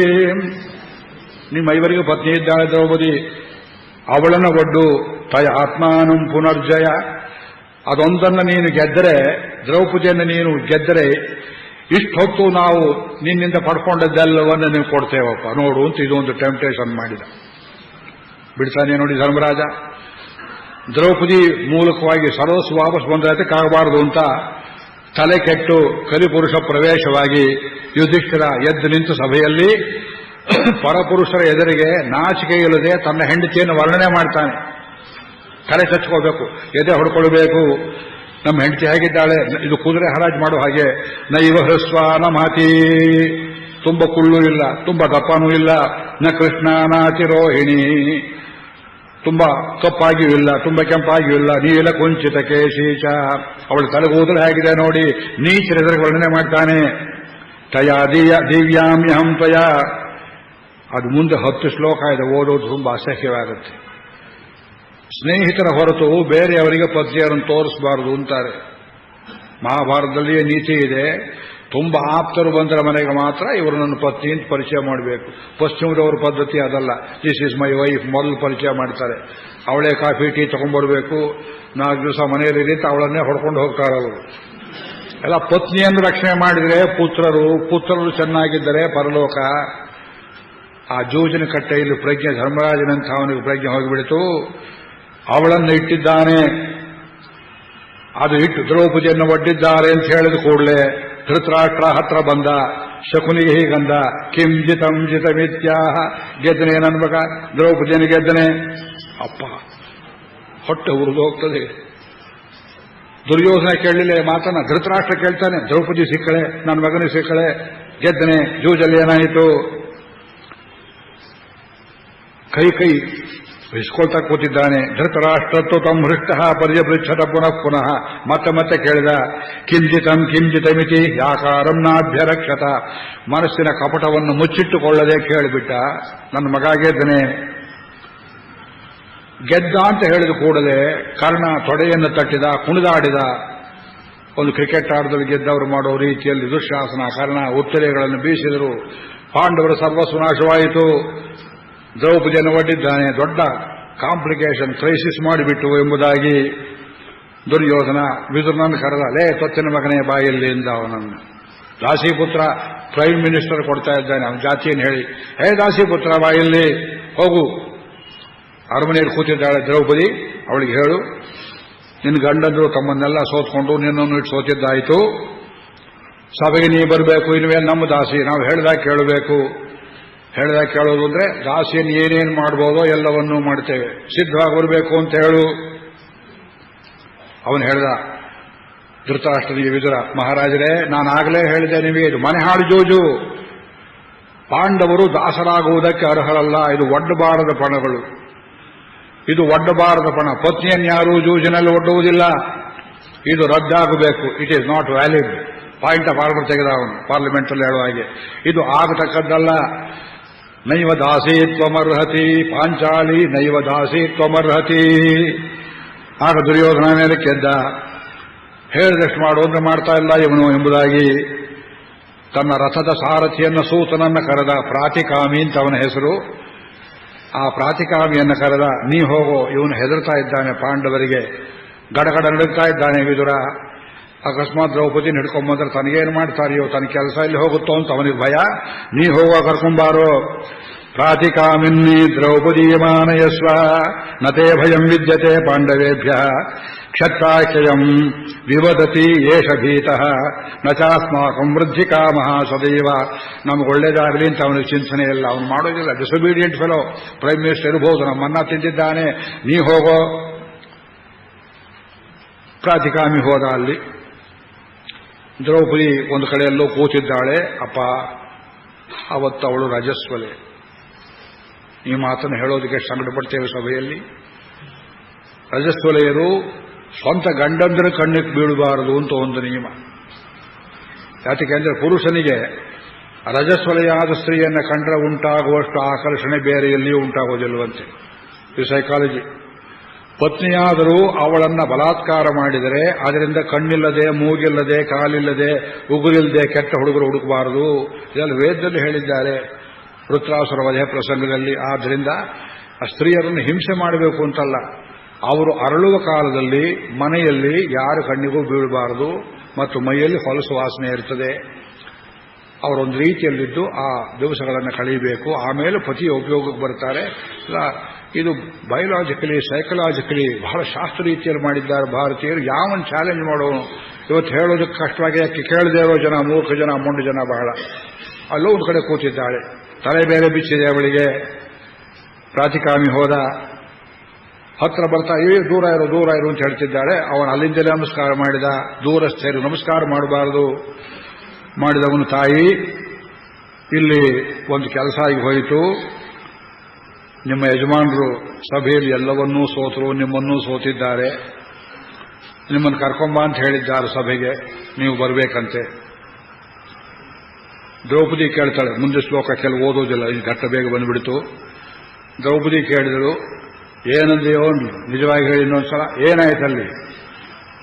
ನಿಮ್ಮ ಐವರಿಗೂ ಪತ್ನಿ ಇದ್ದಾಳೆ ದ್ರೌಪದಿ, ಅವಳನ್ನು ಒಡ್ಡು. ತಯ ಆತ್ಮಾನಂ ಪುನರ್ಜಯ. ಅದೊಂದನ್ನು ನೀನು ಗೆದ್ದರೆ, ದ್ರೌಪದಿಯನ್ನು ನೀನು ಗೆದ್ದರೆ, ಇಷ್ಟೊತ್ತು ನಾವು ನಿನ್ನಿಂದ ಪಡ್ಕೊಂಡದ್ದೆಲ್ಲವನ್ನು ನೀವು ಕೊಡ್ತೇವಪ್ಪ ನೋಡು ಅಂತ ಇದೊಂದು ಟೆಂಪ್ಟೇಷನ್ ಮಾಡಿದ. ಬಿಡ್ತಾನೆ ನೋಡಿ ಧರ್ಮರಾಜ. ದ್ರೌಪದಿ ಮೂಲಕವಾಗಿ ಸರೋಸ್ ವಾಪಸ್ ಬಂದಕ್ಕಾಗಬಾರದು ಅಂತ ತಲೆ ಕೆಟ್ಟು ಕಲಿಪುರುಷ ಪ್ರವೇಶವಾಗಿ ಯುಧಿಷ್ಠಿರ ಎದ್ದು ನಿಂತು ಸಭೆಯಲ್ಲಿ ಪರಪುರುಷರ ಎದುರಿಗೆ ನಾಚಿಕೆ ಇಲ್ಲದೆ ತನ್ನ ಹೆಂಡತಿಯನ್ನು ವರ್ಣನೆ ಮಾಡ್ತಾನೆ. ತಲೆ ಚಚ್ಕೋಬೇಕು, ಎದೆ ಹೊಡ್ಕೊಳ್ಬೇಕು. ನಮ್ಮ ಹೆಂಡತಿ ಹೇಗಿದ್ದಾಳೆ, ಇದು ಕುದುರೆ ಹರಾಜು ಮಾಡೋ ಹಾಗೆ. ನೈವ ಹೃಸ್ವ ನ ಮಾತಿ. ತುಂಬ ಕುಳ್ಳು ಇಲ್ಲ, ತುಂಬ ದಪ್ಪನೂ ಇಲ್ಲ. ನ ಕೃಷ್ಣ ನಾತಿ ರೋಹಿಣಿ. ತುಂಬ ಕಪ್ಪಾಗಿಯೂ ಇಲ್ಲ, ತುಂಬ ಕೆಂಪಾಗಿಯೂ ಇಲ್ಲ. ನೀಲ ಕುಂಚಿತ ಕೇಶೀಚ. ಅವಳ ತಲೆಗೂದಲು ಹೇಗಿದೆ ನೋಡಿ. ನೀಚರ ಎದುರಿಗೆ ವರ್ಣನೆ ಮಾಡ್ತಾನೆ. ತಯ ದಿವ್ಯಾಮ್ಯಹಂ ತ್ವಯ. ಅದು ಮುಂದೆ 10 ಶ್ಲೋಕ ಇದೆ, ಓದೋದು ತುಂಬ ಅಸಹ್ಯವಾಗುತ್ತೆ. ಸ್ನೇಹಿತರ ಹೊರತು ಬೇರೆಯವರಿಗೆ ಪತ್ನಿಯರನ್ನು ತೋರಿಸಬಾರದು ಅಂತಾರೆ. ಮಹಾಭಾರತದಲ್ಲಿಯೇ ನೀತಿ ಇದೆ. ತುಂಬ ಆಪ್ತರು ಬಂದರ ಮನೆಗೆ ಮಾತ್ರ ಇವರು ನನ್ನ ಪತ್ನಿ ಅಂತ ಪರಿಚಯ ಮಾಡಬೇಕು. ಪಶ್ಚಿಮದವರ ಪದ್ಧತಿ ಅದಲ್ಲ. ದಿಸ್ ಇಸ್ ಮೈ ವೈಫ್ ಮೊದಲು ಪರಿಚಯ ಮಾಡ್ತಾರೆ. ಅವಳೇ ಕಾಫಿ ಟೀ ತಗೊಂಡ್ಬರ್ಬೇಕು, 4 ದಿವಸ ಮನೆಯಲ್ಲಿ ಅಂತ ಅವಳನ್ನೇ ಹೊಡ್ಕೊಂಡು ಹೋಗ್ತಾರವರು. ಎಲ್ಲ ಪತ್ನಿಯನ್ನು ರಕ್ಷಣೆ ಮಾಡಿದರೆ ಪುತ್ರರು ಚೆನ್ನಾಗಿದ್ದರೆ ಪರಲೋಕ. ಆ ಜೂಜಿನ ಕಟ್ಟೆಯಲ್ಲಿ ಪ್ರಜ್ಞೆ, ಧರ್ಮರಾಜನಂತ ಅವನಿಗೆ ಪ್ರಜ್ಞೆ ಹೋಗಿಬಿಡಿತು. ಅವಳನ್ನು ಇಟ್ಟಿದ್ದಾನೆ. ಅದು ಇಟ್ಟು ದ್ರೌಪದಿಯನ್ನು ಒಡ್ಡಿದ್ದಾರೆ ಅಂತ ಹೇಳಿದ ಕೂಡಲೇ ಧೃತರಾಷ್ಟ್ರ ಹತ್ರ ಬಂದ. ಶಕುನಿಗೆ ಹೀಗಂದ, ಕಿಂ ಜಿತಂ ಜಿತಮಿತ್ಯಾಹ. ಗೆದ್ದನೆ ನನ್ಮಗ, ದ್ರೌಪದಿಯನ್ನು ಗೆದ್ದನೆ. ಅಪ್ಪ ಹೊಟ್ಟೆ ಉರಿದು ಹೋಗ್ತದೆ. ದುರ್ಯೋಧನ ಕೇಳಲಿಲ್ಲ ಮಾತನ್ನ. ಧೃತರಾಷ್ಟ್ರ ಕೇಳ್ತಾನೆ, ದ್ರೌಪದಿ ಸಿಕ್ಕಳೆ, ನನ್ನ ಮಗನಿಗೆ ಸಿಕ್ಕಳೆ, ಗೆದ್ದನೆ. ಜೂಜಲ್ಲಿ ಏನಾಯಿತು? ಕೈ ಬಿಸ್ಕೊಳ್ತಾ ಕೂತಿದ್ದಾನೆ. ಧೃತರಾಷ್ಟ್ರತ್ತು ತಂ ಹೃಷ್ಟ ಪರ್ಯಪೃಚ್ಛತ ಪುನಃ ಮತ್ತೆ ಕೇಳಿದ. ಕಿಂಜಿತಮಿತಿ ಯಾಕಾರಂ ನಾಭ್ಯರಕ್ಷತ. ಮನಸ್ಸಿನ ಕಪಟವನ್ನು ಮುಚ್ಚಿಟ್ಟುಕೊಳ್ಳದೆ ಕೇಳಿಬಿಟ್ಟ. ನನ್ನ ಮಗ ಗೆದ್ದನೆ. ಗೆದ್ದ ಅಂತ ಹೇಳಿದ ಕೂಡಲೇ ಕರ್ಣ ತೊಡೆಯನ್ನು ತಟ್ಟಿದ, ಕುಣಿದಾಡಿದ. ಒಂದು ಕ್ರಿಕೆಟ್ ಆಟದಲ್ಲಿ ಗೆದ್ದವರು ಮಾಡೋ ರೀತಿಯಲ್ಲಿ ದುಶ್ಯಾಸನ ಕರ್ಣ ಉತ್ತರೆಗಳನ್ನು ಬೀಸಿದರು. ಪಾಂಡವರ ಸರ್ವಸ್ವನಾಶವಾಯಿತು. ದ್ರೌಪದಿಯನ್ನು ಒಡ್ಡಿದ್ದಾನೆ. ದೊಡ್ಡ ಕಾಂಪ್ಲಿಕೇಶನ್, ಕ್ರೈಸಿಸ್ ಮಾಡಿಬಿಟ್ಟು ಎಂಬುದಾಗಿ ದುರ್ಯೋಧನ ವಿದುರನನ್ನು ಕರೆದ. ಲೇ ತೊತ್ತಿನ ಮಗನೇ ಬಾಯಲ್ಲಿ ಎಂದ ಅವನನ್ನು. ದಾಸಿಪುತ್ರ ಪ್ರೈಮ್ ಮಿನಿಸ್ಟರ್ ಕೊಡ್ತಾ ಇದ್ದಾನೆ ಅವನ ಜಾತಿಯನ್ನು ಹೇಳಿ. ದಾಸಿಪುತ್ರ ಬಾಯಲ್ಲಿ ಹೋಗು. ಅರಮನೆಯಲ್ಲಿ ಕೂತಿದ್ದಾಳೆ ದ್ರೌಪದಿ. ಅವಳಿಗೆ ಹೇಳು, ನಿನ್ನ ಗಂಡಂದ್ರು ತಮ್ಮನ್ನೆಲ್ಲ ಸೋತ್ಕೊಂಡು ನಿನ್ನನ್ನು ಇಟ್ಟು ಸೋತಿದ್ದಾಯಿತು. ಸಭೆಗೆ ನೀ ಬರಬೇಕು. ಇನ್ಮೇಲೆ ನಮ್ಮ ದಾಸಿ, ನಾವು ಹೇಳಿದಾಗ ಕೇಳಬೇಕು. ಹೇಳಿದಾಗ ಕೇಳೋದು ಅಂದ್ರೆ ದಾಸಿಯನ್ನು ಏನೇನು ಮಾಡ್ಬೋದೋ ಎಲ್ಲವನ್ನೂ ಮಾಡ್ತೇವೆ, ಸಿದ್ಧವಾಗಿ ಬರಬೇಕು ಅಂತ ಹೇಳು. ಅವನು ಹೇಳ್ದ ಧೃತರಾಷ್ಟ್ರನಿಗೆ ವಿದುರ, ಮಹಾರಾಜರೇ, ನಾನಾಗಲೇ ಹೇಳಿದೆ ನಿಮಗೆ, ಇದು ಮನೆ ಹಾಳು ಜೋಜು. ಪಾಂಡವರು ದಾಸರಾಗುವುದಕ್ಕೆ ಅರ್ಹರಲ್ಲ. ಇದು ಒಡ್ಡಬಾರದ ಪಣಗಳು. ಇದು ಒಡ್ಡಬಾರದ ಪಣ. ಪತ್ನಿಯನ್ಯಾರೂ ಜೂಜಿನಲ್ಲಿ ಒಡ್ಡುವುದಿಲ್ಲ. ಇದು ರದ್ದಾಗಬೇಕು. It is not valid. Point of order ತೆಗೆದ ಅವನು ಪಾರ್ಲಿಮೆಂಟ್ ಅಲ್ಲಿ ಹೇಳುವ ಹಾಗೆ. ಇದು ಆಗತಕ್ಕದ್ದಲ್ಲ. ನೈವ ದಾಸೀತ್ವಮರ್ಹತಿ ಪಾಂಚಾಲಿ ನೈವ ದಾಸೀತ್ವಮರ್ಹತಿ. ಆಗ ದುರ್ಯೋಧನ ಮೇಲೆ ಕೆದ್ದ. ಹೇಳಿದಷ್ಟು ಮಾಡು ಅಂದ್ರೆ ಮಾಡ್ತಾ ಇಲ್ಲ ಇವನು ಎಂಬುದಾಗಿ ತನ್ನ ರಥದ ಸಾರಥಿಯನ್ನು ಸೂತನನ್ನ ಕರೆದ. ಪ್ರಾತಿಕಾಮಿ ಅಂತ ಅವನ ಹೆಸರು. ಆ ಪ್ರಾತಿಕಾಮಿಯನ್ನು ಕರೆದ. ನೀ ಹೋಗೋ, ಇವನು ಹೆದರ್ತಾ ಇದ್ದಾನೆ ಪಾಂಡವರಿಗೆ, ಗಡಗಡ ನಡುಗ್ತಾ ಇದ್ದಾನೆ ವಿದುರ. ಅಕಸ್ಮಾತ್ ದ್ರೌಪದಿ ಹಿಡ್ಕೊಂಬಂದ್ರೆ ತನಗೇನು ಮಾಡ್ತಾರೆಯೋ, ತನ್ನ ಕೆಲಸ ಇಲ್ಲಿ ಹೋಗುತ್ತೋ ಅಂತ ಅವನಿಗೆ ಭಯ. ನೀ ಹೋಗುವ ಕರ್ಕೊಂಬಾರೋ. ಪ್ರಾತಿಕಾಮಿನ್ನಿ ದ್ರೌಪದೀಯಮಾನಯಸ್ವ ನತೇ ಭಯಂ ವಿದ್ಯತೆ ಪಾಂಡವೇಭ್ಯ ಕ್ಷತ್ರಾಖ್ಯಯಂ ವಿವದತಿ ಏಷ ಭೀತಃ ನ ಚಾಸ್ಮಾಕಂ ವೃದ್ಧಿಕಾಮಃ ಸದೈವ. ನಮಗೊಳ್ಳೇದಾಗಲಿ ಅಂತ ಅವನಿಗೆ ಚಿಂತನೆ ಇಲ್ಲ. ಅವನು ಮಾಡೋದಿಲ್ಲ. ಡಿಸೊಬೀಡಿಯಂಟ್ ಫೆಲೋ. ಪ್ರೈಮ್ ಮಿನಿಸ್ಟರ್ ಇರಬಹುದು, ನಮ್ಮನ್ನ ತಿಂದಿದ್ದಾನೆ, ನೀ ಹೋಗೋ. ಪ್ರಾತಿಕಾಮಿ ಹೋದ. ಅಲ್ಲಿ ದ್ರೌಪದಿ ಒಂದು ಕಡೆಯಲ್ಲೂ ಕೂತಿದ್ದಾಳೆ. ಅಪ್ಪ, ಅವತ್ತು ಅವಳು ರಜಸ್ವಲೆ. ಈ ಮಾತನ್ನು ಹೇಳೋದಕ್ಕೆ ಸಂಕಟ ಪಡ್ತೇವೆ ಸಭೆಯಲ್ಲಿ. ರಜಸ್ವಲೆಯರು ಸ್ವಂತ ಗಂಡಂದ್ರ ಕಣ್ಣಿಗೆ ಬೀಳಬಾರದು ಅಂತ ಒಂದು ನಿಯಮ. ಯಾಕೆಂದ್ರೆ ಪುರುಷನಿಗೆ ರಜಸ್ವಲೆಯಾದ ಸ್ತ್ರೀಯನ್ನು ಕಂಡ್ರೆ ಉಂಟಾಗುವಷ್ಟು ಆಕರ್ಷಣೆ ಬೇರೆ ಎಲ್ಲಿಯೂ ಉಂಟಾಗೋದಿಲ್ಲವಂತೆ. ಇದು ಸೈಕಾಲಜಿ. ಪತ್ನಿಯಾದರೂ ಅವಳನ್ನ ಬಲಾತ್ಕಾರ ಮಾಡಿದರೆ ಅದರಿಂದ ಕಣ್ಣಿಲ್ಲದೆ, ಮೂಗಿಲ್ಲದೆ, ಕಾಲಿಲ್ಲದೆ, ಉಗುರಿಲ್ಲದೆ ಕೆಟ್ಟ ಹುಡುಗರು ಹುಡುಕಬಾರದು. ಇದೆಲ್ಲ ವೇದದಲ್ಲಿ ಹೇಳಿದ್ದಾರೆ, ವೃತ್ರಾಸುರ ವಧೆ ಪ್ರಸಂಗದಲ್ಲಿ. ಆದ್ದರಿಂದ ಆ ಸ್ತ್ರೀಯರನ್ನು ಹಿಂಸೆ ಮಾಡಬೇಕು ಅಂತಲ್ಲ, ಅವರು ಅರಳುವ ಕಾಲದಲ್ಲಿ ಮನೆಯಲ್ಲಿ ಯಾರ ಕಣ್ಣಿಗೂ ಬೀಳಬಾರದು ಮತ್ತು ಮೈಯಲ್ಲಿ ಹೊಲಸು ವಾಸನೆ ಇರ್ತದೆ. ಅವರೊಂದು ರೀತಿಯಲ್ಲಿದ್ದು ಆ ದಿವಸಗಳನ್ನು ಕಳೆಯಬೇಕು. ಆಮೇಲೆ ಪತಿಯ ಉಪಯೋಗಕ್ಕೆ ಬರ್ತಾರೆ. ಇದು ಬಯೋಲಾಜಿಕಲಿ, ಸೈಕಲಾಜಿಕಲಿ ಬಹಳ ಶಾಸ್ತ್ರ ರೀತಿಯಲ್ಲಿ ಮಾಡಿದ್ದಾರೆ ಭಾರತೀಯರು. ಯಾವನ್ ಚಾಲೆಂಜ್ ಮಾಡೋನು ಇವತ್ತು ಹೇಳೋದಕ್ಕೆ ಕಷ್ಟವಾಗಿ. ಯಾಕೆ ಕೇಳದೇ ಇರೋ ಜನ, ಮೂರ್ಖ ಜನ, ಮೊಂಡು ಜನ ಬಹಳ. ಅಲ್ಲೂ ಒಂದು ಕಡೆ ಕೂತಿದ್ದಾಳೆ, ತಲೆ ಬೇರೆ ಬಿಚ್ಚಿದೆ ಅವಳಿಗೆ. ಪ್ರಾತಿಕಾಮಿ ಹೋದ. ಹತ್ರ ಬರ್ತಾ ದೂರ ಇರು ದೂರ ಇರು ಅಂತ ಹೇಳ್ತಿದ್ದಾಳೆ. ಅವನು ಅಲ್ಲಿಂದಲೇ ನಮಸ್ಕಾರ ಮಾಡಿದ. ದೂರ ಸೇರಿ ನಮಸ್ಕಾರ ಮಾಡಬಾರದು. ಮಾಡಿದವನು, ತಾಯಿ, ಇಲ್ಲಿ ಒಂದು ಕೆಲಸ ಆಗಿ ಹೋಯಿತು. ನಿಮ್ಮ ಯಜಮಾನರು ಸಭೆಯಲ್ಲಿ ಎಲ್ಲವನ್ನೂ ಸೋತರು, ನಿಮ್ಮನ್ನೂ ಸೋತಿದ್ದಾರೆ. ನಿಮ್ಮನ್ನು ಕರ್ಕೊಂಬ ಅಂತ ಹೇಳಿದ್ದಾರೆ ಸಭೆಗೆ, ನೀವು ಬರಬೇಕಂತೆ. ದ್ರೌಪದಿ ಕೇಳ್ತಾಳೆ. ಮುಂದೆ ಶ್ಲೋಕ ಕೆಲವು ಓದೋದಿಲ್ಲ, ಇಲ್ಲಿ ಘಟ್ಟ ಬೇಗ ಬಂದ್ಬಿಡ್ತು. ದ್ರೌಪದಿ ಕೇಳಿದಳು, ಏನಂದೆಯೋ ನಿಜವಾಗಿ ಹೇಳಿ ಇನ್ನೊಂದ್ಸಲ. ಏನಾಯ್ತಲ್ಲಿ?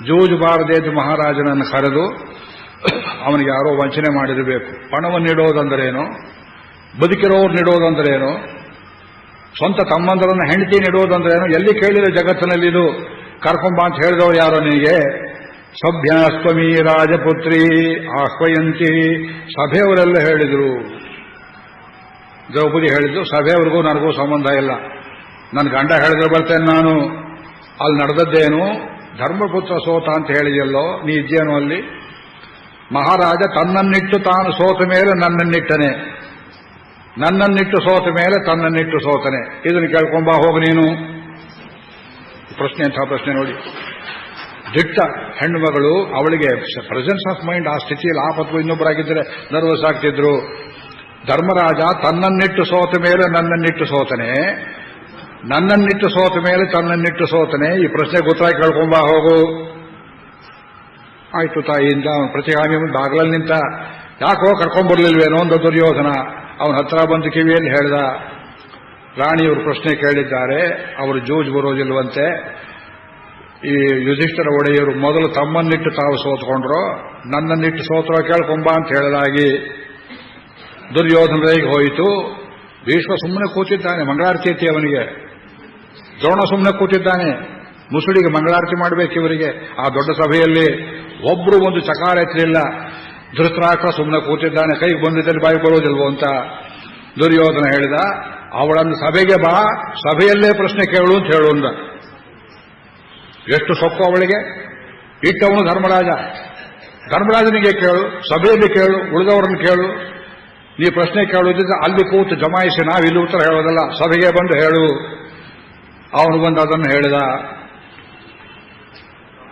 ಜೂಜುಬಾರದೇದು ಮಹಾರಾಜನನ್ನು ಕರೆದು ಅವನಿಗೆ ಯಾರೋ ವಂಚನೆ ಮಾಡಿರಬೇಕು. ಪಣವನ್ನು ನೀಡೋದಂದರೇನು? ಬದುಕಿರೋರು ನೀಡೋದಂದ್ರೇನು? ಸ್ವಂತ ತಮ್ಮಂದರನ್ನು ಹೆಂಡತಿ ನೀಡೋದಂದ್ರೇನು? ಎಲ್ಲಿ ಕೇಳಿದ ಜಗತ್ತಿನಲ್ಲಿ ಇದು? ಕರ್ಕೊಂಬ ಅಂತ ಹೇಳಿದವರು ಯಾರೋ ನಿನಗೆ? ಸಭ್ಯಾಸ್ವಮಿ ರಾಜಪುತ್ರಿ ಆಹ್ವಯಂತಿ. ಸಭೆಯವರೆಲ್ಲ ಹೇಳಿದ್ರು. ದ್ರೌಪದಿ ಹೇಳಿದ್ದು, ಸಭೆಯವರಿಗೂ ನನಗೂ ಸಂಬಂಧ ಇಲ್ಲ. ನನ್ನ ಗಂಡ ಹೇಳಿದ್ರೆ ಬರ್ತೇನೆ ನಾನು. ಅಲ್ಲಿ ನಡೆದದ್ದೇನು? ಧರ್ಮಪುತ್ರ ಸೋತ ಅಂತ ಹೇಳಿದೆಯಲ್ಲೋ, ನೀ ಇದ್ದೇನೋ ಅಲ್ಲಿ? ಮಹಾರಾಜ ತನ್ನನ್ನಿಟ್ಟು ತಾನು ಸೋತ ಮೇಲೆ ನನ್ನನ್ನಿಟ್ಟನೆ, ನನ್ನನ್ನಿಟ್ಟು ಸೋತ ಮೇಲೆ ತನ್ನನ್ನಿಟ್ಟು ಸೋತನೆ. ಇದನ್ನು ಕೇಳ್ಕೊಂಬ ಹೋಗು ನೀನು. ಪ್ರಶ್ನೆ ಅಂತ ಪ್ರಶ್ನೆ ನೋಡಿ. ದಿಟ್ಟ ಹೆಣ್ಣು ಮಗಳು, ಅವಳಿಗೆ ಪ್ರೆಸೆನ್ಸ್ ಆಫ್ ಮೈಂಡ್ ಆ ಸ್ಥಿತಿಯಲ್ಲಿ. ಆಪತ್ತು ಇನ್ನೊಬ್ಬರಾಗಿದ್ದರೆ ನರ್ವಸ್ ಆಗ್ತಿದ್ರು. ಧರ್ಮರಾಜ ತನ್ನನ್ನಿಟ್ಟು ಸೋತ ಮೇಲೆ ನನ್ನನ್ನಿಟ್ಟು ಸೋತನೆ, ನನ್ನನ್ನಿಟ್ಟು ಸೋತ ಮೇಲೆ ತನ್ನನ್ನಿಟ್ಟು ಸೋತನೆ. ಈ ಪ್ರಶ್ನೆ ಗೊತ್ತಾಗಿ ಕೇಳ್ಕೊಂಬ ಹೋಗು. ಆಯ್ತು ತಾಯಿಯಿಂದ. ಅವನು ಪ್ರತಿಗಾಮಿ ಬಾಗಿಲಲ್ಲಿ ನಿಂತ. ಯಾಕೋ ಕರ್ಕೊಂಡ್ಬರ್ಲಿಲ್ವೇನೋ ಒಂದು ದುರ್ಯೋಧನ. ಅವನ ಹತ್ರ ಬಂದು ಕಿವಿಯಲ್ಲಿ ಹೇಳ್ದ, ರಾಣಿಯವರು ಪ್ರಶ್ನೆ ಕೇಳಿದ್ದಾರೆ, ಅವರು ಜೂಜ್ ಬರೋದಿಲ್ವಂತೆ. ಈ ಯುಧಿಷ್ಠಿರ ಒಡೆಯರು ಮೊದಲು ತಮ್ಮನ್ನಿಟ್ಟು ತಾವು ಸೋತ್ಕೊಂಡ್ರು, ನನ್ನನ್ನಿಟ್ಟು ಸೋತರೋ ಕೇಳ್ಕೊಂಬ ಅಂತ ಹೇಳಲಾಗಿ ದುರ್ಯೋಧನರಿಗೆ ಹೋಯಿತು. ಭೀಷ್ಮ ಸುಮ್ಮನೆ ಕೂತಿದ್ದಾನೆ, ಮಂಗಳಾರತಿ ಐತಿ ಅವನಿಗೆ. ದ್ರೋಣ ಸುಮ್ಮನೆ ಕೂತಿದ್ದಾನೆ, ಮುಸುಡಿಗೆ ಮಂಗಳಾರತಿ ಮಾಡಬೇಕು ಇವರಿಗೆ. ಆ ದೊಡ್ಡ ಸಭೆಯಲ್ಲಿ ಒಬ್ರು ಒಂದು ಚಕಾರ ಎತ್ತಲಿಲ್ಲ. ಧೃತರಾಷ್ಟ್ರ ಸುಮ್ಮನೆ ಕೂತಿದ್ದಾನೆ, ಕೈಗೆ ಬಂದಿದ್ದಲ್ಲಿ ಬಾಯಿ ಬರೋದಿಲ್ವೋ ಅಂತ. ದುರ್ಯೋಧನ ಹೇಳಿದ, ಅವಳನ್ನು ಸಭೆಗೆ ಬಾ, ಸಭೆಯಲ್ಲೇ ಪ್ರಶ್ನೆ ಕೇಳು ಅಂತ ಹೇಳು ಅಂದ. ಎಷ್ಟು ಸೊಕ್ಕು ಅವಳಿಗೆ. ಇಟ್ಟವನು ಧರ್ಮರಾಜ. ಧರ್ಮರಾಜನಿಗೆ ಕೇಳು, ಸಭೆಯಲ್ಲಿ ಕೇಳು, ಉಳಿದವರನ್ನು ಕೇಳು. ನೀ ಪ್ರಶ್ನೆ ಕೇಳುವುದಿದ್ರೆ ಅಲ್ಲಿ ಕೂತು ಜಮಾಯಿಸಿ ನಾವಿಲ್ಲಿ ಉತ್ತರ ಹೇಳೋದಲ್ಲ, ಸಭೆಗೆ ಬಂದು ಹೇಳು. ಅವನು ಬಂದು ಅದನ್ನು ಹೇಳಿದ.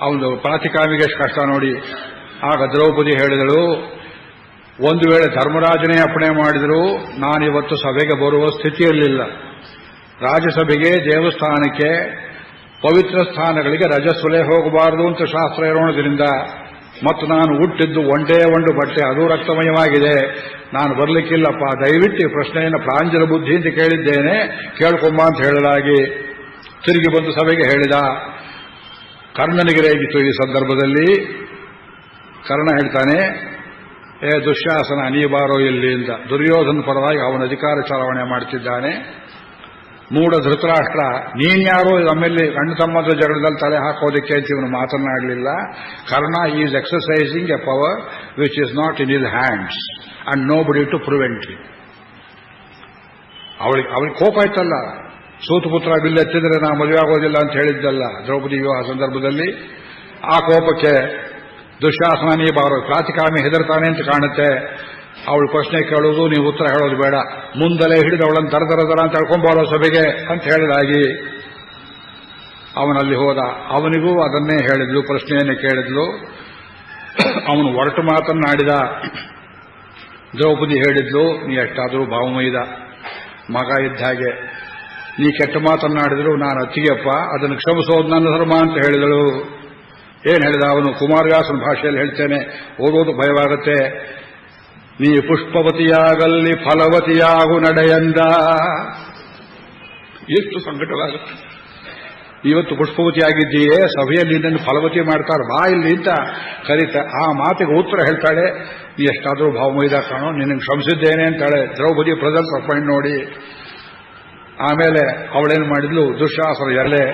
ಅವನು ಪ್ರಾತಿಕಾಮಿಗೆ ಎಷ್ಟು ಕಷ್ಟ ನೋಡಿ. ಆಗ ದ್ರೌಪದಿ ಹೇಳಿದಳು, ಒಂದು ವೇಳೆ ಧರ್ಮರಾಜನೇ ಅಪ್ಪಣೆ ಮಾಡಿದರೂ ನಾನಿವತ್ತು ಸಭೆಗೆ ಬರುವ ಸ್ಥಿತಿಯಲ್ಲಿಲ್ಲ. ರಾಜಸಭೆಗೆ, ದೇವಸ್ಥಾನಕ್ಕೆ, ಪವಿತ್ರ ಸ್ಥಾನಗಳಿಗೆ ರಜಸ್ವಲೆ ಹೋಗಬಾರದು ಅಂತ ಶಾಸ್ತ್ರ ಇರೋಣದ್ರಿಂದ, ಮತ್ತು ನಾನು ಹುಟ್ಟಿದ್ದು ಒಂದೇ ಒಂದು ಬಟ್ಟೆ, ಅದು ರಕ್ತಮಯವಾಗಿದೆ, ನಾನು ಬರಲಿಕ್ಕಿಲ್ಲಪ್ಪ, ದಯವಿಟ್ಟು ಈ ಪ್ರಶ್ನೆಯನ್ನು ಪ್ರಾಂಜಲ ಬುದ್ಧಿಯಿಂದ ಕೇಳಿದ್ದೇನೆ, ಕೇಳ್ಕೊಂಬ ಅಂತ ಹೇಳಲಾಗಿ ತಿರುಗಿ ಬಂದು ಸಭೆಗೆ ಹೇಳಿದ. ಕರ್ಣನಿಗೆ ರೇಗಿತು ಈ ಸಂದರ್ಭದಲ್ಲಿ. ಕರ್ಣ ಹೇಳ್ತಾನೆ, ದುಶ್ಯಾಸನ ನೀ ಬಾರೋ ಇಲ್ಲಿ ಅಂತ. ದುರ್ಯೋಧನ ಪರವಾಗಿ ಅವನ ಅಧಿಕಾರ ಚಲಾವಣೆ ಮಾಡ್ತಿದ್ದಾನೆ. ಮೂಢ ಧೃತರಾಷ್ಟ್ರ, ನೀನ್ಯಾರೋ ನಮ್ಮಲ್ಲಿ ಅಣ್ಣ ತಮ್ಮದ ಜಗಳದಲ್ಲಿ ತಲೆ ಹಾಕೋದಕ್ಕೆ ಅಂತ ಇವನು ಮಾತನಾಡಲಿಲ್ಲ. Karna is exercising a power which is not in his hands and nobody to prevent it. ಅವಳಿಗೆ ಕೋಪ ಆಯ್ತಲ್ಲ, ಸೂತಪುತ್ರ ಬಿಲ್ಲೆತ್ತಿದ್ರೆ ನಾ ಮದುವೆ ಆಗೋದಿಲ್ಲ ಅಂತ ಹೇಳಿದ್ದಲ್ಲ ದ್ರೌಪದಿ ವಿವಾಹ ಸಂದರ್ಭದಲ್ಲಿ. ಆ ಕೋಪಕ್ಕೆ ದುಶ್ಯಾಸನ ನೀ ಬಾರೋ, ಪ್ರಾತಿಕಾಮಿ ಹೆದರ್ತಾನೆ ಅಂತ ಕಾಣುತ್ತೆ. ಅವಳು ಪ್ರಶ್ನೆ ಕೇಳೋದು, ನೀವು ಉತ್ತರ ಹೇಳೋದು ಬೇಡ, ಮುಂದಲೇ ಹಿಡಿದು ಅವಳನ್ನು ದರ ಅಂತ ಹೇಳ್ಕೊಂಬಾರೋ ಸಭೆಗೆ ಅಂತ ಹೇಳಿದಾಗಿ ಅವನಲ್ಲಿ ಹೋದ. ಅವನಿಗೂ ಅದನ್ನೇ ಹೇಳಿದ್ಲು, ಪ್ರಶ್ನೆಯನ್ನೇ ಕೇಳಿದ್ಲು. ಅವನು ಒರಟು ಮಾತನ್ನಾಡಿದ. ದ್ರೌಪದಿ ಹೇಳಿದ್ಲು, ನೀ ಎಷ್ಟಾದರೂ ಭಾವಮೈದ ಮಗ ಇದ್ದ ಹಾಗೆ, ನೀ ಕೆಟ್ಟ ಮಾತನ್ನಾಡಿದ್ರು ನಾನು ಅತ್ತಿಗೆಯಪ್ಪ, ಅದನ್ನು ಕ್ಷಮಿಸೋದು ನನ್ನ ಧರ್ಮ ಅಂತ ಹೇಳಿದಳು. ಏನ್ ಹೇಳಿದ ಅವನು? ಕುಮಾರವ್ಯಾಸನ ಭಾಷೆಯಲ್ಲಿ ಹೇಳ್ತೇನೆ, ಓದೋದು ಭಯವಾಗುತ್ತೆ. ನೀ ಪುಷ್ಪವತಿಯಾಗಲ್ಲಿ ಫಲವತಿಯಾಗು ನಡೆಯಂದ. ಎಷ್ಟು ಸಂಕಟವಾಗುತ್ತೆ. ಇವತ್ತು ಪುಷ್ಪವತಿಯಾಗಿದ್ದೀಯೇ, ಸಭೆಯಲ್ಲಿ ನಿನ್ನನ್ನು ಫಲವತಿ ಮಾಡ್ತಾರೆ, ಬಾ ಇಲ್ಲಿ ಅಂತ ಕರೀತ. ಆ ಮಾತಿಗೆ ಉತ್ತರ ಹೇಳ್ತಾಳೆ, ನೀ ಎಷ್ಟಾದರೂ ಭಾವಮೈದ ಕಾಣೋ, ನಿನ್ನನ್ನು ಕ್ಷಮಿಸಿದ್ದೇನೆ ಅಂತಾಳೆ. ದ್ರೌಪದಿ ಪ್ರೆಸೆಂಟ್ ಆಫ್ ಮೈಂಡ್ ನೋಡಿ. ಆಮೇಲೆ ಅವಳೇನು ಮಾಡಿದ್ಲು, ದುಶ್ಯಾಸನ ಎಲ್ಲೇ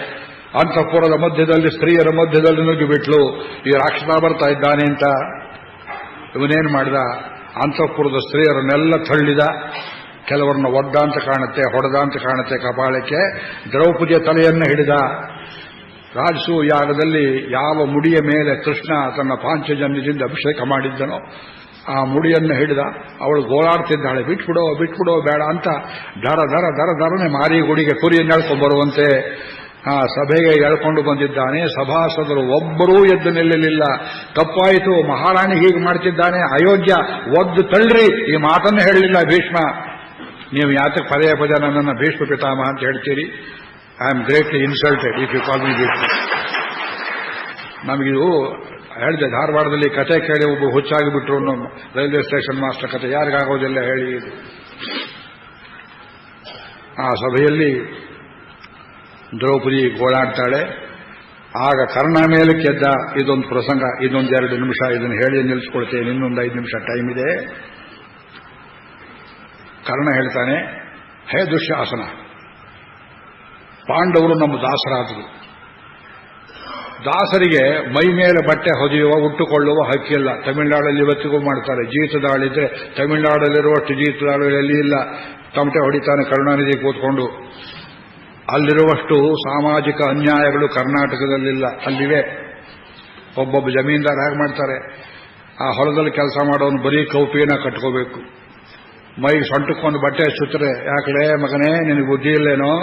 ಅಂತಃಪುರದ ಮಧ್ಯದಲ್ಲಿ, ಸ್ತ್ರೀಯರ ಮಧ್ಯದಲ್ಲಿ ನುಗ್ಗಿಬಿಟ್ಲು. ಈ ರಾಕ್ಷಸ ಬರ್ತಾ ಇದ್ದಾನೆ ಅಂತ. ಇವನೇನು ಮಾಡಿದ, ಅಂತಃಪುರದ ಸ್ತ್ರೀಯರನ್ನೆಲ್ಲ ತಳ್ಳಿದ. ಕೆಲವರನ್ನ ಒಡ್ಡ ಅಂತ ಕಾಣುತ್ತೆ, ಹೊಡೆದ ಅಂತ ಕಾಣುತ್ತೆ ಕಪಾಳಕ್ಕೆ. ದ್ರೌಪದಿಯ ತಲೆಯನ್ನು ಹಿಡಿದ. ರಾಜಸೂ ಯಾಗದಲ್ಲಿ ಯಾವ ಮುಡಿಯ ಮೇಲೆ ಕೃಷ್ಣ ತನ್ನ ಪಾಂಚಜನ್ಯದಿಂದ ಅಭಿಷೇಕ ಮಾಡಿದ್ದನೋ ಆ ಮುಡಿಯನ್ನು ಹಿಡಿದ. ಅವಳು ಗೋಳಾಡ್ತಿದ್ದಾಳೆ, ಬಿಟ್ಬಿಡೋ ಬೇಡ ಅಂತ. ದರನೆ ಮಾರಿ ಗುಡಿಗೆ ಕುರಿಯನ್ನು ಎಳ್ಕೊಂಡ್ಬರುವಂತೆ ಆ ಸಭೆಗೆ ಎಳ್ಕೊಂಡು ಬಂದಿದ್ದಾನೆ. ಸಭಾಸದರು ಒಬ್ಬರೂ ಎದ್ದು ನಿಲ್ಲಲಿಲ್ಲ. ತಪ್ಪಾಯಿತು, ಮಹಾರಾಣಿ ಹೀಗೆ ಮಾಡ್ತಿದ್ದಾನೆ, ಅಯೋಗ್ಯ, ಒದ್ದು ತಳ್ಳ್ರಿ, ಈ ಮಾತನ್ನು ಹೇಳಲಿಲ್ಲ ಭೀಷ್ಮ. ನೀವು ಯಾತಕ್ಕೆ ಪದೇ ಪದೇ ನನ್ನನ್ನು ಭೀಷ್ಮ ಪಿತಾಮಹ ಅಂತ ಹೇಳ್ತೀರಿ? I am greatly insulted if you call me Bhishma. ನಮಗಿದು ಹೇಳಿದೆ, ಧಾರವಾಡದಲ್ಲಿ ಕತೆ ಕೇಳಿ ಒಬ್ಬ ಹುಚ್ಚಾಗಿಬಿಟ್ರು ರೈಲ್ವೆ ಸ್ಟೇಷನ್ ಮಾಸ್ಟರ್ ಕತೆ, ಯಾರಿಗಾಗೋದಿಲ್ಲ ಹೇಳಿ. ಆ ಸಭೆಯಲ್ಲಿ ದ್ರೌಪದಿ ಗೋಳಾಡ್ತಾಳೆ. ಆಗ ಕರ್ಣ ಮೇಲೆ ಕೆದ್ದ. ಇದೊಂದು ಪ್ರಸಂಗ, ಇದೊಂದು 2 ನಿಮಿಷ, ಇದನ್ನು ಹೇಳಿ ನಿಲ್ಲಿಸ್ಕೊಳ್ತೇನೆ, ಇನ್ನೊಂದು 5 ನಿಮಿಷ ಟೈಮ್ ಇದೆ. ಕರ್ಣ ಹೇಳ್ತಾನೆ, ಹೇ ದುಶ್ಯಾಸನ, ಪಾಂಡವರು ನಮ್ಮ ದಾಸರಾದರು. ದಾಸರಿಗೆ ಮೈ ಮೇಲೆ ಬಟ್ಟೆ ಹೊದೆಯುವ, ಉಟ್ಟುಕೊಳ್ಳುವ ಹಕ್ಕಿಲ್ಲ. ತಮಿಳುನಾಡಲ್ಲಿ ಇವತ್ತಿಗೂ ಮಾಡ್ತಾರೆ. ಜೀತದಾಳಿದ್ರೆ ತಮಿಳುನಾಡಲ್ಲಿರುವಷ್ಟು ಜೀತದಾಳಿ ಇಲ್ಲ. ತಮಟೆ ಹೊಡಿತಾನೆ ಕರುಣಾನಿಧಿ ಕೂತ್ಕೊಂಡು. ಅಲ್ಲಿರುವಷ್ಟು ಸಾಮಾಜಿಕ ಅನ್ಯಾಯಗಳು ಕರ್ನಾಟಕದಲ್ಲಿಲ್ಲ, ಅಲ್ಲಿವೆ. ಒಬ್ಬೊಬ್ಬ ಜಮೀನ್ದಾರ ಹೇಗೆ ಮಾಡ್ತಾರೆ, ಆ ಹೊಲದಲ್ಲಿ ಕೆಲಸ ಮಾಡೋನು ಬರೀ ಕೌಪಿನ ಕಟ್ಕೋಬೇಕು, ಮೈಗೆ ಸೊಂಟಕ್ಕೊಂದು ಬಟ್ಟೆ ಸುತ್ತರೆ, ಯಾಕಡೆ ಮಗನೇ ನಿನಗೆ ಬುದ್ಧಿ ಇಲ್ಲೇನೋ,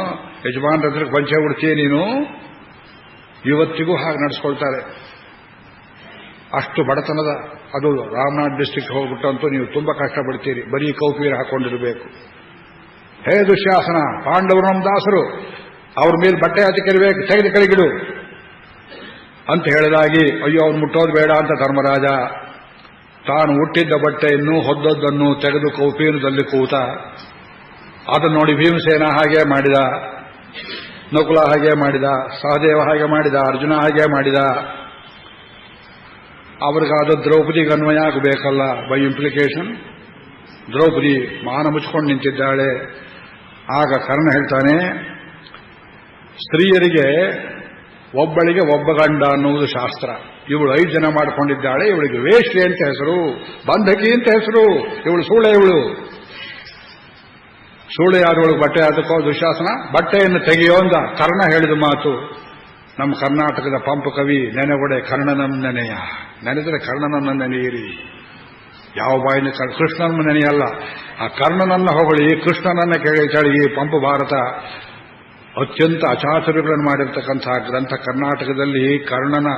ಯಜಮಾನ್ರ ಹತ್ರಕ್ಕೆ ಪಂಚೆ ಉಡ್ತೀಯ ನೀನು. ಇವತ್ತಿಗೂ ಹಾಗೆ ನಡೆಸ್ಕೊಳ್ತಾರೆ. ಅಷ್ಟು ಬಡತನದ ಅದು. ರಾಮನಾಥ್ ಡಿಸ್ಟ್ರಿಕ್ಟ್ ಹೋಗ್ಬಿಟ್ಟಂತೂ ನೀವು ತುಂಬಾ ಕಷ್ಟಪಡ್ತೀರಿ, ಬರೀ ಕೌಪೀರ ಹಾಕೊಂಡಿರಬೇಕು. ಹೇ ದುಶ್ಯಾಸನ, ಪಾಂಡವರು ನಮ್ಮ ದಾಸರು, ಅವ್ರ ಮೇಲೆ ಬಟ್ಟೆ ಹತ್ತಿರಬೇಕು, ತೆಗೆದು ಕೆಳಗಿಡು ಅಂತ ಹೇಳಿದಾಗಿ, ಅಯ್ಯೋ ಅವ್ನು ಮುಟ್ಟೋದು ಬೇಡ ಅಂತ ಧರ್ಮರಾಜ ತಾನು ಹುಟ್ಟಿದ್ದ ಬಟ್ಟೆಯನ್ನು ಹೊದ್ದದ್ದನ್ನು ತೆಗೆದು ಕೌಪೀನದಲ್ಲಿ ಕೂತ. ಅದನ್ನು ನೋಡಿ ಭೀಮಸೇನ ಹಾಗೆ ಮಾಡಿದ, ನಕುಲ ಹಾಗೆ ಮಾಡಿದ, ಸಹದೇವ ಹಾಗೆ ಮಾಡಿದ, ಅರ್ಜುನ ಹಾಗೆ ಮಾಡಿದ. ಅವ್ರಿಗಾದ ದ್ರೌಪದಿಗೆ ಅನ್ವಯ ಆಗಬೇಕಲ್ಲ, ಬೈ ಇಂಪ್ಲಿಕೇಶನ್. ದ್ರೌಪದಿ ಮಾನ ಮುಚ್ಕೊಂಡು ನಿಂತಿದ್ದಾಳೆ. ಆಗ ಕರ್ಣ ಹೇಳ್ತಾನೆ, ಸ್ತ್ರೀಯರಿಗೆ ಒಬ್ಬಳಿಗೆ ಒಬ್ಬ ಗಂಡ ಅನ್ನುವುದು ಶಾಸ್ತ್ರ. ಇವಳು 5 ಜನ ಮಾಡಿಕೊಂಡಿದ್ದಾಳೆ, ಇವಳಿಗೆ ವೇಶ್ಯೆ ಅಂತ ಹೆಸರು, ಬಂಧಕಿ ಅಂತ ಹೆಸರು, ಇವಳು ಸೂಳೆ. ಇವಳು ಸೂಳೆ ಯಾರೊಳಗೆ ಬಟ್ಟೆ ಅದಕ್ಕೋ ದುಶ್ಯಾಸನ, ಬಟ್ಟೆಯನ್ನು ತೆಗೆಯೋ ಅಂದ. ಕರ್ಣ ಹೇಳಿದ ಮಾತು ನಮ್ಮ ಕರ್ನಾಟಕದ ಪಂಪ ಕವಿ ನೆನೆಗೊಡೆ, ಕರ್ಣನನ್ನು ನೆನೆಯ, ನೆನೆದರೆ ಕರ್ಣನನ್ನು ನೆನೆಯಿರಿ. ಯಾವ ಬಾಯಿನ ಕೃಷ್ಣನ ನೆನೆಯಲ್ಲ, ಆ ಕರ್ಣನನ್ನ ಹೊಗಳಿ ಕೃಷ್ಣನನ್ನ ಕೇಳಿ. ಈ ಪಂಪ ಭಾರತ ಅತ್ಯಂತ ಅಚಾತುರ್ಯಗಳನ್ನು ಮಾಡಿರ್ತಕ್ಕಂಥ ಗ್ರಂಥ. ಕರ್ನಾಟಕದಲ್ಲಿ ಕರ್ಣನ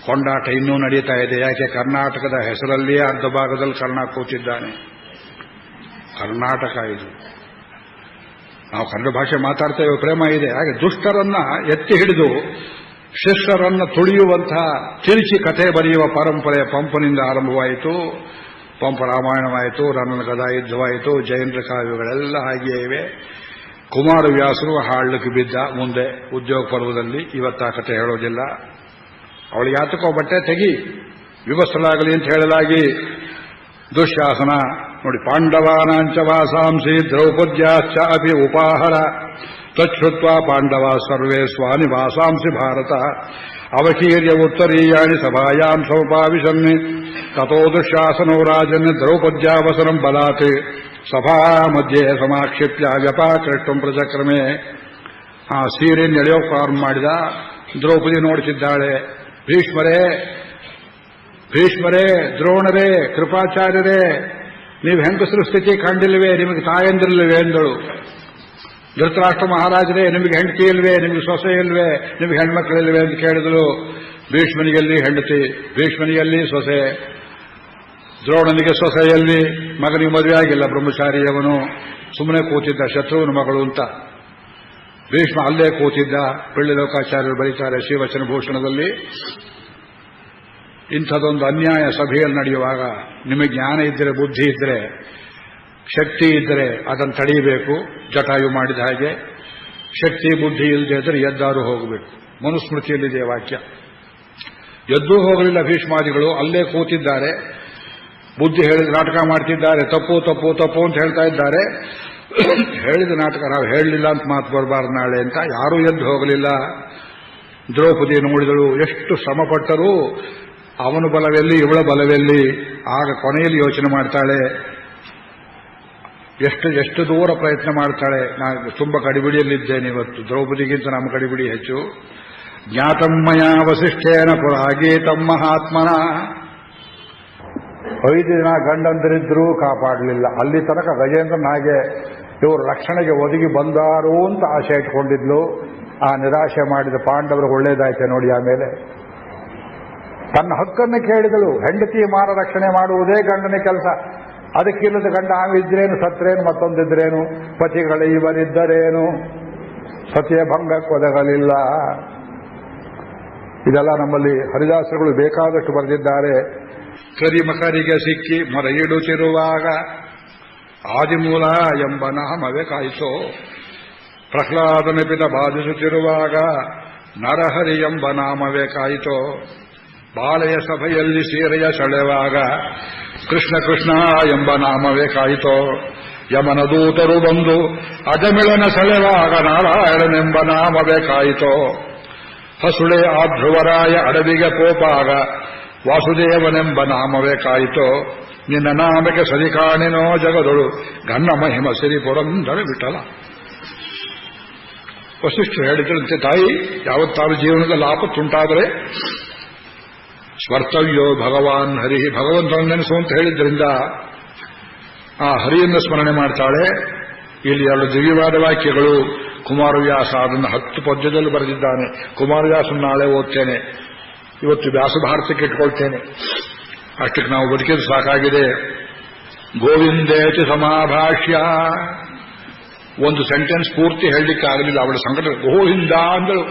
ಕೊಂಡಾಟ ಇನ್ನೂ ನಡೀತಾ ಇದೆ. ಯಾಕೆ? ಕರ್ನಾಟಕದ ಹೆಸರಲ್ಲಿಯೇ ಅರ್ಧ ಭಾಗದಲ್ಲಿ ಕರ್ಣ ಕೂತಿದ್ದಾನೆ. ಕರ್ನಾಟಕ ಇದು. ನಾವು ಕನ್ನಡ ಭಾಷೆ ಮಾತಾಡ್ತೇವೆ, ಪ್ರೇಮ ಇದೆ. ಹಾಗೆ ದುಷ್ಟರನ್ನ ಎತ್ತಿ ಹಿಡಿದು ಶಿಷ್ಟರನ್ನ ತುಳಿಯುವಂತಹ ತಿರುಚಿ ಕಥೆ ಬರೆಯುವ ಪರಂಪರೆ ಪಂಪನಿಂದ ಆರಂಭವಾಯಿತು. ಪಂಪ ರಾಮಾಯಣವಾಯಿತು, ರನ್ನನ ಗದಾ ಯುದ್ಧವಾಯಿತು, ಜೈನರ ಕಾವ್ಯಗಳೆಲ್ಲ ಹಾಗೆಯೇ ಇವೆ. ಕುಮಾರವ್ಯಾಸರು ಹಾಳಕ್ಕೆ ಬಿದ್ದ ಮುಂದೆ ಉದ್ಯೋಗ ಪರ್ವದಲ್ಲಿ. ಇವತ್ತ ಕಥೆ ಹೇಳೋದಿಲ್ಲ. ಅವಳಿಗೆ ಯಾತಕೋ ಬಟ್ಟೆ ತೆಗಿ, ವಿವಸ್ತ್ರಳಾಗಲಿ ಅಂತ ಹೇಳಲಾಗಿ ದುಶ್ಯಾಸನ ನೋಡಿ, ಪಾಂಡವಾನಾಂಚ ವಾಸಾಂಸಿ ದ್ರೌಪದ್ಯಾಶ್ಚ ಅಪಿ ಉಪಾಹರ ತಚ್ಛ್ರುತ್ವ ಪಾಂಡವ ಸರ್ವೇ ಸ್ವಾನಿ ವಾಸಾಂಸಿ ಭಾರತ ಅವಕೀರ್ಯ ಉತ್ತರೀಯಾಣಿ ಸಭಾಯಾಂ ಸಮಪಾವಿಶನ್ನಿ ತಥೋ ದುಶ್ಯಾಸನೋ ರಾಜನ್ ದ್ರೌಪದ್ಯಾವಸರಂ ಬಲಾತ್ ಸಭಾ ಮಧ್ಯೆ ಸಮಾಕ್ಷಿಪ್ಯ ವ್ಯಪಾಕೃಷ್ಟಂ ಪ್ರಚಕ್ರಮೆ. ಆ ಸೀರೆಯನ್ನು ಎಳೆಯೋಕೆ ಪ್ರಾರಂಭ ಮಾಡಿದ. ದ್ರೌಪದಿ ನೋಡುತ್ತಿದ್ದಾಳೆ. ಭೀಷ್ಮರೇ, ದ್ರೋಣರೇ, ಕೃಪಾಚಾರ್ಯರೇ, ನೀವು ಹೆಂಗಸರ ಸ್ಥಿತಿ ಕಂಡಿಲ್ವೇ? ನಿಮಗೆ ತಾಯಂದಿರಲ್ವೇ ಎಂದಳು. ಧೃತರಾಷ್ಟ್ರ ಮಹಾರಾಜರೇ, ನಿಮಗೆ ಹೆಂಡತಿ ಇಲ್ವೇ? ನಿಮಗೆ ಸೊಸೆ ಇಲ್ವೇ? ನಿಮಗೆ ಹೆಣ್ಮಕ್ಳಿಲ್ವೇ ಅಂತ ಕೇಳಿದಳು. ಭೀಷ್ಮನಿಗೆಲ್ಲಿ ಹೆಂಡತಿ, ಭೀಷ್ಮನಿಗೆಲ್ಲಿ ಸೊಸೆ, ದ್ರೋಣನಿಗೆ ಸೊಸೆಯಲ್ಲಿ, ಮಗನಿಗೆ ಮದುವೆ ಆಗಿಲ್ಲ, ಬ್ರಹ್ಮಚಾರಿಯವನು ಸುಮ್ಮನೆ ಕೂತಿದ್ದ, ಶತ್ರುವಿನ ಮಗಳು ಅಂತ. ಭೀಷ್ಮ ಅಲ್ಲೇ ಕೂತಿದ್ದ. ಪಿಳ್ಳಿಲೋಕಾಚಾರ್ಯರು ಬರೀತಾರೆ ಶ್ರೀವಚನ ಭೂಷಣದಲ್ಲಿ, ಇಂಥದೊಂದು ಅನ್ಯಾಯ ಸಭೆಯಲ್ಲಿ ನಡೆಯುವಾಗ ನಿಮಗೆ ಜ್ಞಾನ ಇದ್ದರೆ, ಬುದ್ಧಿ ಇದ್ದರೆ, ಶಕ್ತಿ ಇದ್ದರೆ ಅದನ್ನು ತಡೆಯಬೇಕು. ಜಟಾಯು ಮಾಡಿದ ಹಾಗೆ ಶಕ್ತಿ ಬುದ್ಧಿ ಇಲ್ಲದೆ ಇದ್ದರೆ ಎದ್ದಾರು ಹೋಗಬೇಕು. ಮನುಸ್ಮೃತಿಯಲ್ಲಿದೆ ವಾಕ್ಯ. ಎದ್ದೂ ಹೋಗಲಿಲ್ಲ ಭೀಷ್ಮಾದಿಗಳು, ಅಲ್ಲೇ ಕೂತಿದ್ದಾರೆ. ಬುದ್ಧಿ ಹೇಳಿದ ನಾಟಕ ಮಾಡ್ತಿದ್ದಾರೆ. ತಪ್ಪು ತಪ್ಪು ತಪ್ಪು ಅಂತ ಹೇಳ್ತಾ ಇದ್ದಾರೆ. ಹೇಳಿದ ನಾಟಕ ನಾವು ಹೇಳಲಿಲ್ಲ ಅಂತ ಮಾತು ಬರಬಾರ್ದು ನಾಳೆ ಅಂತ ಯಾರೂ ಎದ್ದು ಹೋಗಲಿಲ್ಲ. ದ್ರೌಪದಿ ನೋಡಿದಳು. ಎಷ್ಟು ಶ್ರಮಪಟ್ಟರೂ ಅವನು ಬಲವೆಲ್ಲಿ, ಇವಳ ಬಲವೆಲ್ಲಿ. ಆಗ ಕೊನೆಯಲ್ಲಿ ಯೋಚನೆ ಮಾಡ್ತಾಳೆ, ಎಷ್ಟು ದೂರ ಪ್ರಯತ್ನ ಮಾಡ್ತಾಳೆ. ನಾನು ತುಂಬ ಕಡಿಬಿಡಿಯಲ್ಲಿದ್ದೇನೆ ಇವತ್ತು, ದ್ರೌಪದಿಗಿಂತ ನಮ್ಮ ಕಡಿಬಿಡಿ ಹೆಚ್ಚು. ಜ್ಞಾತಮ್ಮಯ ವಸಿಷ್ಠೇನ ಪುರಾಗೀತಂ ಮಹಾತ್ಮನ. 5 ದಿನ ಗಂಡಂದರಿದ್ರೂ ಕಾಪಾಡಲಿಲ್ಲ. ಅಲ್ಲಿ ತನಕ ಗಜೇಂದ್ರನ ಹಾಗೆ ಇವರು ರಕ್ಷಣೆಗೆ ಒದಗಿ ಬಂದಾರು ಅಂತ ಆಶೆ ಇಟ್ಕೊಂಡಿದ್ಲು. ಆ ನಿರಾಶೆ ಮಾಡಿದ ಪಾಂಡವರು ಒಳ್ಳೇದಾಯ್ತೆ ನೋಡಿ. ಆಮೇಲೆ ತನ್ನ ಹಕ್ಕನ್ನು ಕೇಳಿದಳು. ಹೆಂಡತಿ ಮಾನ ರಕ್ಷಣೆ ಮಾಡುವುದೇ ಗಂಡನ ಕೆಲಸ. ಅದಕ್ಕಿಲ್ಲದ ಗಂಡ ಆವಿದ್ರೇನು, ಸತ್ರೇನು, ಮತ್ತೊಂದಿದ್ರೇನು, ಪತಿಗಳ ಇವರಿದ್ದರೇನು, ಸತಿಯ ಭಂಗಕ್ಕೆ ಒದಗಲಿಲ್ಲ. ಇದೆಲ್ಲ ನಮ್ಮಲ್ಲಿ ಹರಿದಾಸರುಗಳು ಬೇಕಾದಷ್ಟು ಬರೆದಿದ್ದಾರೆ. ಕರಿಮಕರಿಗೆ ಸಿಕ್ಕಿ ಮೊರ ಇಡುತ್ತಿರುವಾಗ ಆದಿಮೂಲ ಎಂಬ ನಾಮವೇ ಕಾಯಿತೋ, ಪ್ರಹ್ಲಾದನೆಪಿದ ಬಾಧಿಸುತ್ತಿರುವಾಗ ನರಹರಿ ಎಂಬ ನಾಮವೇ ಕಾಯಿತೋ, ಬಾಳೆಯ ಸಭೆಯಲ್ಲಿ ಸೀರೆಯ ಸೆಳೆವಾಗ ಕೃಷ್ಣ ಕೃಷ್ಣ ಎಂಬ ನಾಮವೇ ಕಾಯಿತೋ, ಯಮನ ದೂತರು ಬಂದು ಅಜಮಿಳನ ಸೆಳೆವಾಗ ನಾರಾಯಣನೆಂಬ ನಾಮವೇ ಕಾಯಿತೋ, ಹಸುಳೆ ಆಧ್ರುವರಾಯ ಅಡವಿಗೆ ಪೋಪಾಗ ವಾಸುದೇವನೆಂಬ ನಾಮವೇ ಕಾಯಿತೋ, ನಿನ್ನ ನಾಮಕ್ಕೆ ಸರಿ ಕಾಣಿನೋ ಜಗದೊಳು ಗನ್ನ ಮಹಿಮ ಸಿರಿ ಪುರಂದರ ವಿಠಲ. ವಸಿಷ್ಠರು ಹೇಳಿದ್ರಂತೆ, ತಾಯಿ ಯಾವತ್ತಾರು ಜೀವನದಲ್ಲಿ ಆಪತ್ತುಂಟಾದರೆ ಸ್ಮರ್ತವ್ಯೋ ಭಗವಾನ್ ಹರಿ, ಭಗವಂತನ ನೆನೆಸು ಅಂತ ಹೇಳಿದ್ರಿಂದ ಆ ಹರಿಯನ್ನು ಸ್ಮರಣೆ ಮಾಡ್ತಾಳೆ. ಇಲ್ಲಿ 2 ದಿವ್ಯವಾದ ವಾಕ್ಯಗಳು. ಕುಮಾರವ್ಯಾಸ ಅದನ್ನು 10 ಪದ್ಯದಲ್ಲಿ ಬರೆದಿದ್ದಾನೆ. ಕುಮಾರವ್ಯಾಸನ ನಾಳೆ ಓದ್ತೇನೆ, ಇವತ್ತು ವ್ಯಾಸಭಾರತಕ್ಕೆ ಇಟ್ಕೊಳ್ತೇನೆ. ಅಷ್ಟಕ್ಕೆ ನಾವು ಬದುಕಿದ್ದು ಸಾಕಾಗಿದೆ. ಗೋವಿಂದೇತಿ ಸಮಾಭಾಷ್ಯ, ಒಂದು ಸೆಂಟೆನ್ಸ್ ಪೂರ್ತಿ ಹೇಳಲಿಕ್ಕೆ ಆಗಲಿಲ್ಲ. ಅವಳ ಸಂಕಟ ಗೋವಿಂದ ಅಂದಳು.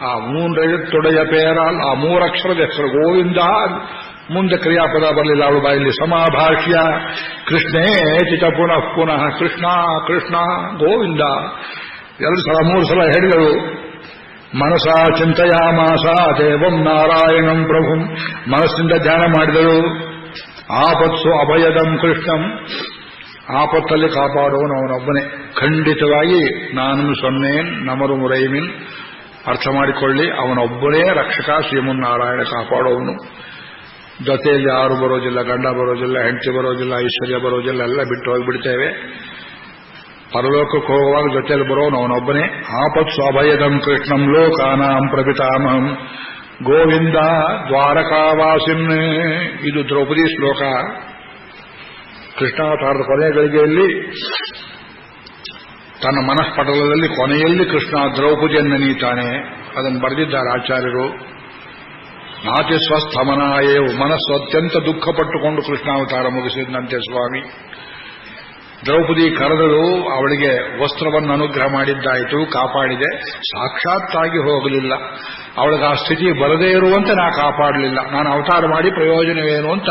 ಆ 3 ಎഴുತ್ತೊಡೆಯ ಪೇರಾಲ್, ಆ 3 ಅಕ್ಷರದ ಹೆಸರು ಗೋವಿಂದ. ಮುಂದೆ ಕ್ರಿಯಾಪದ ಬರಲಿಲ್ಲ ಅವಳ ಬಾಯಲ್ಲಿ. ಸಮಾಭಾಷ್ಯ ಕೃಷ್ಣೇತಿ ಚ ಪುನಃ ಪುನಃ ಕೃಷ್ಣ ಕೃಷ್ಣ ಗೋವಿಂದ 2 ಸಲ 3 ಸಲ ಹೇಳಿದಳು. ಮನಸಾ ಚಿಂತೆಯಾಮಾಸ ದೇವಂ ನಾರಾಯಣಂ ಪ್ರಭುಂ, ಮನಸ್ಸಿಂದ ಧ್ಯಾನ ಮಾಡಿದಳು. ಆಪತ್ಸು ಅಭಯದಂ ಕೃಷ್ಣಂ, ಆಪತ್ತಲ್ಲಿ ಕಾಪಾಡುವನು ಅವನೊಬ್ಬನೇ. ಖಂಡಿತವಾಗಿ ನಾನು ಸೊನ್ನೇನ್ ನಮರು ಮುರೈಮಿನ್, ಅರ್ಥ ಮಾಡಿಕೊಳ್ಳಿ, ಅವನೊಬ್ಬನೇ ರಕ್ಷಕ, ಶ್ರೀಮನ್ನಾರಾಯಣ ಕಾಪಾಡುವನು. ಜೊತೆಯಲ್ಲಿ ಯಾರು ಬರೋದಿಲ್ಲ, ಗಂಡ ಬರೋದಿಲ್ಲ, ಹೆಂಡತಿ ಬರೋದಿಲ್ಲ, ಐಶ್ವರ್ಯ ಬರೋದಿಲ್ಲ, ಎಲ್ಲ ಬಿಟ್ಟು ಹೋಗಿಬಿಡ್ತೇವೆ. ಪರಲೋಕಕ್ಕೆ ಹೋಗುವಾಗ ಜೊತೆಯಲ್ಲಿ ಬರೋನು ಅವನೊಬ್ಬನೇ. ಆಪತ್ಸು ಅಭಯದಂ ಕೃಷ್ಣಂ ಲೋಕಾನಾಂ ಪ್ರಪಿತಾಮಹಂ ಗೋವಿಂದ ದ್ವಾರಕಾವಾಸಿನ್. ಇದು ದ್ರೌಪದಿ ಶ್ಲೋಕ. ಕೃಷ್ಣಾವತಾರದ ಕೊನೆಯ ಗಳಿಗೆಯಲ್ಲಿ ತನ್ನ ಮನಃಪಟಲದಲ್ಲಿ ಕೊನೆಯಲ್ಲಿ ಕೃಷ್ಣ ದ್ರೌಪದಿಯನ್ನು ನೆನೀತಾನೆ. ಅದನ್ನು ಬರೆದಿದ್ದಾರೆ ಆಚಾರ್ಯರು. ನಾತಿ ಸ್ವಸ್ಥಮನಾಯೇವು, ಮನಸ್ಸು ಅತ್ಯಂತ ದುಃಖಪಟ್ಟುಕೊಂಡು ಕೃಷ್ಣಾವತಾರ ಮುಗಿಸಿದಂತೆ ಸ್ವಾಮಿ. ದ್ರೌಪದಿ ಕರೆದಳು, ಅವಳಿಗೆ ವಸ್ತ್ರವನ್ನು ಅನುಗ್ರಹ ಮಾಡಿದ್ದಾಯಿತು, ಕಾಪಾಡಿದೆ. ಸಾಕ್ಷಾತ್ತಾಗಿ ಹೋಗಲಿಲ್ಲ. ಅವಳಿಗೆ ಆ ಸ್ಥಿತಿ ಬರದೇ ಇರುವಂತೆ ನಾ ಕಾಪಾಡಲಿಲ್ಲ. ನಾನು ಅವತಾರ ಮಾಡಿ ಪ್ರಯೋಜನವೇನು ಅಂತ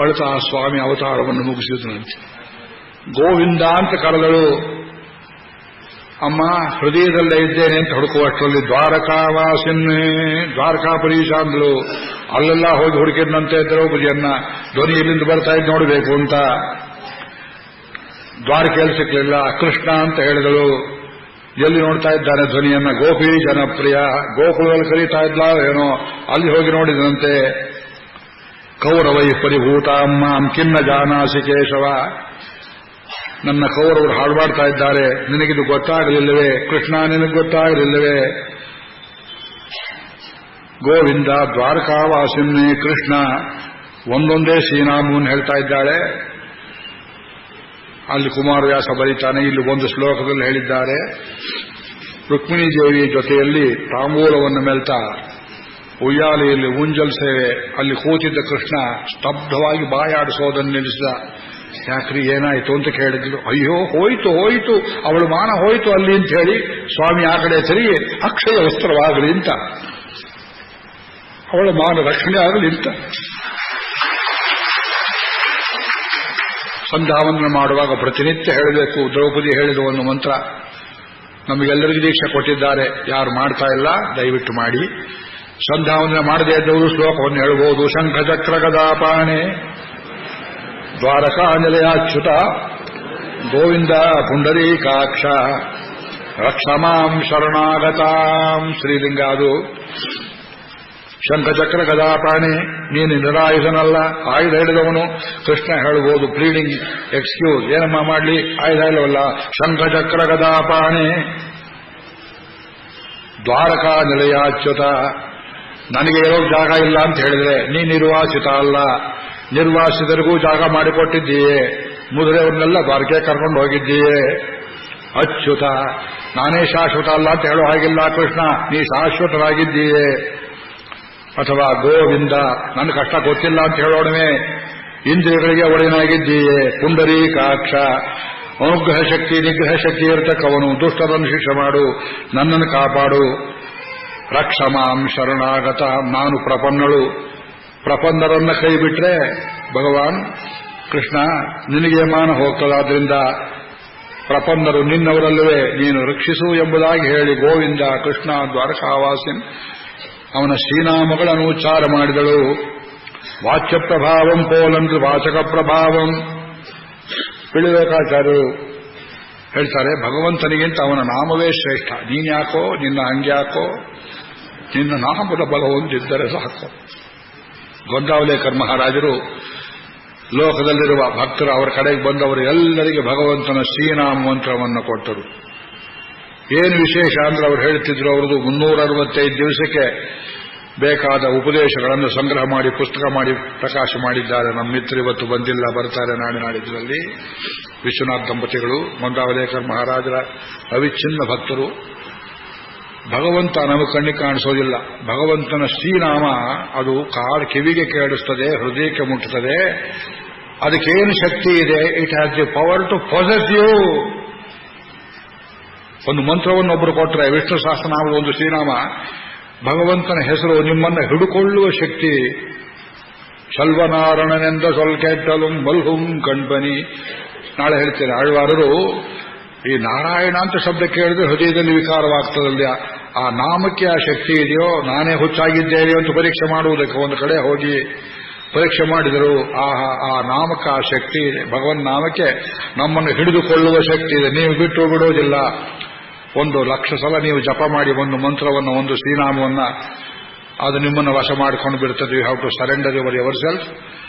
ಅಳುತ್ತಾ ಸ್ವಾಮಿ ಅವತಾರವನ್ನು ಮುಗಿಸಿದನಂತೆ. ಗೋವಿಂದ ಅಂತ ಕರೆದಳು. ಅಮ್ಮ ಹೃದಯದಲ್ಲೇ ಇದ್ದೇನೆ ಅಂತ ಹುಡುಕುವಷ್ಟರಲ್ಲಿ ದ್ವಾರಕಾವಾಸಿನ್ನೇ, ದ್ವಾರಕಾಪರೀಶ ಅಂದ್ಲು. ಅಲ್ಲೆಲ್ಲ ಹೋಗಿ ಹುಡುಕಿದಂತೆ ದ್ರೌಪದಿಯನ್ನ. ಧ್ವನಿ ಎಲ್ಲಿಂದ ಬರ್ತಾ ಇದ್ದು ನೋಡಬೇಕು ಅಂತ. ದ್ವಾರಕೆಯಲ್ಲಿ ಸಿಕ್ಕಲಿಲ್ಲ. ಕೃಷ್ಣ ಅಂತ ಹೇಳಿದಳು. ಎಲ್ಲಿ ನೋಡ್ತಾ ಇದ್ದಾನೆ ಧ್ವನಿಯನ್ನ? ಗೋಪಿ ಜನಪ್ರಿಯ, ಗೋಕುಲದಲ್ಲಿ ಕರೀತಾ ಇದ್ಲ ಏನೋ, ಅಲ್ಲಿ ಹೋಗಿ ನೋಡಿದಂತೆ. ಕೌರವೈ ಪರಿಭೂತ ಅಮ್ಮ ಕಿನ್ನ ಜಾನಾಸಿ ಕೇಶವ, ನನ್ನ ಕೌರವರು ಹಾಳು ಮಾಡ್ತಾ ಇದ್ದಾರೆ, ನಿನಗಿದು ಗೊತ್ತಾಗಲಿಲ್ಲವೇ? ಕೃಷ್ಣ ನಿನಗೆ ಗೊತ್ತಾಗಲಿಲ್ಲವೇ? ಗೋವಿಂದ ದ್ವಾರಕಾವಾಸಿನ್ನೇ ಕೃಷ್ಣ ಒಂದೊಂದೇ ಶ್ರೀನಾಮವನ್ನು ಹೇಳ್ತಾ ಇದ್ದಾಳೆ. ಅಲ್ಲಿ ಕುಮಾರವ್ಯಾಸ ಬರೀತಾನೆ, ಇಲ್ಲಿ ಒಂದು ಶ್ಲೋಕದಲ್ಲಿ ಹೇಳಿದ್ದಾರೆ. ರುಕ್ಮಿಣೀ ದೇವಿ ಜೊತೆಯಲ್ಲಿ ತಾಂಬೂಲವನ್ನು ಮೆಲ್ತಾ ಉಯ್ಯಾಲೆಯಲ್ಲಿ ಊಂಜಲ್ ಸೇವೆ, ಅಲ್ಲಿ ಕೂತಿದ್ದ ಕೃಷ್ಣ ಸ್ತಬ್ಧವಾಗಿ ಬಾಯಾಡಿಸೋದನ್ನು ನಿಲ್ಲಿಸಿದ. ಯಾಕ್ರಿ ಏನಾಯಿತು ಅಂತ ಕೇಳಿದ್ಲು. ಅಯ್ಯೋ ಹೋಯ್ತು ಹೋಯ್ತು, ಅವಳು ಮಾನ ಹೋಯ್ತು ಅಲ್ಲಿ ಅಂತ ಹೇಳಿ ಸ್ವಾಮಿ ಆ ಕಡೆ ತಿರುಗಿ ಅಕ್ಷಯ ವಸ್ತ್ರವಾಗಲಿ ಅಂತ, ಅವಳ ಮಾನ ರಕ್ಷಣೆ ಆಗಲಿ ಅಂತ ಸಂಧ್ಯಾವಂದನೆ ಮಾಡುವಾಗ ಪ್ರತಿನಿತ್ಯ ಹೇಳಬೇಕು. ದ್ರೌಪದಿ ಹೇಳಿದ ಒಂದು ಮಂತ್ರ ನಮಗೆಲ್ಲರಿಗೂ ದೀಕ್ಷೆ ಕೊಟ್ಟಿದ್ದಾರೆ. ಯಾರು ಮಾಡ್ತಾ ಇಲ್ಲ ದಯವಿಟ್ಟು ಮಾಡಿ. ಸಂಧ್ಯಾವಂದನೆ ಮಾಡದೇ ಇದ್ದವರು ಶ್ಲೋಕವನ್ನು ಹೇಳಬಹುದು. ಶಂಖಚಕ್ರ ಗದಾಪಾಣೆ ದ್ವಾರಕಾನಿಲಯಾಚ್ಯುತ ಗೋವಿಂದ ಪುಂಡರೀಕಾಕ್ಷ ರಕ್ಷಮಾಂ ಶರಣಾಗತಾಂ. ಶ್ರೀಲಿಂಗ ಅದು. ಶಂಖಚಕ್ರ ಗದಾಪಾಣಿ, ನೀನು ನಿರಾಯುಧನಲ್ಲ, ಆಯುಧ ಹಿಡಿದವನು. ಕೃಷ್ಣ ಹೇಳಬಹುದು ಪ್ಲೀಡಿಂಗ್ ಎಕ್ಸ್ಕ್ಯೂಸ್, ಏನಮ್ಮ ಮಾಡಲಿ, ಆಯುಧ ಇಲ್ಲವಲ್ಲ. ಶಂಖಚಕ್ರ ಗದಾಪಾಣಿ ದ್ವಾರಕಾ ನಿಲಯಾಚ್ಯುತ, ನನಗೆ ಇರೋ ಜಾಗ ಇಲ್ಲ ಅಂತ ಹೇಳಿದ್ರೆ ನೀ ನಿರ್ವಾಸಿತ ಅಲ್ಲ, ನಿರ್ವಾಸಿತರಿಗೂ ಜಾಗ ಮಾಡಿಕೊಟ್ಟಿದ್ದೀಯೆ. ಮುದುರೆಯವ್ರನ್ನೆಲ್ಲ ದ್ವಾರಕೆ ಕರ್ಕೊಂಡು ಹೋಗಿದ್ದೀಯೆ. ಅಚ್ಯುತ, ನಾನೇ ಶಾಶ್ವತ ಅಲ್ಲ ಅಂತ ಹೇಳೋ ಹಾಗಿಲ್ಲ ಕೃಷ್ಣ, ನೀ ಶಾಶ್ವತರಾಗಿದ್ದೀಯೆ. ಅಥವಾ ಗೋವಿಂದ, ನನ್ನ ಕಷ್ಟ ಗೊತ್ತಿಲ್ಲ ಅಂತ ಹೇಳೋಣವೇ, ಇಂದ್ರಿಯಗಳಿಗೆ ಒಡೆಯನಾಗಿದ್ದೀಯೆ. ಪುಂಡರೀಕಾಕ್ಷ, ಅನುಗ್ರಹ ಶಕ್ತಿ ನಿಗ್ರಹ ಶಕ್ತಿ ಇರತಕ್ಕವನು, ದುಷ್ಟರನ್ನು ಶಿಕ್ಷೆ ಮಾಡು, ನನ್ನನ್ನು ಕಾಪಾಡು. ರಕ್ಷಮಾಂ ಶರಣಾಗತ, ನಾನು ಪ್ರಪನ್ನಳು. ಪ್ರಪನ್ನರನ್ನ ಕೈ ಬಿಟ್ರೆ ಭಗವಾನ್ ಕೃಷ್ಣ ನಿನಗೆ ಮಾನ ಹೋಗ್ತದಾದ್ರಿಂದ ಪ್ರಪನ್ನರು ನಿನ್ನವರಲ್ಲವೇ, ನೀನು ರಕ್ಷಿಸು ಎಂಬುದಾಗಿ ಹೇಳಿ ಗೋವಿಂದ ಕೃಷ್ಣ ದ್ವಾರಕಾವಾಸಿನ್ ಅವನ ಶ್ರೀನಾಮಗಳನ್ನು ಉಚ್ಚಾರ ಮಾಡಿದಳು. ವಾಚ್ಯ ಪ್ರಭಾವಂ ಪೋಲಂದ್ರೆ ವಾಚಕ ಪ್ರಭಾವಂ. ಪಿಳಿಲೋಕಾಚಾರ್ಯರು ಹೇಳ್ತಾರೆ, ಭಗವಂತನಿಗಿಂತ ಅವನ ನಾಮವೇ ಶ್ರೇಷ್ಠ. ನೀನ್ಯಾಕೋ, ನಿನ್ನ ಹಂಗ್ಯಾಕೋ, ನಿನ್ನ ನಾಮದ ಬಲ ಹೊಂದಿದ್ದರೆ ಸಾಕು. ಗೊಂದಾವಲೇಕರ್ ಮಹಾರಾಜರು ಲೋಕದಲ್ಲಿರುವ ಭಕ್ತರು ಅವರ ಕಡೆಗೆ ಬಂದವರು ಎಲ್ಲರಿಗೆ ಭಗವಂತನ ಶ್ರೀನಾಮ ಮಂತ್ರವನ್ನು ಕೊಟ್ಟರು. ಏನು ವಿಶೇಷ ಅಂದ್ರೆ ಅವರು ಹೇಳ್ತಿದ್ರು, ಅವರದು 365 ದಿವಸಕ್ಕೆ ಬೇಕಾದ ಉಪದೇಶಗಳನ್ನು ಸಂಗ್ರಹ ಮಾಡಿ ಪುಸ್ತಕ ಮಾಡಿ ಪ್ರಕಾಶ ಮಾಡಿದ್ದಾರೆ. ನಮ್ಮ ಮಿತ್ರ ಇವತ್ತು ಬಂದಿಲ್ಲ, ಬರ್ತಾರೆ ನಾಳೆ ನಾಡಿದ್ರಲ್ಲಿ. ವಿಶ್ವನಾಥ್ ದಂಪತಿಗಳು ಗೊಂದಾವಲೇಕರ್ ಮಹಾರಾಜರ ಅವಿಚ್ಛಿನ್ನ ಭಕ್ತರು. ಭಗವಂತ ನಮಗೆ ಕಣ್ಣಿಗೆ ಕಾಣಿಸೋದಿಲ್ಲ. ಭಗವಂತನ ಶ್ರೀನಾಮ ಅದು ಕಿವಿಗೆ ಕೇಳಿಸ್ತದೆ, ಹೃದಯಕ್ಕೆ ಮುಟ್ಟುತ್ತದೆ. ಅದಕ್ಕೇನು ಶಕ್ತಿ ಇದೆ? It has the power to possess you. ಒಂದು ಮಂತ್ರವನ್ನು ಒಬ್ಬರು ಕೊಟ್ಟರೆ, ವಿಷ್ಣು ಸಹಸ್ರನಾಮದ ಒಂದು ಶ್ರೀನಾಮ, ಭಗವಂತನ ಹೆಸರು ನಿಮ್ಮನ್ನು ಹಿಡುಕೊಳ್ಳುವ ಶಕ್ತಿ. ಶಲ್ವನಾರಣನೆಂದ ಸೊಲ್ಕೆಟ್ಟಲು ಮಲ್ಹುಂ ಕಣ್ಬನಿ. ನಾಳೆ ಹೇಳ್ತೇನೆ, ಆಳ್ವಾರರು ಈ ನಾರಾಯಣ ಅಂತ ಶಬ್ದ ಕೇಳಿದ್ರೆ ಹೃದಯದಲ್ಲಿ ವಿಕಾರವಾಗ್ತದಲ್ಲ, ಆ ನಾಮಕ್ಕೆ ಆ ಶಕ್ತಿ ಇದೆಯೋ, ನಾನೇ ಹುಚ್ಚಾಗಿದ್ದೇನೆ ಅಂತ ಪರೀಕ್ಷೆ ಮಾಡುವುದಕ್ಕೆ ಒಂದು ಕಡೆ ಹೋಗಿ ಪರೀಕ್ಷೆ ಮಾಡಿದರು. ಆ ನಾಮಕ್ಕೆ ಆ ಶಕ್ತಿ ಇದೆ. ಭಗವನ್ ನಾಮಕ್ಕೆ ನಮ್ಮನ್ನು ಹಿಡಿದುಕೊಳ್ಳುವ ಶಕ್ತಿ ಇದೆ. ನೀವು ಬಿಟ್ಟು ಬಿಡೋದಿಲ್ಲ. 1,00,000 ಸಲ ನೀವು ಜಪ ಮಾಡಿ ಒಂದು ಮಂತ್ರವನ್ನು, ಒಂದು ಶ್ರೀನಾಮವನ್ನು, ಅದು ನಿಮ್ಮನ್ನು ವಶ ಮಾಡಿಕೊಂಡು ಬಿಡ್ತದೆ. You have to surrender yourself.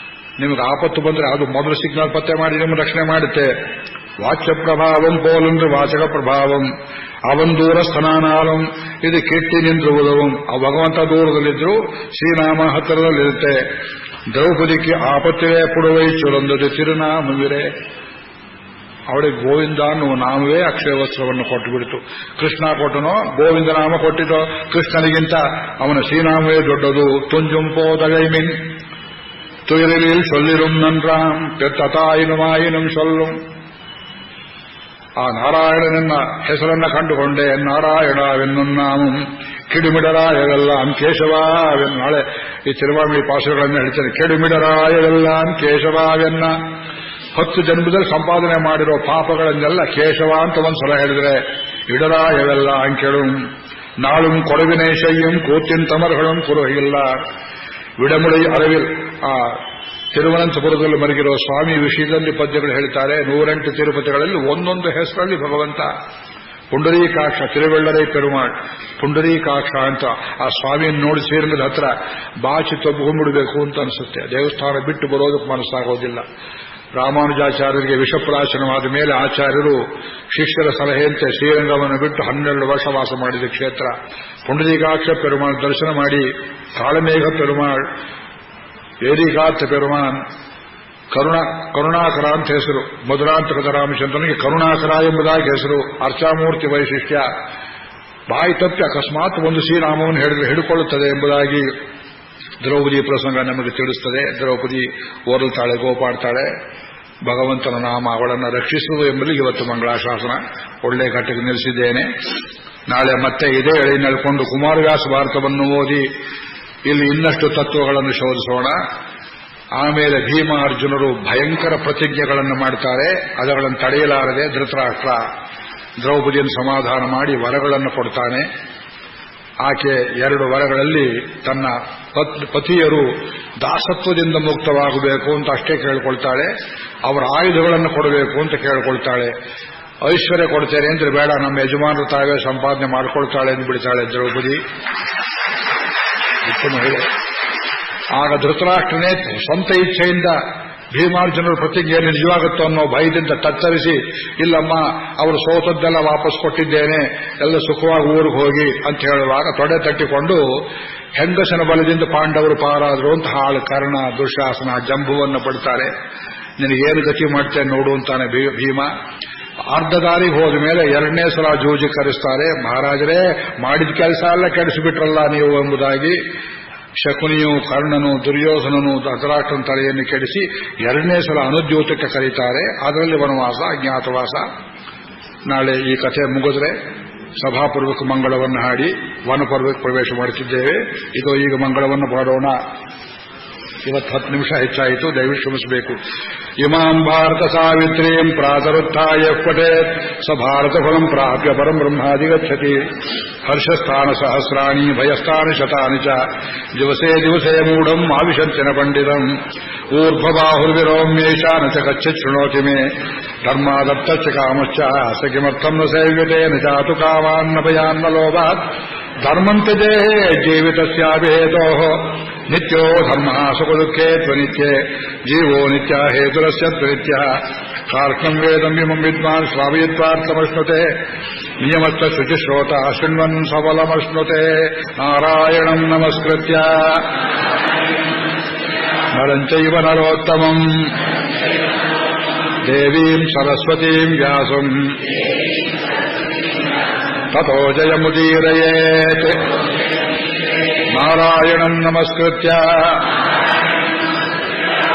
ನಿಮಗೆ ಆಪತ್ತು ಬಂದರೆ ಅದು ಮೊದಲು ಸಿಗ್ನಲ್ ಪತ್ತೆ ಮಾಡಿ ನಿಮ್ಮ ರಕ್ಷಣೆ ಮಾಡುತ್ತೆ. ವಾಚ್ಯ ಪ್ರಭಾವಂ ಪೋಲಂದ್ರೆ ವಾಚಕ ಪ್ರಭಾವಂ ಅವನ್ ದೂರ ಸ್ಥಾನಾನಾಲಂ. ಇದು ಕೆಟ್ಟಿ ನಿಂತಿರುವುದವಂ. ಆ ಭಗವಂತ ದೂರದಲ್ಲಿದ್ರು ಶ್ರೀನಾಮ ಹತ್ತಿರದಲ್ಲಿರುತ್ತೆ. ದ್ರೌಪದಿಗೆ ಆಪತ್ತಿವೆ ಪುಡುವೈ ಚುರಂದದೆ ತಿರುನಾಮವಿರೆ. ಅವಳಿಗೆ ಗೋವಿಂದ ಅನ್ನುವ ನಾಮವೇ ಅಕ್ಷಯ ವಸ್ತ್ರವನ್ನು ಕೊಟ್ಟು ಬಿಡಿತು. ಕೃಷ್ಣ ಕೊಟ್ಟನೋ ಗೋವಿಂದ ನಾಮ ಕೊಟ್ಟಿತೋ, ಕೃಷ್ಣನಿಗಿಂತ ಅವನ ಶ್ರೀನಾಮವೇ ದೊಡ್ಡದು. ತುಂಜುಂಪೋದಗೈಮಿನ್ ತುಯರಿಲ್ ಸೊಲ್ಲಿರುಂ ನನ್ರಾಂ ಪೆತ್ತತಾಯಿನುಮಾಯಿನಂ ಸೊಲ್ಲುಂ. ಆ ನಾರಾಯಣನೆನ್ನ ಹೆಸರನ್ನ ಕಂಡುಕೊಂಡೆ. ನಾರಾಯಣವೆನ್ನುನ್ನಾಮಂ ಕಿಡುಮಿಡರಾಯವೆಲ್ಲಾಂ ಕೇಶವಾವೆನ್ನ. ನಾಳೆ ಈ ತಿರುವಾಮಿ ಪಾಸುಗಳನ್ನು ಹೇಳ್ತೇನೆ. ಕೆಡುಮಿಡರಾಯವೆಲ್ಲಾಂ ಕೇಶವಾವೆನ್ನ. 10 ಜನ್ಮದಲ್ಲಿ ಸಂಪಾದನೆ ಮಾಡಿರೋ ಪಾಪಗಳನ್ನೆಲ್ಲ ಕೇಶವ ಅಂತ ಒಂದ್ಸಲ ಹೇಳಿದ್ರೆ, ಇಡರಾಯವೆಲ್ಲ ಅಂಕೆಳು ನಾಳುಂ ಕೊಡವಿನೇ ಶಯ್ಯಂ ಕೂತಿನ ತಮರ್ಗಳಂ ಕುರುಹಿಲ್ಲ. ವಿಡಮುಡಿ ಅರವಿಲ್ ಆ ತಿರುವನಂತಪುರದಲ್ಲಿ ಮಲಗಿರೋ ಸ್ವಾಮಿ ವಿಷಯದಲ್ಲಿ ಪದ್ಯಗಳು ಹೇಳ್ತಾರೆ. 108 ತಿರುಪತಿಗಳಲ್ಲಿ ಒಂದೊಂದು ಹೆಸರಲ್ಲಿ ಭಗವಂತ. ಪುಂಡರೀಕಾಕ್ಷ, ತಿರುವೆಳ್ಳರೈ ಪೆರುಮಾಳ್ ಪುಂಡರೀಕಾಕ್ಷ ಅಂತ ಆ ಸ್ವಾಮಿಯನ್ನು ನೋಡಿ ಸೇರಿದ ಹತ್ರ ಬಾಚಿ ತಬ್ಬಿಕೊಂಡ್ಬಿಡ್ಬೇಕು ಅಂತ ಅನಿಸುತ್ತೆ. ದೇವಸ್ಥಾನ ಬಿಟ್ಟು ಬರೋದಕ್ಕೆ ಮನಸ್ಸಾಗೋದಿಲ್ಲ. ರಾಮಾನುಜಾಚಾರ್ಯರಿಗೆ ವಿಷಪ್ರಾಶನವಾದ ಮೇಲೆ ಆಚಾರ್ಯರು ಶಿಷ್ಯರ ಸಲಹೆಯಂತೆ ಶ್ರೀರಂಗವನ್ನು ಬಿಟ್ಟು 12 ವರ್ಷ ವಾಸ ಮಾಡಿದ ಕ್ಷೇತ್ರ ಪುಂಡರೀಕಾಕ್ಷ ಪೆರುಮಾಳ್ ದರ್ಶನ ಮಾಡಿ ಕಾಳಮೇಘ ಪೆರುಮಾಳ್, ಏರಿಕಾರ್ಥ ಪೆರುಮಾನ್, ಕರುಣಾಕರ ಅಂತ ಹೆಸರು. ಮಧುರಾಂತಕದ ರಾಮಚಂದ್ರನಿಗೆ ಕರುಣಾಕರ ಎಂಬುದಾಗಿ ಹೆಸರು. ಅರ್ಚಾಮೂರ್ತಿ ವೈಶಿಷ್ಟ್ಯ. ಬಾಯಿ ತಪ್ಪಿ ಅಕಸ್ಮಾತ್ ಒಂದು ಶ್ರೀರಾಮವನ್ನು ಹೇಳಿದ್ರೆ ಹಿಡ್ಕೊಳ್ಳುತ್ತದೆ ಎಂಬುದಾಗಿ ದ್ರೌಪದಿ ಪ್ರಸಂಗ ನಮಗೆ ತಿಳಿಸುತ್ತದೆ. ದ್ರೌಪದಿ ಓರಲ್ತಾಳೆ, ಗೋಪಾಡ್ತಾಳೆ. ಭಗವಂತನ ನಾಮ ಅವಳನ್ನು ರಕ್ಷಿಸುವುದು ಎಂಬುದಕ್ಕೆ ಇವತ್ತು ಮಂಗಳಾಶಾಸನ ಒಳ್ಳೆ ಘಟ್ಟಕ್ಕೆ ನಿಲ್ಲಿಸಿದ್ದೇನೆ. ನಾಳೆ ಮತ್ತೆ ಇದೇ ಎಳೆ ನಡ್ಕೊಂಡು ಕುಮಾರವ್ಯಾಸ ಭಾರತವನ್ನು ಓದಿ ಇಲ್ಲಿ ಇನ್ನಷ್ಟು ತತ್ವಗಳನ್ನು ಶೋಧಿಸೋಣ. ಆಮೇಲೆ ಭೀಮ ಅರ್ಜುನರು ಭಯಂಕರ ಪ್ರತಿಜ್ಞೆಗಳನ್ನು ಮಾಡ್ತಾರೆ. ಅದಗಳನ್ನು ತಡೆಯಲಾರದೆ ಧೃತರಾಷ್ಟ್ರ ದ್ರೌಪದಿಯನ್ನು ಸಮಾಧಾನ ಮಾಡಿ ವರಗಳನ್ನು ಕೊಡ್ತಾನೆ. ಆಕೆ 2 ವರಗಳಲ್ಲಿ ತನ್ನ ಪತಿಯರು ದಾಸತ್ವದಿಂದ ಮುಕ್ತವಾಗಬೇಕು ಅಂತ ಅಷ್ಟೇ ಕೇಳ್ಕೊಳ್ತಾಳೆ. ಅವರ ಆಯುಧಗಳನ್ನು ಕೊಡಬೇಕು ಅಂತ ಕೇಳ್ಕೊಳ್ತಾಳೆ. ಐಶ್ವರ್ಯ ಕೊಡ್ತೇನೆ ಅಂದ್ರೆ ಬೇಡ, ನಮ್ಮ ಯಜಮಾನರು ತಾವೇ ಸಂಪಾದನೆ ಮಾಡ್ಕೊಳ್ತಾಳೆ ಎಂದು ಬಿಡ್ತಾಳೆ ದ್ರೌಪದಿ. ಆಗ ಧೃತರಾಷ್ಟ್ರನೇ ಸ್ವಂತ ಇಚ್ಛೆಯಿಂದ ಭೀಮಾರ್ಜುನರ ಪ್ರತಿಜ್ಞೆಯನ್ನು ನಿಜವಾಗುತ್ತೋ ಅನ್ನೋ ಭಯದಿಂದ ತತ್ತರಿಸಿ, ಇಲ್ಲಮ್ಮ ಅವರು ಸೋತದ್ದೆಲ್ಲ ವಾಪಸ್ ಕೊಟ್ಟಿದ್ದೇನೆ, ಎಲ್ಲ ಸುಖವಾಗಿ ಊರಿಗೆ ಹೋಗಿ ಅಂತ ಹೇಳುವಾಗ ತೊಡೆ ತಟ್ಟಿಕೊಂಡು ಹೆಂಗಸನ ಬಲದಿಂದ ಪಾಂಡವರು ಪಾರಾದರು ಅಂತ ಹಾಳು ಕರ್ಣ, ದುಶ್ಯಾಸನ, ಜಂಬುವನ್ನು ಪಡ್ತಾರೆ. ನಿನಗೇನು ಗತಿ ಮಾಡ್ತೇನೆ ನೋಡು ಅಂತಾನೆ ಭೀಮ. ಅರ್ಧ ದಾರಿಗೆ ಹೋದ ಮೇಲೆ 2ನೇ ಸಲ ಜೂಜಿ ಕರೆಸ್ತಾರೆ. ಮಹಾರಾಜರೇ, ಮಾಡಿದ ಕೆಲಸ ಎಲ್ಲ ಕೆಡಿಸಿಬಿಟ್ರಲ್ಲ ನೀವು ಎಂಬುದಾಗಿ ಶಕುನಿಯು, ಕರ್ಣನು, ದುರ್ಯೋಧನನು ಧೃತರಾಷ್ಟ್ರನ ತಲೆಯನ್ನು ಕೆಡಿಸಿ 2ನೇ ಸಲ ಅನುದ್ಯೂತಕ್ಕೆ ಕರೀತಾರೆ. ಅದರಲ್ಲಿ ವನವಾಸ, ಅಜ್ಞಾತವಾಸ. ನಾಳೆ ಈ ಕಥೆ ಮುಗಿದ್ರೆ ಸಭಾಪೂರ್ವಕ ಮಂಗಳವನ್ನು ಹಾಡಿ ವನಪರ್ವಕ್ಕೆ ಪ್ರವೇಶ ಮಾಡುತ್ತಿದ್ದೇವೆ. ಇದು ಈಗ ಮಂಗಳವನ್ನು ಪಾಡೋಣ. ಇವತ್ತು 10 ನಿಮಿಷ ಹೆಚ್ಚಾಯಿತು, ದಯವಿಟ್ಟು ಕ್ಷಮಿಸಬೇಕು. ಇಮಾಂ ಭಾರತ ಸಾವಿತ್ರೀಂ ಪ್ರಾತರುತ್ಥಾಯ ಪಠೇತ್ ಸ ಭಾರತ ಫಲಂ ಪ್ರಾಪ್ಯ ಪರಂ ಬ್ರಹ್ಮಾಧಿಗಚ್ಚತಿ. ಹರ್ಷಸ್ಥಾನ ಸಹಸ್ರಾಣಿ ಭಯಸ್ಥಾನ ಶತಾನಿ ಚ ದಿವಸೇ ದಿವಸೇ ಮೂಢಂ ಆವಿಶಂತಿನ ಪಂಡಿತಂ. ಊರ್ಧ್ವಬಾಹುರ್ವಿರೋಮ್ಯೇಷ ನ ಚ ಗಚ್ಚತ್ ಶೃಣೋತಿ ಮೇ ಧರ್ಮಾದತ್ತಚ್ಚ ಕಾಮಶ್ಚ ಸ ಕಿಮರ್ಥಂ ನ ಸೇವ್ಯತೆ ನ ಜಾತು ಕಾಮಾನ್ನ ಭಯಾನ್ನ ಲೋಭಾತ್. ಧರ್ಮಂತ್ಯಜೇ ಜೀವಿತಸ್ಯಾಭಿಹೇತೋಃ ನಿತ್ಯೋ ಧರ್ಮಃ ಸುಖದುಃಖೇ ತ್ವನಿತ್ಯೇ ಜೀವೋ ನಿತ್ಯ ಹೇತುರಸ್ಯ ತ್ವನಿತ್ಯಃ. ಕಾರ್ಕಂ ವೇದಂ ಇಮಂ ವಿದ್ವಾನ್ ಶ್ರಾವಯಿತ್ವಾರ್ಥಮಶ್ನುತೆ ನಿಯಮಸ್ಥ ಶುಚಿಶ್ರೋತ ಶೃಣ್ವನ್ ಸಫಲಮಶ್ನುತೆ. ನಾರಾಯಣಂ ನಮಸ್ಕೃತ್ಯ ನರಂ ಚೈವ ನರೋತ್ತಮಂ ದೇವೀಂ ಸರಸ್ವತೀಂ ವ್ಯಾಸಂ ತತೋ ಜಯಮುದೀರಯೇತ್. ನಾರಾಯಣಂ ನಮಸ್ಕೃತ್ಯ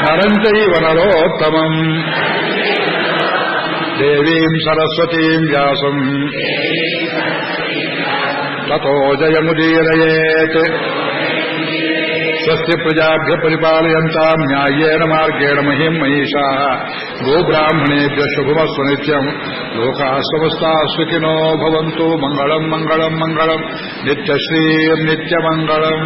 ನರಂ ಚೈವ ನರೋತ್ತಮಂ ದೇವೀಂ ಸರಸ್ವತೀಂ ವ್ಯಾಸಂ ತತೋ ಜಯಮುದೀರಯೇತ್. ಸ್ವಸ್ತಿ ಪ್ರಜಾಭ್ಯ ಪರಿಪಾಲಯಂತಾಂ ನ್ಯಾಯೇನ ಮಾರ್ಗೇಣ ಮಹಿಂ ಮಹಿಷಾಃ. ಗೋಬ್ರಾಹ್ಮಣೇಭ್ಯ ಶುಭಮಸ್ತು ನಿತ್ಯಂ. ಲೋಕಾಃ ಸಮಸ್ತಾಃ ಸುಖಿನೋ ಭವಂತು. ಮಂಗಳಂ ಮಂಗಳಂ ಮಂಗಳಂ. ನಿತ್ಯಶ್ರೀ ನಿತ್ಯಮಂಗಳಂ.